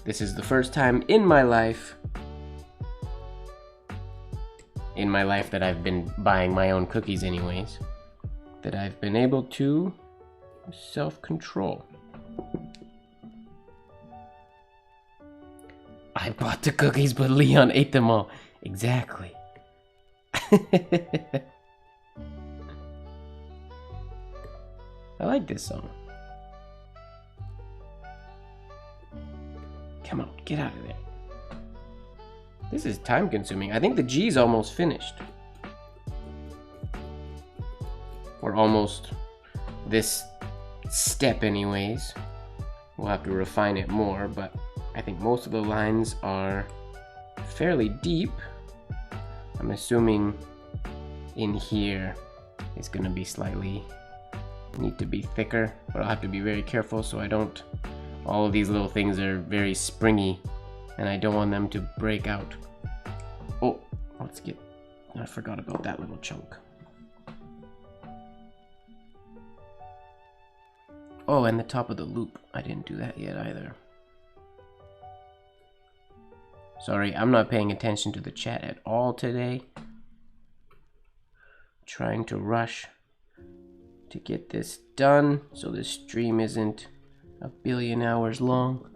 Speaker 1: this is the first time in my life that I've been buying my own cookies anyways, that I've been able to self-control. I bought the cookies, but Leon ate them all. Exactly. I like this song. Come on, get out of there. This is time consuming. I think the G's almost finished. Or almost this step anyways. We'll have to refine it more, but I think most of the lines are fairly deep. I'm assuming in here it's gonna be need to be thicker, but I'll have to be very careful so I don't, all of these little things are very springy and I don't want them to break out. Oh, I forgot about that little chunk. Oh, and the top of the loop, I didn't do that yet either. Sorry, I'm not paying attention to the chat at all today. Trying to rush to get this done so this stream isn't a billion hours long.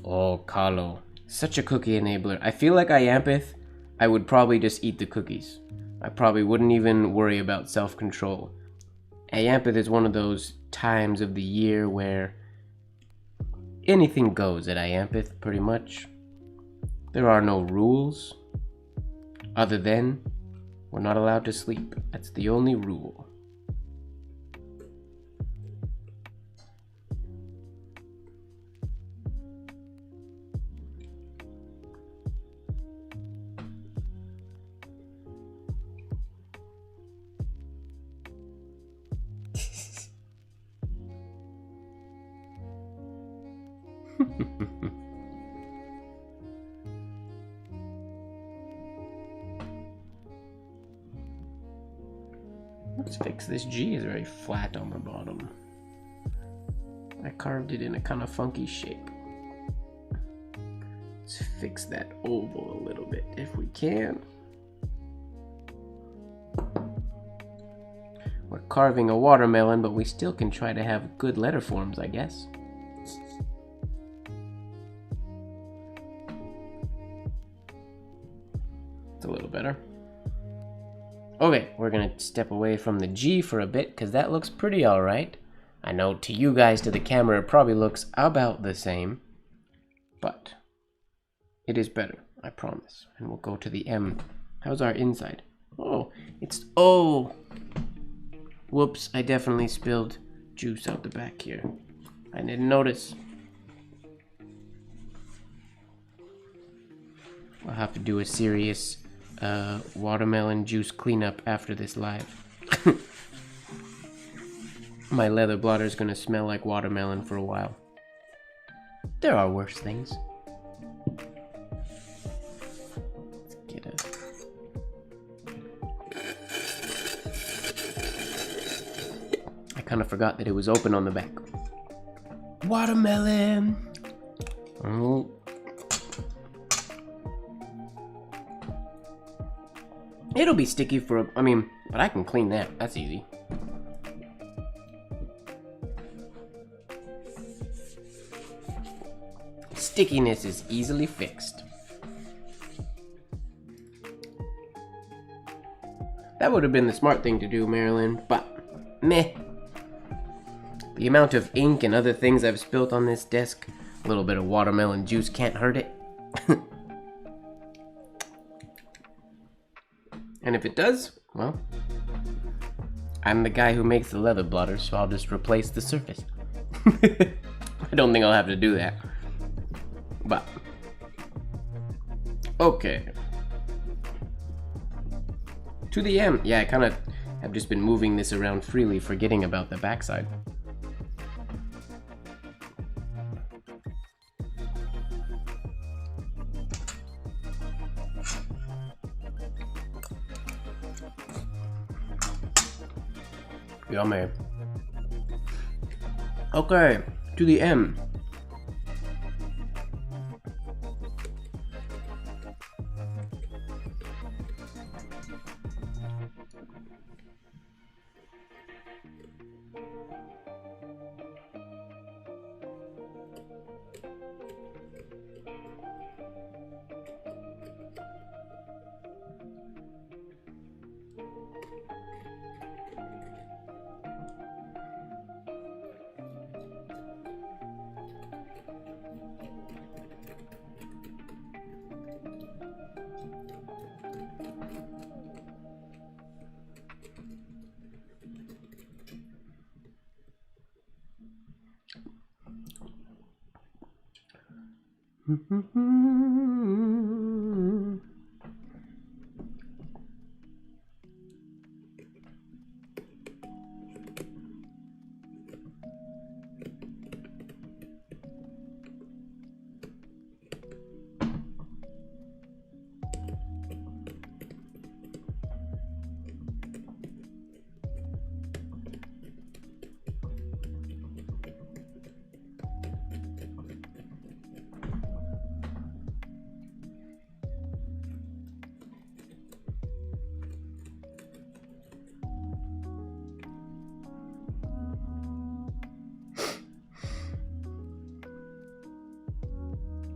Speaker 1: Oh, Carlo. Such a cookie enabler. I feel like Iampith, I would probably just eat the cookies. I probably wouldn't even worry about self-control. Iampith is one of those times of the year where anything goes at Iampith, pretty much. There are no rules, other than we're not allowed to sleep. That's the only rule. Let's fix this G. Is very flat on the bottom. I carved it in a kind of funky shape. Let's fix that oval a little bit if we can. We're carving a watermelon, but we still can try to have good letter forms, I guess. It's a little better. Okay, we're gonna step away from the G for a bit because that looks pretty alright. I know to you guys, to the camera, it probably looks about the same, but it is better, I promise. And we'll go to the M. How's our inside? Oh, oh! Whoops, I definitely spilled juice out the back here. I didn't notice. I'll have to do a serious watermelon juice cleanup after this live. My leather blotter is gonna smell like watermelon for a while. There are worse things. Let's get a... I kind of forgot that it was open on the back. Watermelon! Oh. It'll be sticky for but I can clean that. That's easy. Stickiness is easily fixed. That would have been the smart thing to do, Marilyn, but meh. The amount of ink and other things I've spilt on this desk, a little bit of watermelon juice can't hurt it. And if it does, well, I'm the guy who makes the leather blotter, so I'll just replace the surface. I don't think I'll have to do that. But okay. To the M. Yeah, I kind of have just been moving this around freely, forgetting about the backside. Yummy. Okay, to the M.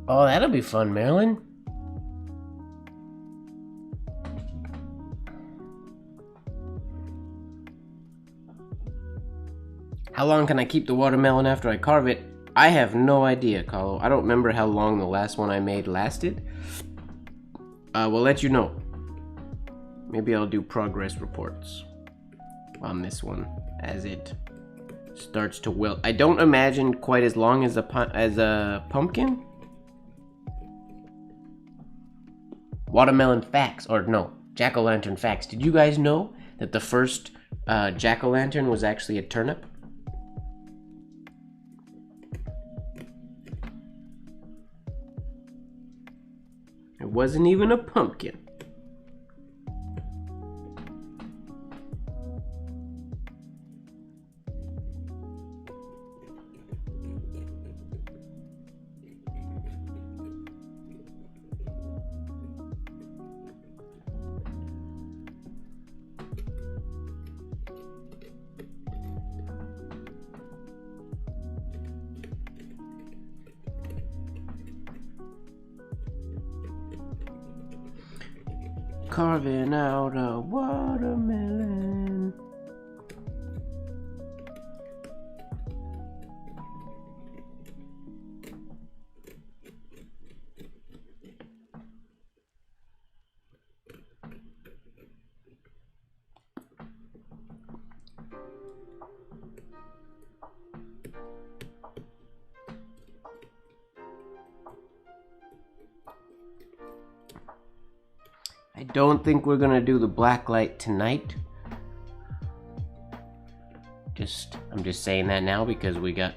Speaker 1: Oh, that'll be fun, Marilyn. How long can I keep the watermelon after I carve it? I have no idea, Carlo. I don't remember how long the last one I made lasted. We'll let you know. Maybe I'll do progress reports on this one as it starts to wilt. I don't imagine quite as long as a pumpkin. Watermelon facts, or no, jack-o'-lantern facts. Did you guys know that the first jack-o'-lantern was actually a turnip? It wasn't even a pumpkin. Carving out a watermelon. I don't think we're gonna do the black light tonight. I'm just saying that now because I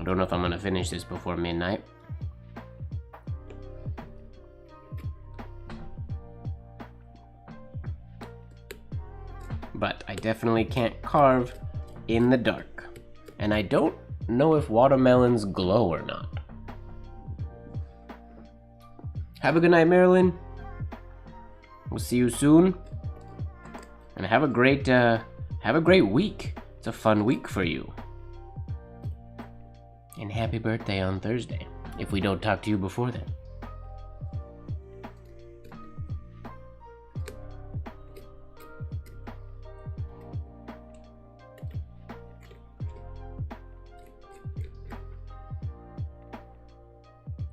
Speaker 1: don't know if I'm gonna finish this before midnight. But I definitely can't carve in the dark. And I don't know if watermelons glow or not. Have a good night, Marilyn. We'll see you soon. And have a great week. It's a fun week for you. And happy birthday on Thursday, if we don't talk to you before then.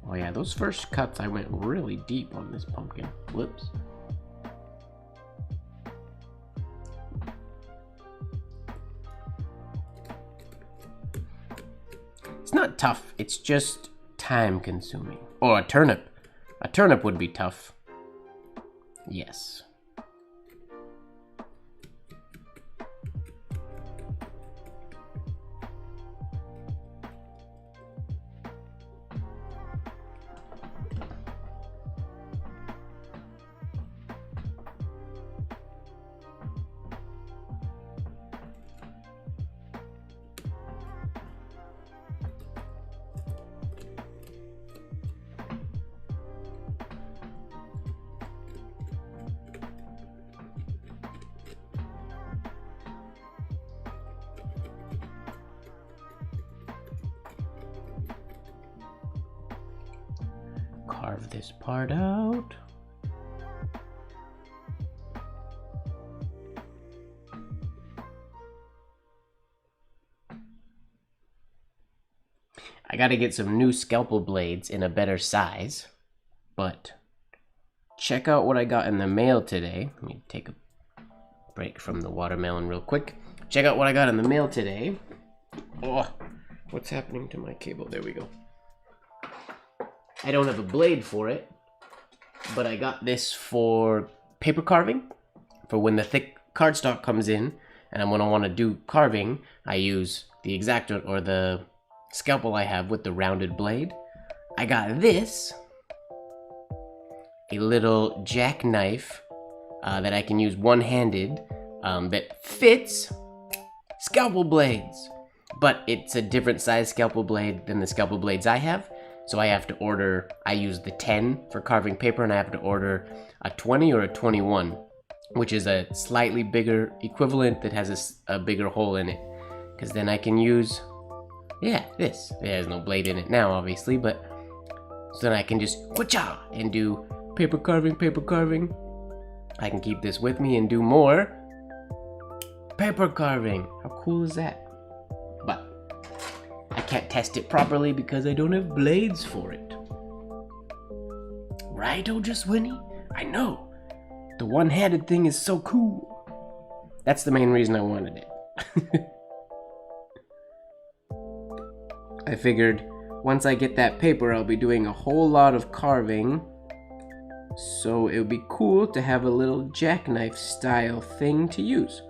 Speaker 1: Oh yeah, those first cuts I went really deep on this pumpkin. Whoops. It's not tough, it's just time consuming. Or a turnip. A turnip would be tough. Yes. Carve this part out. I gotta get some new scalpel blades in a better size, but check out what I got in the mail today. Let me take a break from the watermelon real quick. Check out what I got in the mail today. Oh, what's happening to my cable? There we go. I don't have a blade for it, but I got this for paper carving. For when the thick cardstock comes in and I'm gonna want to do carving, I use the X-Acto or the scalpel I have with the rounded blade. I got this, a little jackknife that I can use one-handed that fits scalpel blades, but it's a different size scalpel blade than the scalpel blades I have. So I have to order, I use the 10 for carving paper, and I have to order a 20 or a 21, which is a slightly bigger equivalent that has a bigger hole in it. Because then I can use, yeah, this. It has no blade in it now, obviously, but so then I can just wha-cha and do paper carving, paper carving. I can keep this with me and do more paper carving. How cool is that? But I can't test it properly because I don't have blades for it. Right, Oja Swinny? I know. The one-handed thing is so cool. That's the main reason I wanted it. I figured once I get that paper, I'll be doing a whole lot of carving. So it would be cool to have a little jackknife style thing to use.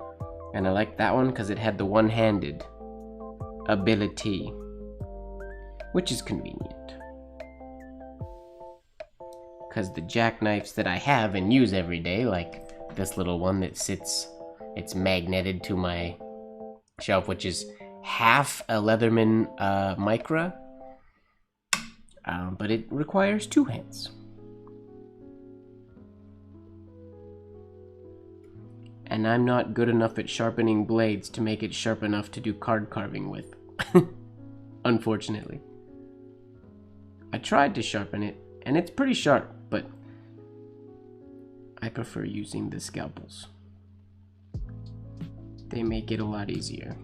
Speaker 1: And I like that one because it had the one-handed ability, which is convenient. Because the jackknives that I have and use every day, like this little one that sits, it's magneted to my shelf, which is half a Leatherman Micra, but it requires 2 hands. And I'm not good enough at sharpening blades to make it sharp enough to do card carving with. Unfortunately. I tried to sharpen it, and it's pretty sharp, but I prefer using the scalpels. They make it a lot easier.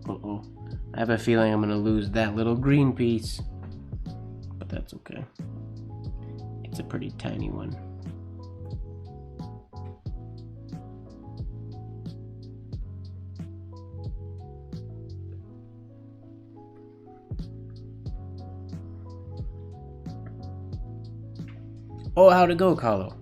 Speaker 1: Uh-oh. I have a feeling I'm gonna lose that little green piece. But that's okay. It's a pretty tiny one. Oh, how'd it go, Carlo?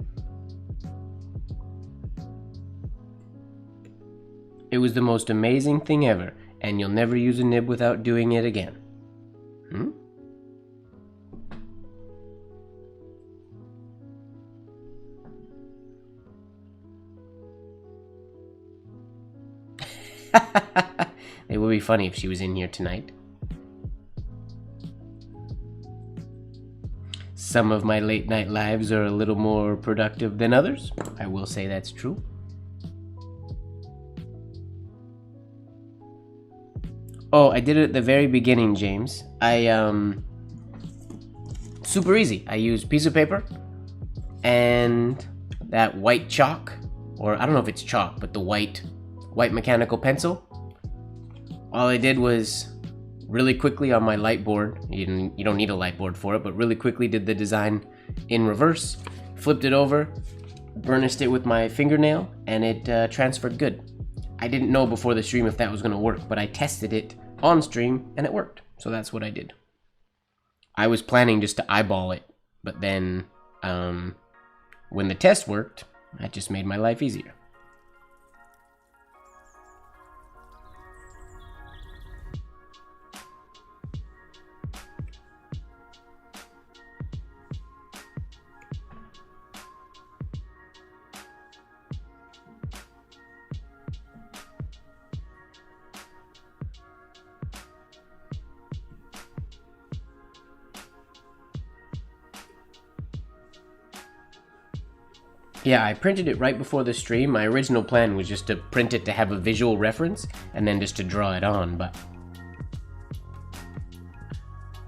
Speaker 1: It was the most amazing thing ever, and you'll never use a nib without doing it again. Hmm? It would be funny if she was in here tonight. Some of my late night lives are a little more productive than others. I will say that's true. Oh, I did it at the very beginning, James. Super easy. I used piece of paper and that white chalk, or I don't know if it's chalk, but the white mechanical pencil. All I did was really quickly on my light board. You don't need a light board for it, but really quickly did the design in reverse, flipped it over, burnished it with my fingernail, and it transferred good. I didn't know before the stream if that was going to work, but I tested it on stream and it worked. So that's what I did. I was planning just to eyeball it, but then when the test worked, that just made my life easier. Yeah, I printed it right before the stream. My original plan was just to print it to have a visual reference and then just to draw it on, but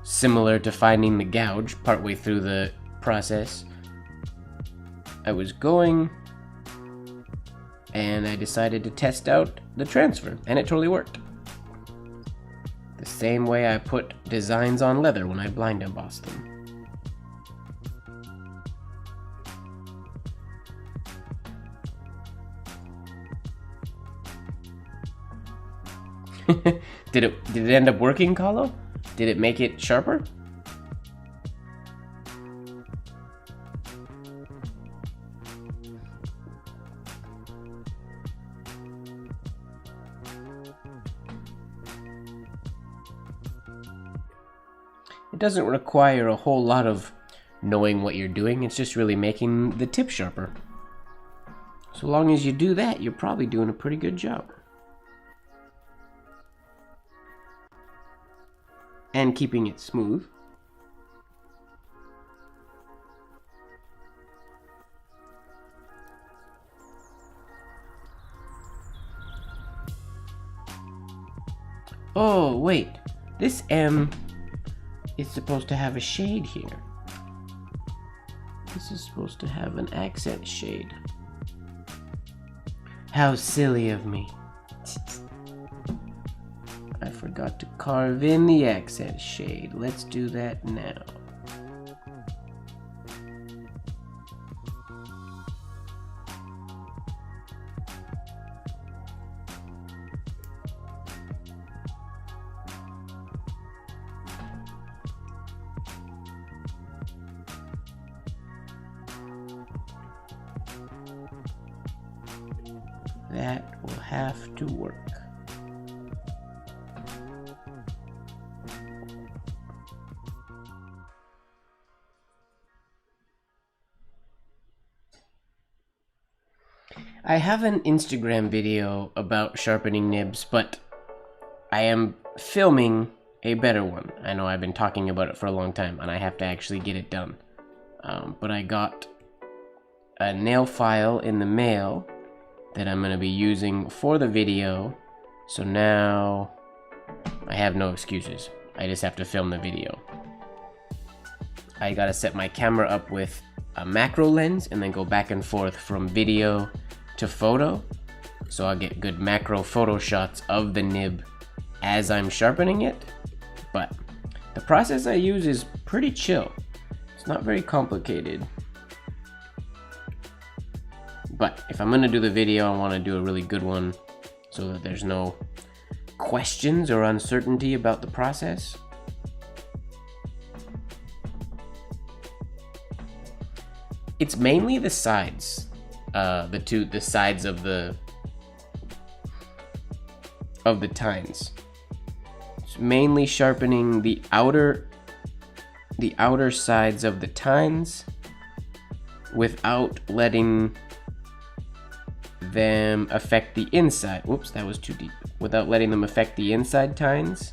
Speaker 1: similar to finding the gouge partway through the process, I was going and I decided to test out the transfer, and it totally worked. The same way I put designs on leather when I blind embossed them. Did it end up working, Kahlo? Did it make it sharper? It doesn't require a whole lot of knowing what you're doing. It's just really making the tip sharper. So long as you do that, you're probably doing a pretty good job. And keeping it smooth. Oh, wait. This M is supposed to have a shade here. This is supposed to have an accent shade. How silly of me. I forgot to carve in the accent shade. Let's do that now. That will have to work. I have an Instagram video about sharpening nibs, but I am filming a better one. I know I've been talking about it for a long time, and I have to actually get it done. But I got a nail file in the mail that I'm going to be using for the video, so now I have no excuses. I just have to film the video. I gotta set my camera up with a macro lens and then go back and forth from video to photo, so I'll get good macro photo shots of the nib as I'm sharpening it. But the process I use is pretty chill. It's not very complicated. But if I'm gonna do the video, I want to do a really good one so that there's no questions or uncertainty about the process. It's mainly the sides, the sides of the tines. It's mainly sharpening the outer sides of the tines without letting them affect the inside. Whoops, that was too deep. Without letting them affect the inside tines,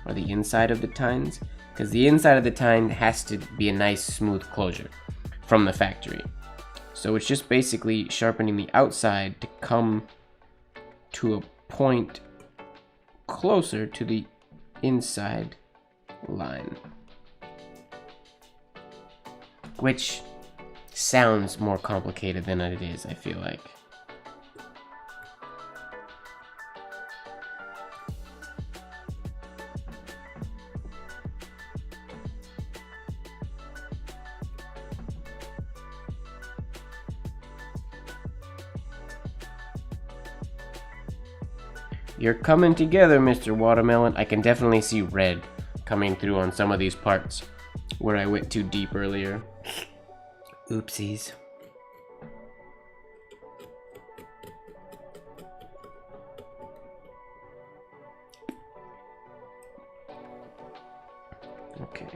Speaker 1: or the inside of the tines, because the inside of the tine has to be a nice smooth closure from the factory. So it's just basically sharpening the outside to come to a point closer to the inside line, which sounds more complicated than it is, I feel like. You're coming together, Mr. Watermelon. I can definitely see red coming through on some of these parts where I went too deep earlier. Oopsies. Okay.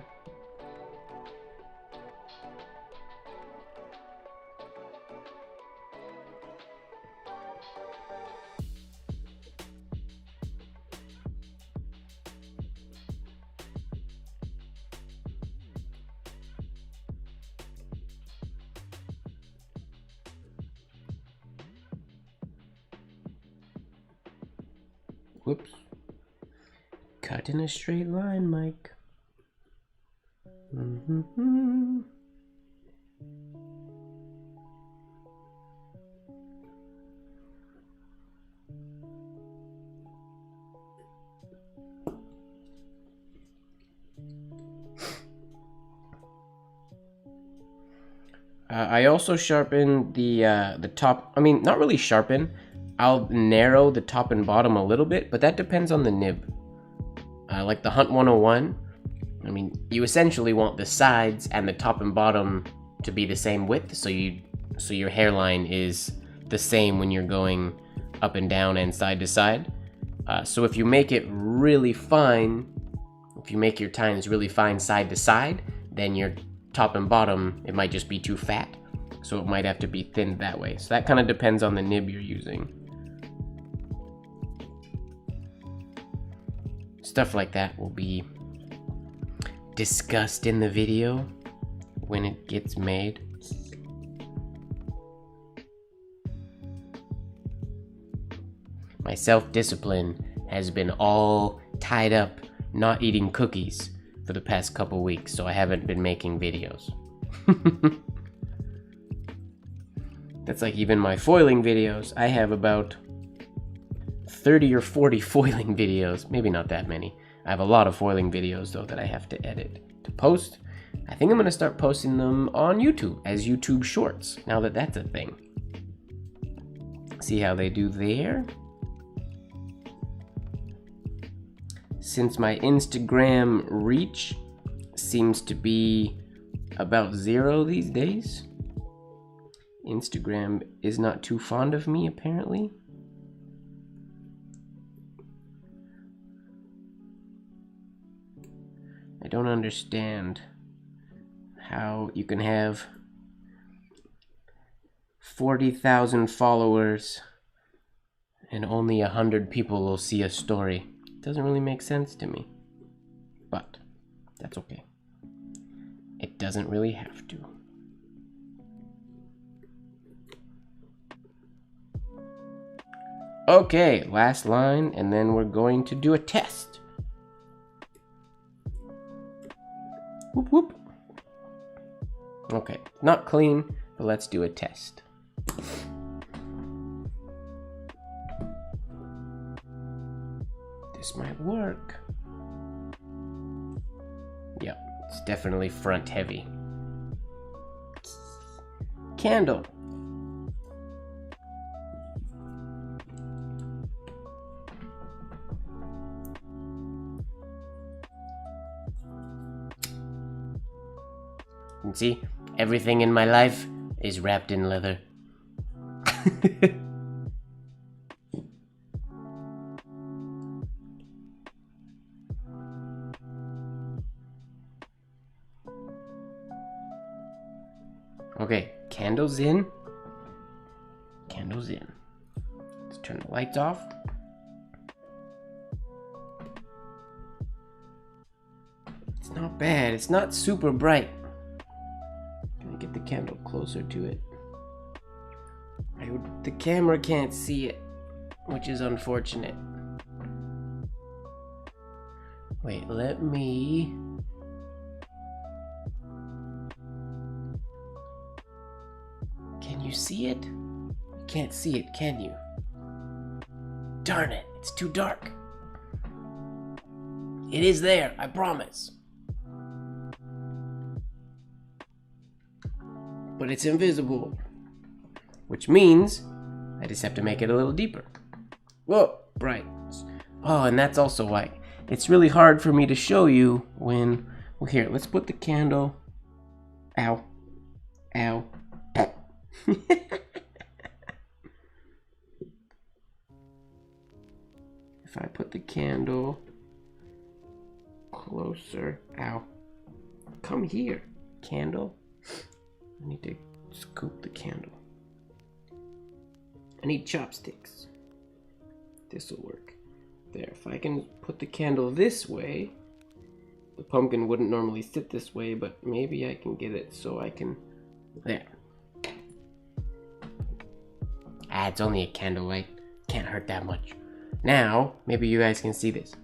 Speaker 1: Whoops. Cut in a straight line, Mike. I also sharpen the top. I mean, not really sharpen. I'll narrow the top and bottom a little bit, but that depends on the nib. Like the Hunt 101, I mean, you essentially want the sides and the top and bottom to be the same width, so your hairline is the same when you're going up and down and side to side. So if you make it really fine, if you make your tines really fine side to side, then your top and bottom, it might just be too fat, so it might have to be thinned that way. So that kind of depends on the nib you're using. Stuff like that will be discussed in the video when it gets made. My self-discipline has been all tied up not eating cookies for the past couple weeks, so I haven't been making videos. That's like even my foiling videos. I have about 30 or 40 foiling videos, maybe not that many. I have a lot of foiling videos though that I have to edit to post. I think I'm gonna start posting them on YouTube as YouTube Shorts, now that that's a thing. See how they do there? Since my Instagram reach seems to be about 0 these days, Instagram is not too fond of me apparently. I don't understand how you can have 40,000 followers and only 100 people will see a story. It doesn't really make sense to me, but that's okay. It doesn't really have to. Okay, last line, and then we're going to do a test. Whoop whoop. Okay, not clean, but let's do a test. This might work. Yep, it's definitely front heavy. Candle. And see, everything in my life is wrapped in leather. Okay, candles in. Candles in. Let's turn the lights off. It's not bad. It's not super bright. Gonna get the candle closer to it. The camera can't see it, which is unfortunate. Wait, let me... Can you see it? You can't see it, can you? Darn it, it's too dark. It is there, I promise. But it's invisible, which means I just have to make it a little deeper. Whoa, bright. Oh, and that's also why it's really hard for me to show you when... Well, here, let's put the candle... Ow. Ow. If I put the candle closer... Ow. Come here, candle. I need to scoop the candle. I need chopsticks. This'll work. There, if I can put the candle this way, the pumpkin wouldn't normally sit this way, but maybe I can get it so I can... There. Ah, it's only a candlelight. Can't hurt that much. Now, maybe you guys can see this.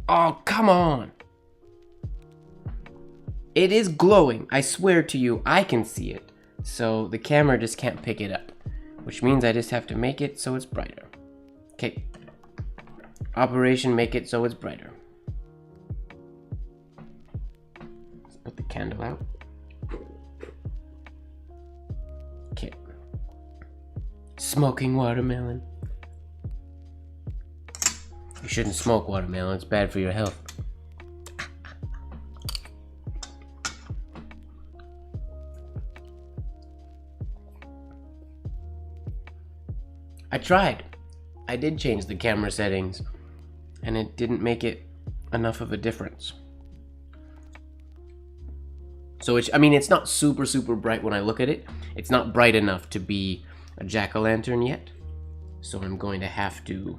Speaker 1: Oh, come on! It is glowing. I swear to you, I can see it. So the camera just can't pick it up, which means I just have to make it so it's brighter. Okay. Operation make it so it's brighter. Let's put the candle out. Okay. Smoking watermelon. You shouldn't smoke watermelon, it's bad for your health. I tried. I did change the camera settings, and it didn't make it enough of a difference. So I mean, it's not super bright when I look at it. It's not bright enough to be a jack-o'-lantern yet. So I'm going to have to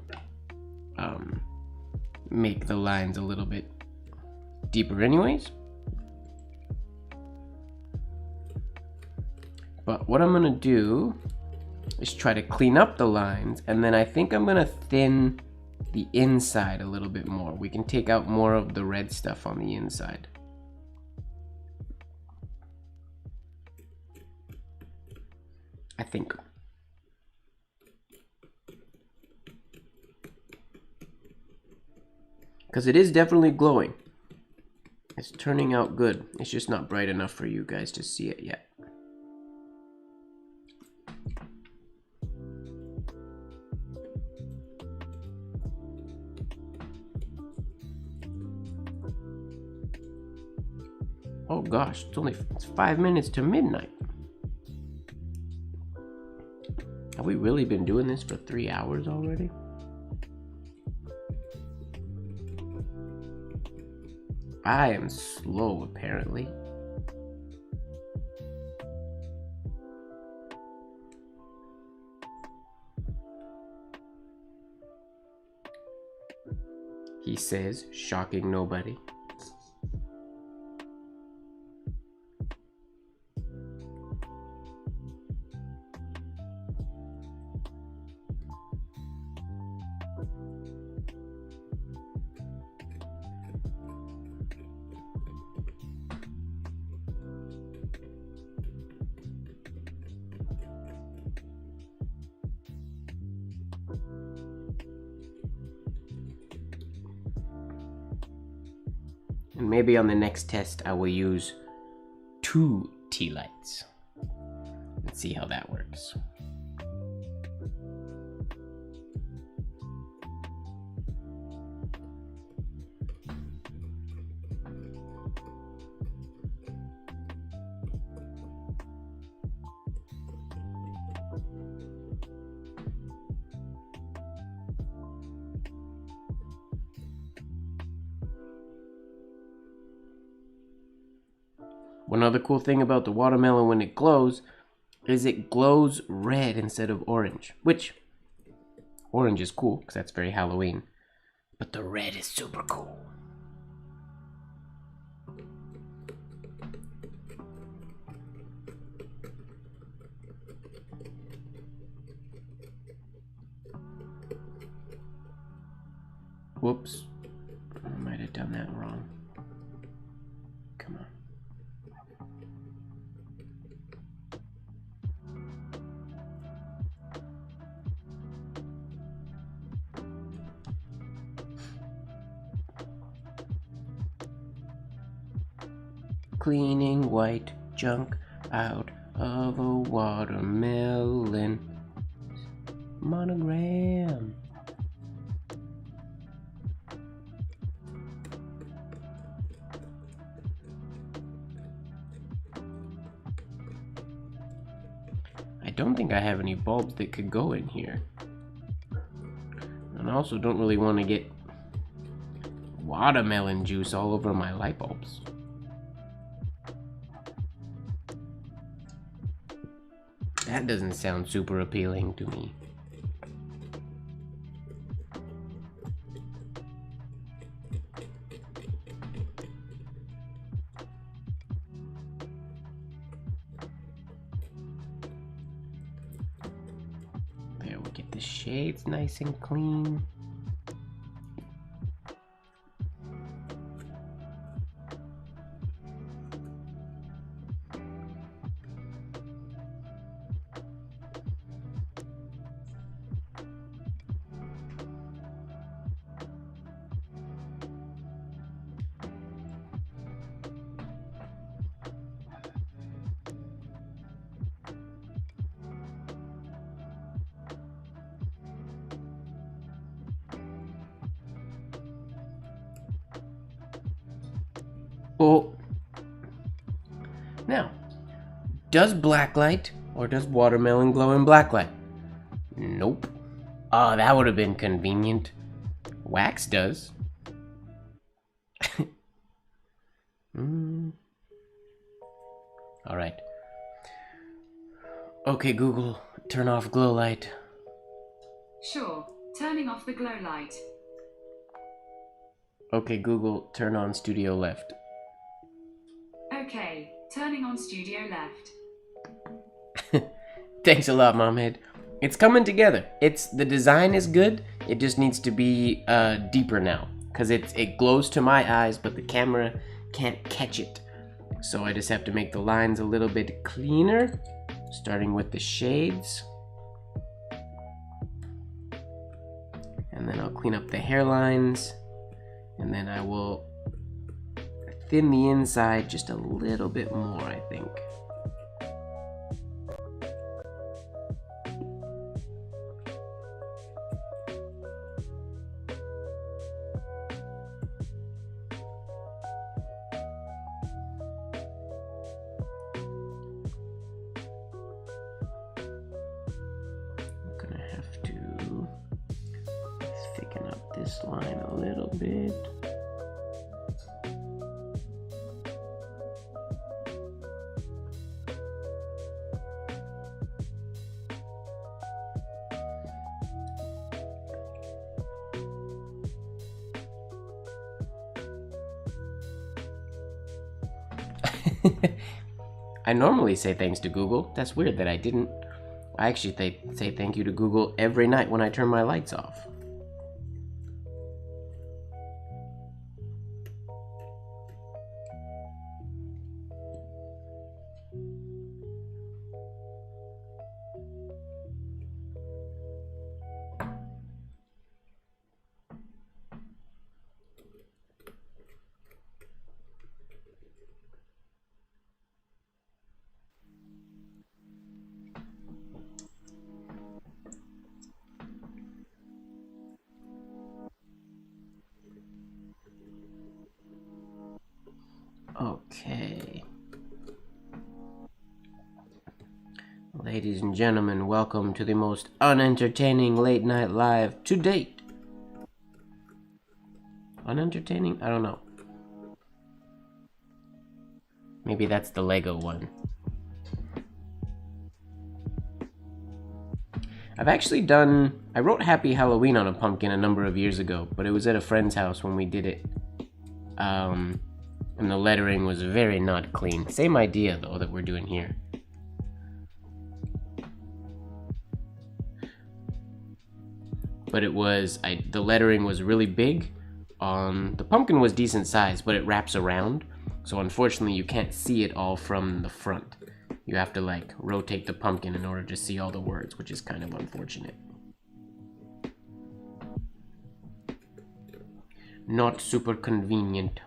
Speaker 1: make the lines a little bit deeper anyways. But what I'm gonna do is try to clean up the lines, and then I think I'm gonna thin the inside a little bit more. We can take out more of the red stuff on the inside. I think. Because it is definitely glowing. It's turning out good. It's just not bright enough for you guys to see it yet. Oh gosh, it's 5 minutes to midnight. Have we really been doing this for 3 hours already? I am slow, apparently. He says, shocking nobody. And maybe on the next test I will use 2 tea lights. Let's see how that works. One other cool thing about the watermelon when it glows is it glows red instead of orange, which orange is cool because that's very Halloween, but the red is super cool. Whoops, I might have done that wrong. Come on. Cleaning white junk out of a watermelon. Monogram. don't think I have any bulbs that could go in here. And I also don't really want to get watermelon juice all over my light bulbs. That doesn't sound super appealing to me. There, we get the shades nice and clean. Oh. Now, does blacklight or does watermelon glow in blacklight? Nope. Oh, that would have been convenient. Wax does. Alright. Okay, Google, turn off glow light.
Speaker 2: Sure, turning off the glow light.
Speaker 1: Okay, Google, turn on studio left.
Speaker 2: Okay, turning on studio left.
Speaker 1: Thanks a lot, Momhead. It's coming together. The design is good. It just needs to be deeper now, because it glows to my eyes, but the camera can't catch it. So I just have to make the lines a little bit cleaner, starting with the shades. And then I'll clean up the hairlines, and then I will thin the inside just a little bit more, I think. I'm gonna have to thicken up this line a little bit. I normally say thanks to Google. That's weird that I didn't. I actually say thank you to Google every night when I turn my lights off. Okay. Ladies and gentlemen, welcome to the most unentertaining late night live to date. Unentertaining? I don't know. Maybe that's the Lego one. I've actually I wrote Happy Halloween on a pumpkin a number of years ago, but it was at a friend's house when we did it. And the lettering was very not clean. Same idea, though, that we're doing here. But it was, the lettering was really big. The pumpkin was decent size, but it wraps around. So unfortunately, you can't see it all from the front. You have to, like, rotate the pumpkin in order to see all the words, which is kind of unfortunate. Not super convenient.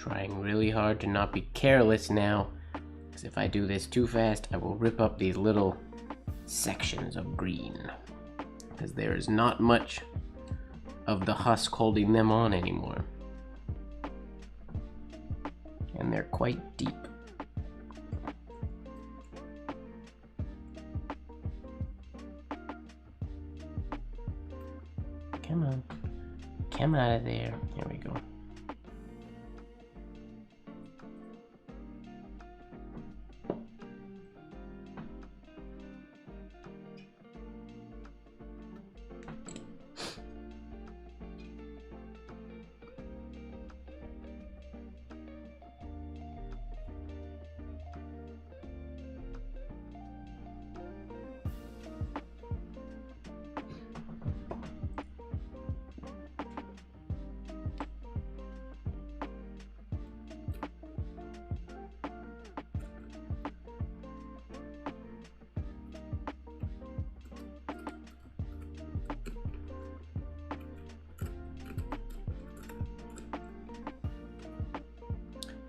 Speaker 1: Trying really hard to not be careless now, because if I do this too fast, I will rip up these little sections of green, because there is not much of the husk holding them on anymore. And they're quite deep. Come on. Come out of there. Here we go.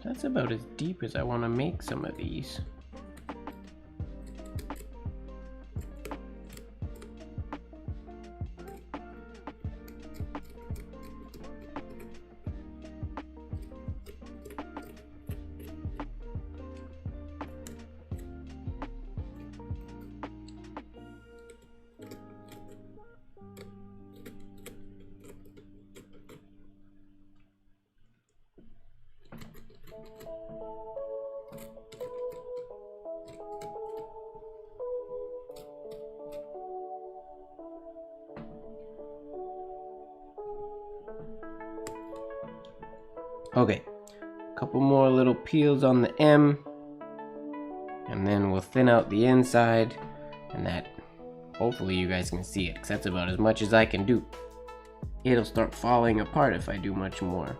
Speaker 1: That's about as deep as I want to make some of these. Okay, couple more little peels on the M, and then we'll thin out the inside, and that, hopefully you guys can see it, because that's about as much as I can do. It'll start falling apart if I do much more.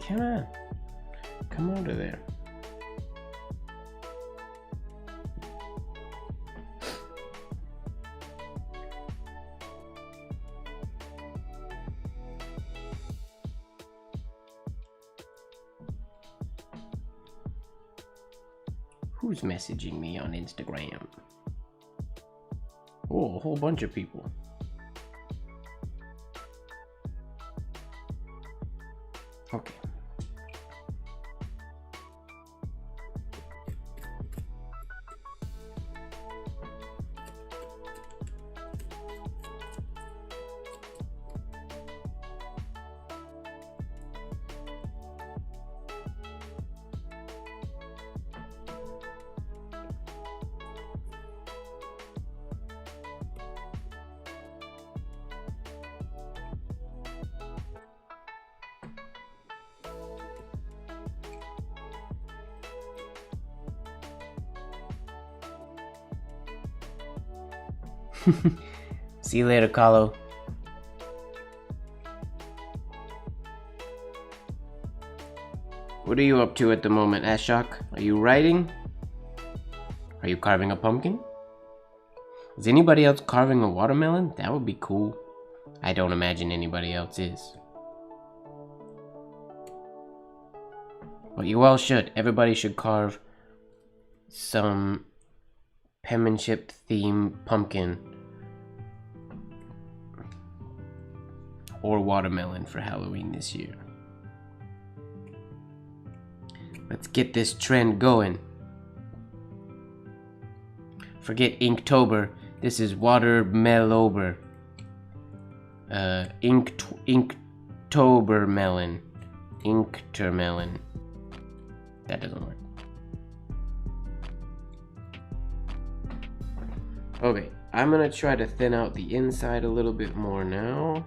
Speaker 1: Come on, come out of there. Who's messaging me on Instagram? Oh, a whole bunch of people. Okay. See you later, Kahlo. What are you up to at the moment, Ashok? Are you writing? Are you carving a pumpkin? Is anybody else carving a watermelon? That would be cool. I don't imagine anybody else is. But you all should. Everybody should carve some penmanship theme pumpkin or watermelon for Halloween this year. Let's get this trend going. Forget Inktober. This is Watermelober. Inktober melon. Inktermelon. That doesn't work. Okay, I'm gonna try to thin out the inside a little bit more now.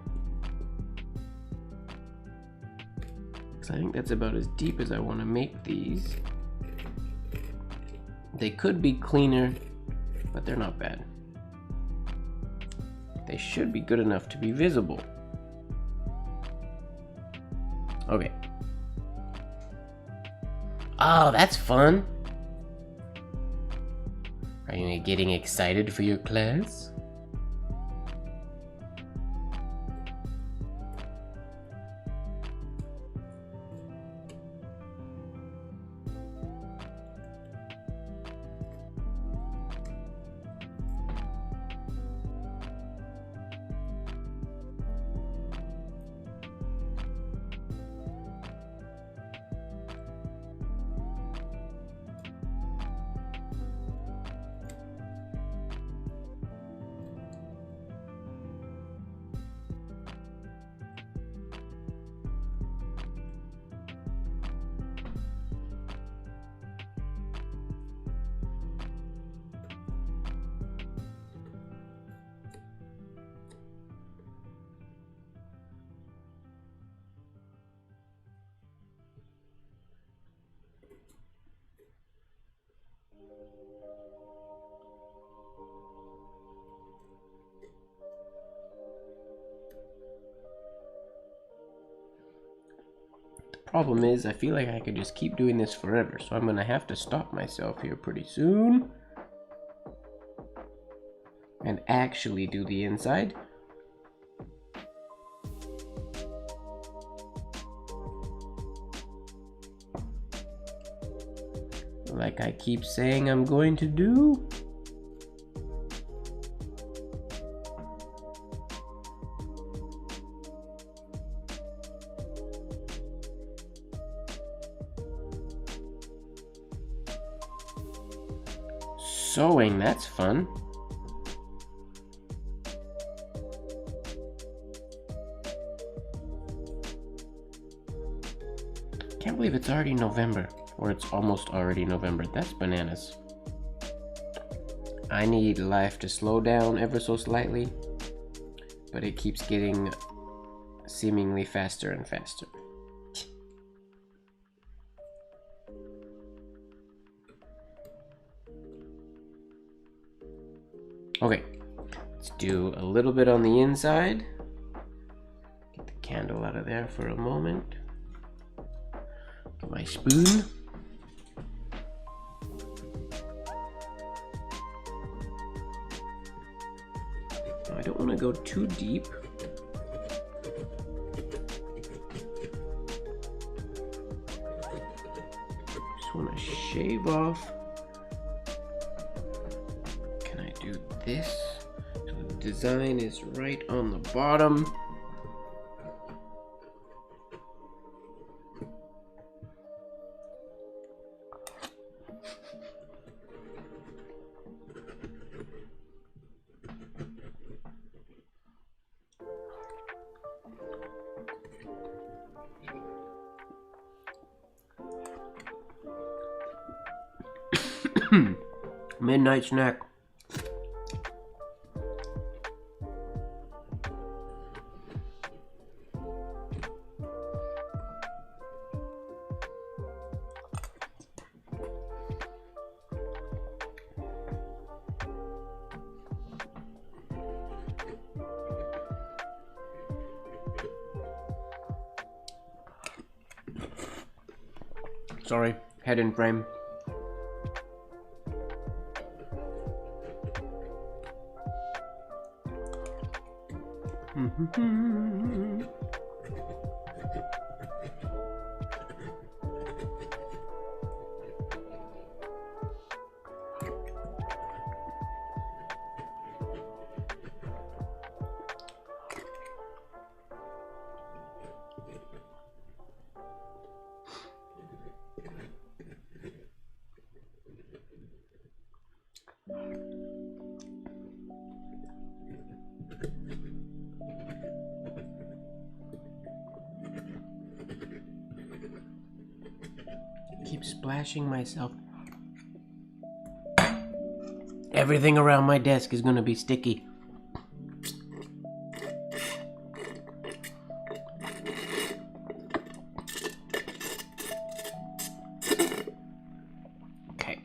Speaker 1: Because I think that's about as deep as I want to make these. They could be cleaner, but they're not bad. They should be good enough to be visible. Okay. Oh, that's fun. Are you getting excited for your class? Problem is, I feel like I could just keep doing this forever, so I'm gonna have to stop myself here pretty soon and actually do the inside. Like I keep saying I'm going to do. Sewing, that's fun. Can't believe it's already November, or it's almost already November. That's bananas. I need life to slow down ever so slightly, but it keeps getting seemingly faster and faster. Okay, let's do a little bit on the inside. Get the candle out of there for a moment. Get my spoon. Now, I don't want to go too deep. Just want to shave off. Do this so the design is right on the bottom. Midnight snack. Sorry, head in frame. Keep splashing myself. Everything around my desk is gonna be sticky. Okay.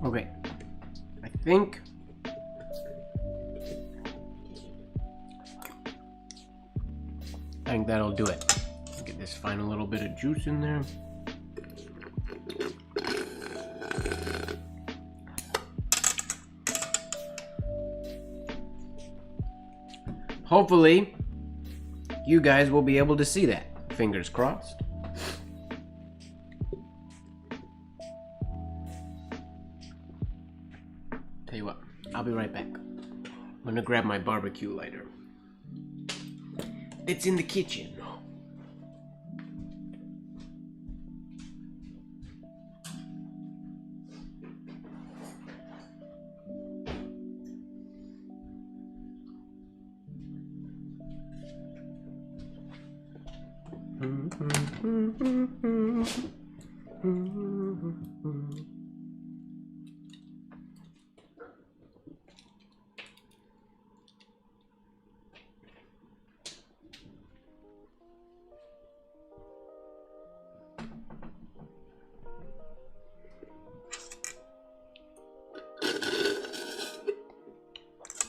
Speaker 1: Okay, I think that'll do it. Get this final little bit of juice in there. Hopefully, you guys will be able to see that. Fingers crossed. Tell you what, I'll be right back. I'm gonna grab my barbecue lighter. It's in the kitchen.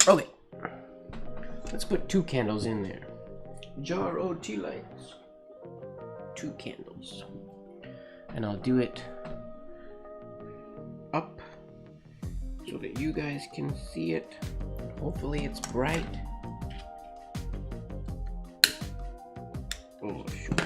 Speaker 1: Okay, let's put 2 candles in there. Jar o' tea lights. 2 candles. And I'll do it up so that you guys can see it. Hopefully it's bright. Oh, shoot.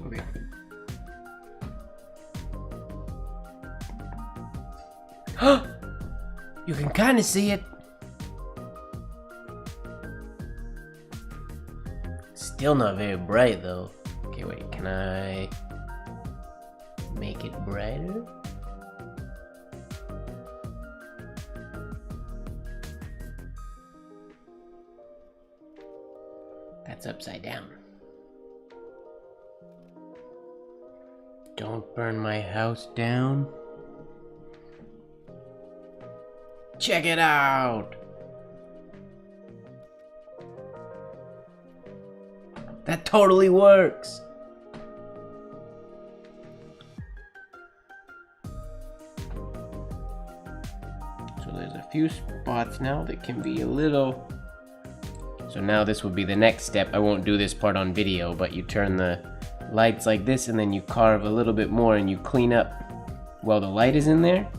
Speaker 1: Okay. You can kind of see it. Still not very bright though. Okay, wait, can I make it brighter? That's upside down. Don't burn my house down. Check it out! That totally works! So there's a few spots now that can be a little... So now this will be the next step. I won't do this part on video, but you turn the lights like this and then you carve a little bit more and you clean up while the light is in there.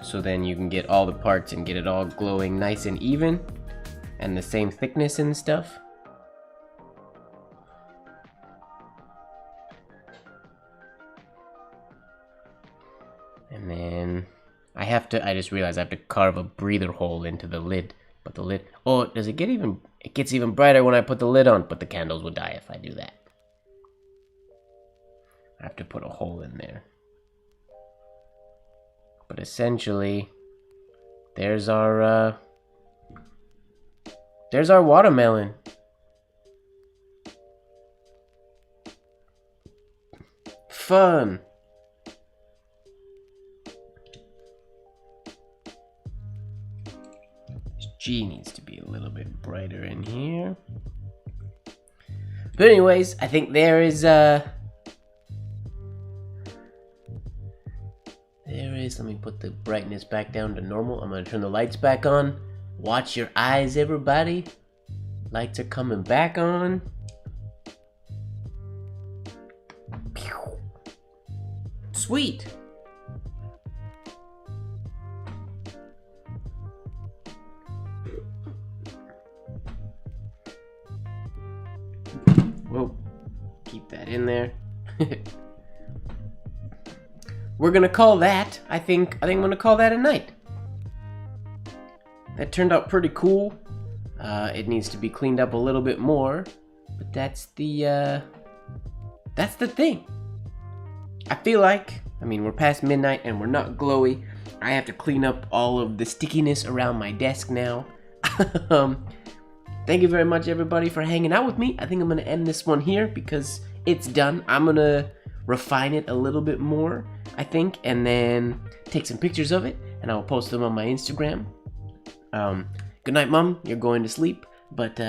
Speaker 1: So then you can get all the parts and get it all glowing nice and even and the same thickness and stuff. And then I just realized I have to carve a breather hole into the lid. But the lid, oh, does it get even, it gets even brighter when I put the lid on, but the candles will die if I do that. I have to put a hole in there. But essentially, there's our watermelon. Fun. This G needs to be a little bit brighter in here. But anyways, I think there is let me put the brightness back down to normal. I'm gonna turn the lights back on. Watch your eyes, everybody. Lights are coming back on. Sweet. Whoa, keep that in there. We're gonna call that, I think I'm gonna call that a night. That turned out pretty cool. It needs to be cleaned up a little bit more, but that's the thing. I feel like, I mean, we're past midnight and we're not glowy. I have to clean up all of the stickiness around my desk now. Thank you very much, everybody, for hanging out with me. I think I'm gonna end this one here because it's done. I'm gonna refine it a little bit more, I think, and then take some pictures of it and I'll post them on my Instagram. Good night, Mom. You're going to sleep, but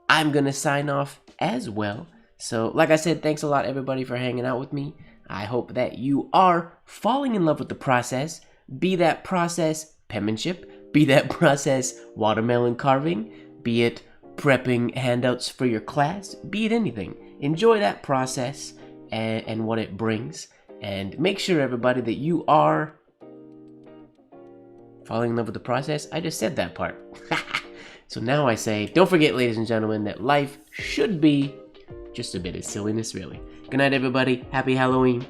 Speaker 1: I'm gonna sign off as well. So, like I said, thanks a lot, everybody, for hanging out with me. I hope that you are falling in love with the process. Be that process penmanship, be that process watermelon carving, be it prepping handouts for your class, be it anything. Enjoy that process and what it brings. And make sure, everybody, that you are falling in love with the process. I just said that part. So now I say, don't forget, ladies and gentlemen, that life should be just a bit of silliness, really. Good night, everybody. Happy Halloween.